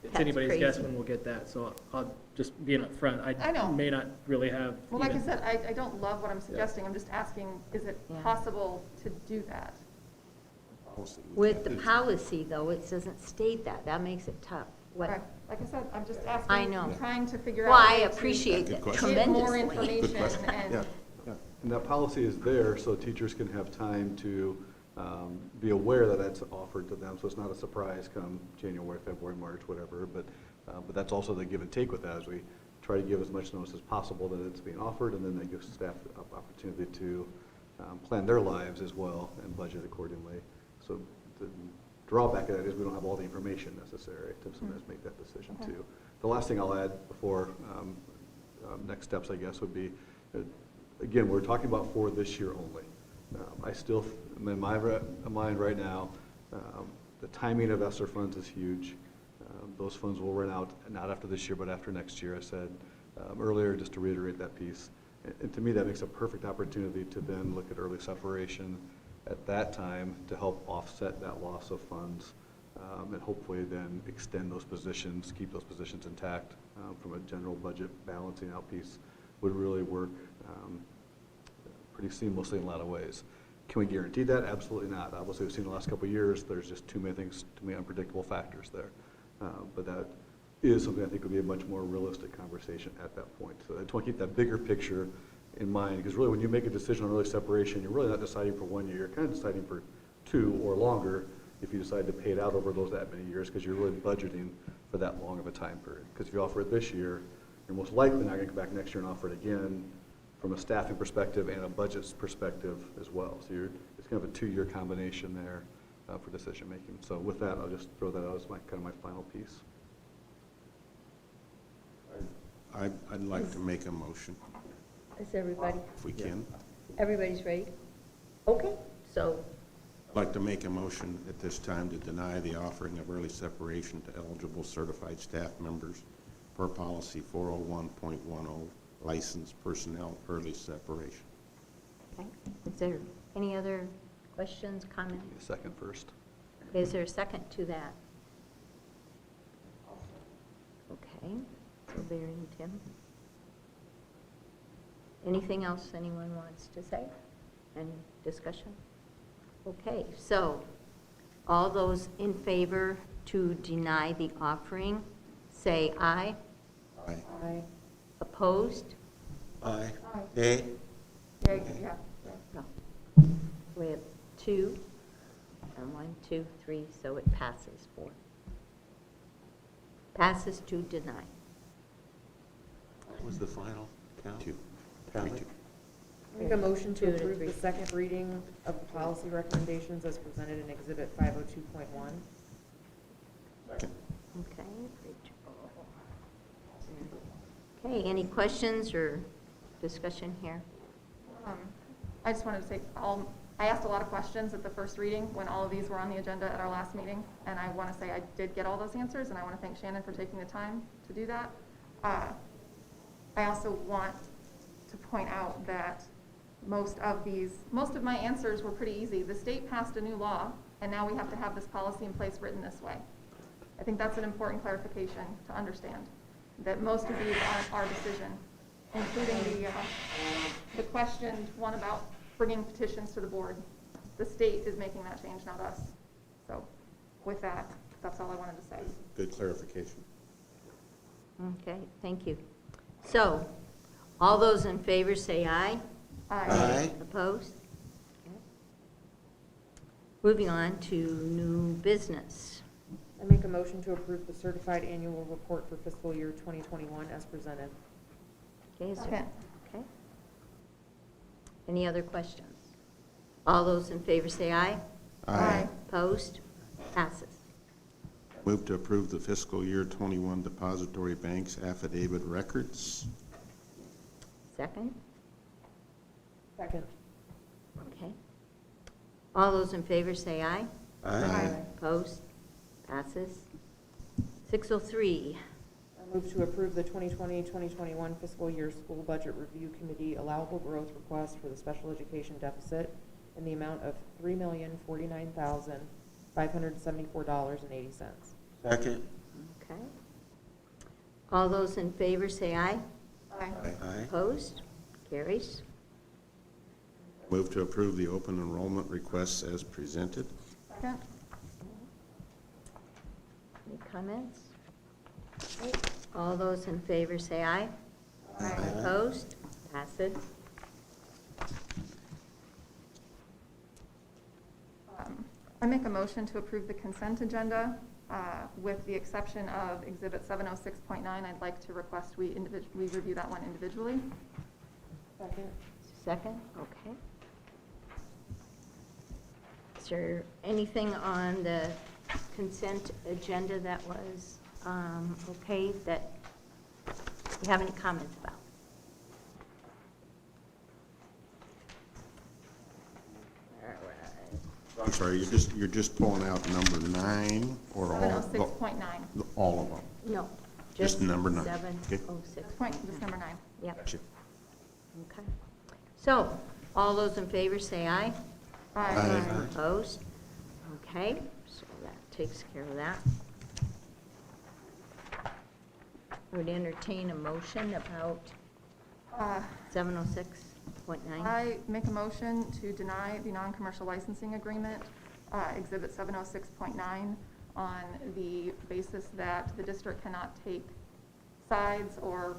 it's anybody's crazy. guess when we'll get that. So I'll just being up front, I know. may not really have. Well, like I said, I don't love what I'm suggesting. I'm just asking, is it Yeah. possible to do that? With the policy, though, it doesn't state that. That makes it tough. What? Right. Like I said, I'm just asking. I know. Trying to figure Well, out. I a way appreciate to that get tremendously. more information and. Yeah, yeah. And that policy is there so teachers can have time to be aware that that's offered to them, so it's not a surprise come January, February, March, whatever. But that's also the give and take with that, as we try to give as much notice as possible that it's being offered, and then that gives staff the opportunity to plan their lives as well and budget accordingly. So the drawback of that is we don't have all the information necessary to sometimes make that decision too. The last thing I'll add before next steps, I guess, would be, again, we're talking about for this year only. I still in my mind right now, the timing of ESSER funds is huge. Those funds will run out, not after this year, but after next year, I said earlier, just to reiterate that piece. And to me, that makes a perfect opportunity to then look at early separation at that time to help offset that loss of funds, and hopefully then extend those positions, keep those positions intact from a general budget balancing out piece would really work pretty seamlessly in a lot of ways. Can we guarantee that? Absolutely not. Obviously, we've seen the last couple of years, there's just too many things, too many unpredictable factors there. But that is something I think would be a much more realistic conversation at that point. So I just want to keep that bigger picture in mind, because really when you make a decision on early separation, you're really not deciding for 1 year, you're kind of deciding for 2 or longer if you decide to pay it out over that many years, because you're really budgeting for that long of a time period. Because if you offer it this year, you're most likely not going to come back next year and offer it again from a staffing perspective and a budget perspective as well. So it's kind of a 2-year combination there for decision making. So with that, I'll just throw that out as kind of my final piece. I'd like to make a motion, Is everybody, if we can. everybody's ready? Okay, so, I'd like to make a motion at this time to deny the offering of early separation to eligible certified staff members per policy 401.10, licensed personnel early separation. okay. Is there any other questions, comments? A second first. Is there a second to that? Okay, so Barry and Tim. Anything else anyone wants to say? Any discussion? Okay, so all those in favor to deny the offering, say aye. Aye. Aye. Opposed? Aye. Yeah, yeah. No. We have 2, and 1, 2, 3, so it passes 4. Passes to deny. What was the final count? 2. Tally? 3-2. Make a motion to 2 to approve 3. the second reading of the policy recommendations as presented in Exhibit 502.1. Second. Okay. Okay, any questions or discussion here? I just wanted to say, I asked a lot of questions at the first reading when all of these were on the agenda at our last meeting, and I want to say I did get all those answers, and I want to thank Shannon for taking the time to do that. I also want to point out that most of my answers were pretty easy. The state passed a new law, and now we have to have this policy in place written this way. I think that's an important clarification to understand, that most of these aren't our decision, including the questioned one about bringing petitions to the board. The state is making that change, not us. So with that, that's all I wanted to say. Good clarification. Okay, thank you. So, all those in favor say aye. Aye. Opposed? Okay. Moving on to new business. I make a motion to approve the certified annual report for fiscal year 2021 as presented. Okay, is there, Second. okay. Any other questions? All those in favor say aye. Aye. Opposed? Passes. Move to approve the fiscal year 21 depository banks affidavit records. Second? Second. Okay. All those in favor say aye. Aye. Opposed? Passes. 603. I move to approve the 2020-2021 fiscal year school budget review committee allowable growth request for the special education deficit in the amount of $3,049,574.80. Second. Okay. All those in favor say aye. Aye. Aye. Opposed? Carries. Move to approve the open enrollment requests as presented. Second. Any comments? Okay. All those in favor say aye. Aye. Opposed? Passes. I make a motion to approve the consent agenda with the exception of Exhibit 706.9. I'd like to request we review that one individually. Second. Second? Okay. Is there anything on the consent agenda that was okay that you have any comments about? All right. I'm sorry, you're just pulling out number 9 or all? 706.9. All of them? No. Just number 9. 706. Just number 9. Yep. Gotcha. Okay. So, all those in favor say aye. Aye. Aye. Opposed? Okay, so that takes care of that. I would entertain a motion about 706.9. I make a motion to deny the non-commercial licensing agreement, Exhibit 706.9, on the basis that the district cannot take sides or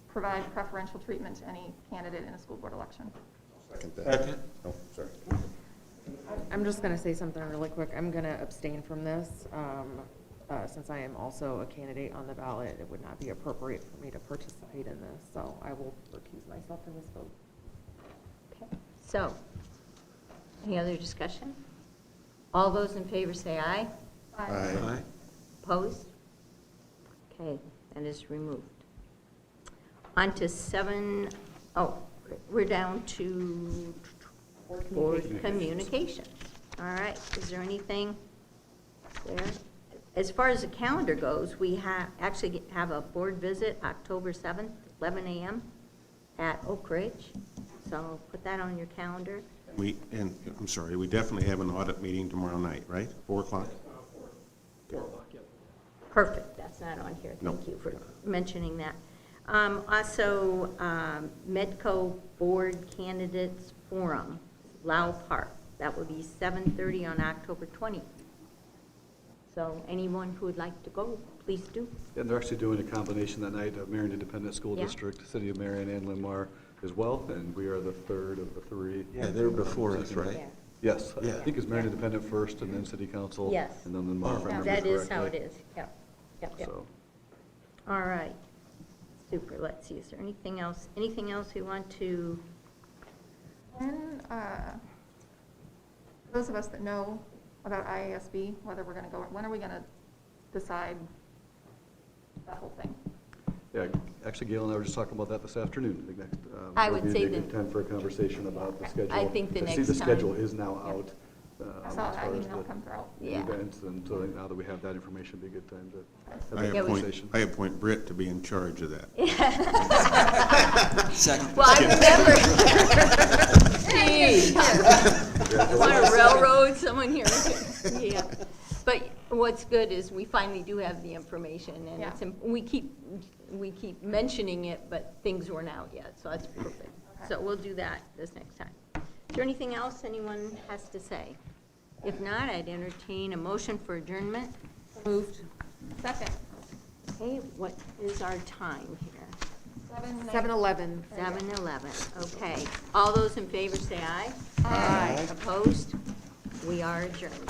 provide preferential treatment to any candidate in a school board election. Second. Oh, sorry. I'm just going to say something really quick. I'm going to abstain from this. Since I am also a candidate on the ballot, it would not be appropriate for me to participate in this, so I will recuse myself from this vote. Okay, so, any other discussion? All those in favor say aye. Aye. Opposed? Okay, that is removed. On to we're down to board communications. All right, is there anything there? As far as the calendar goes, we actually have a board visit October 7th, 11 a.m. at Oak Ridge. So put that on your calendar. I'm sorry, we definitely have an audit meeting tomorrow night, right? 4 o'clock? 4 o'clock, yep. Perfect, that's not on here. Thank you for mentioning that. Also, Medco Board Candidates Forum, Lau Park. That will be 7:30 on October 20th. So anyone who would like to go, please do. And they're actually doing a combination that night of Marion Independent School Yeah. District, City of Marion, and Linn-Mar as well, and we are the third of the 3. Yeah, they're before us, right? Yes, I Yeah. think it's Marion Independent first, and then City Council. Yes. And then Linn-Mar, if I remember That correctly. is how it is, yep. Yep. So, All right, super, let's see, is there anything else we want to? When, those of us that know about IASB, whether we're going to go, when are we going to decide that whole thing? yeah, actually Gail and I were just talking about that this afternoon. I think next, I would say a good that- time for a conversation about the schedule. I think the I see next the time- schedule is now Yeah. out. I saw as that far as email the come through. Yeah. events, and so now that we have that information, it'd be a good time to I have that conversation. appoint Britt to be in charge of that. Second. Well, I remember. Gee. You want to railroad someone here? Yeah. But what's good is we finally do have the information, and Yeah. we keep mentioning it, but things weren't out yet, so that's perfect. So we'll do that this next time. Is there anything else anyone has to say? If not, I'd entertain a motion for adjournment. Moved. Second. Okay, what is our time here? 7:11. 7:11, okay. All those in favor say aye. Aye. Opposed? We are adjourned.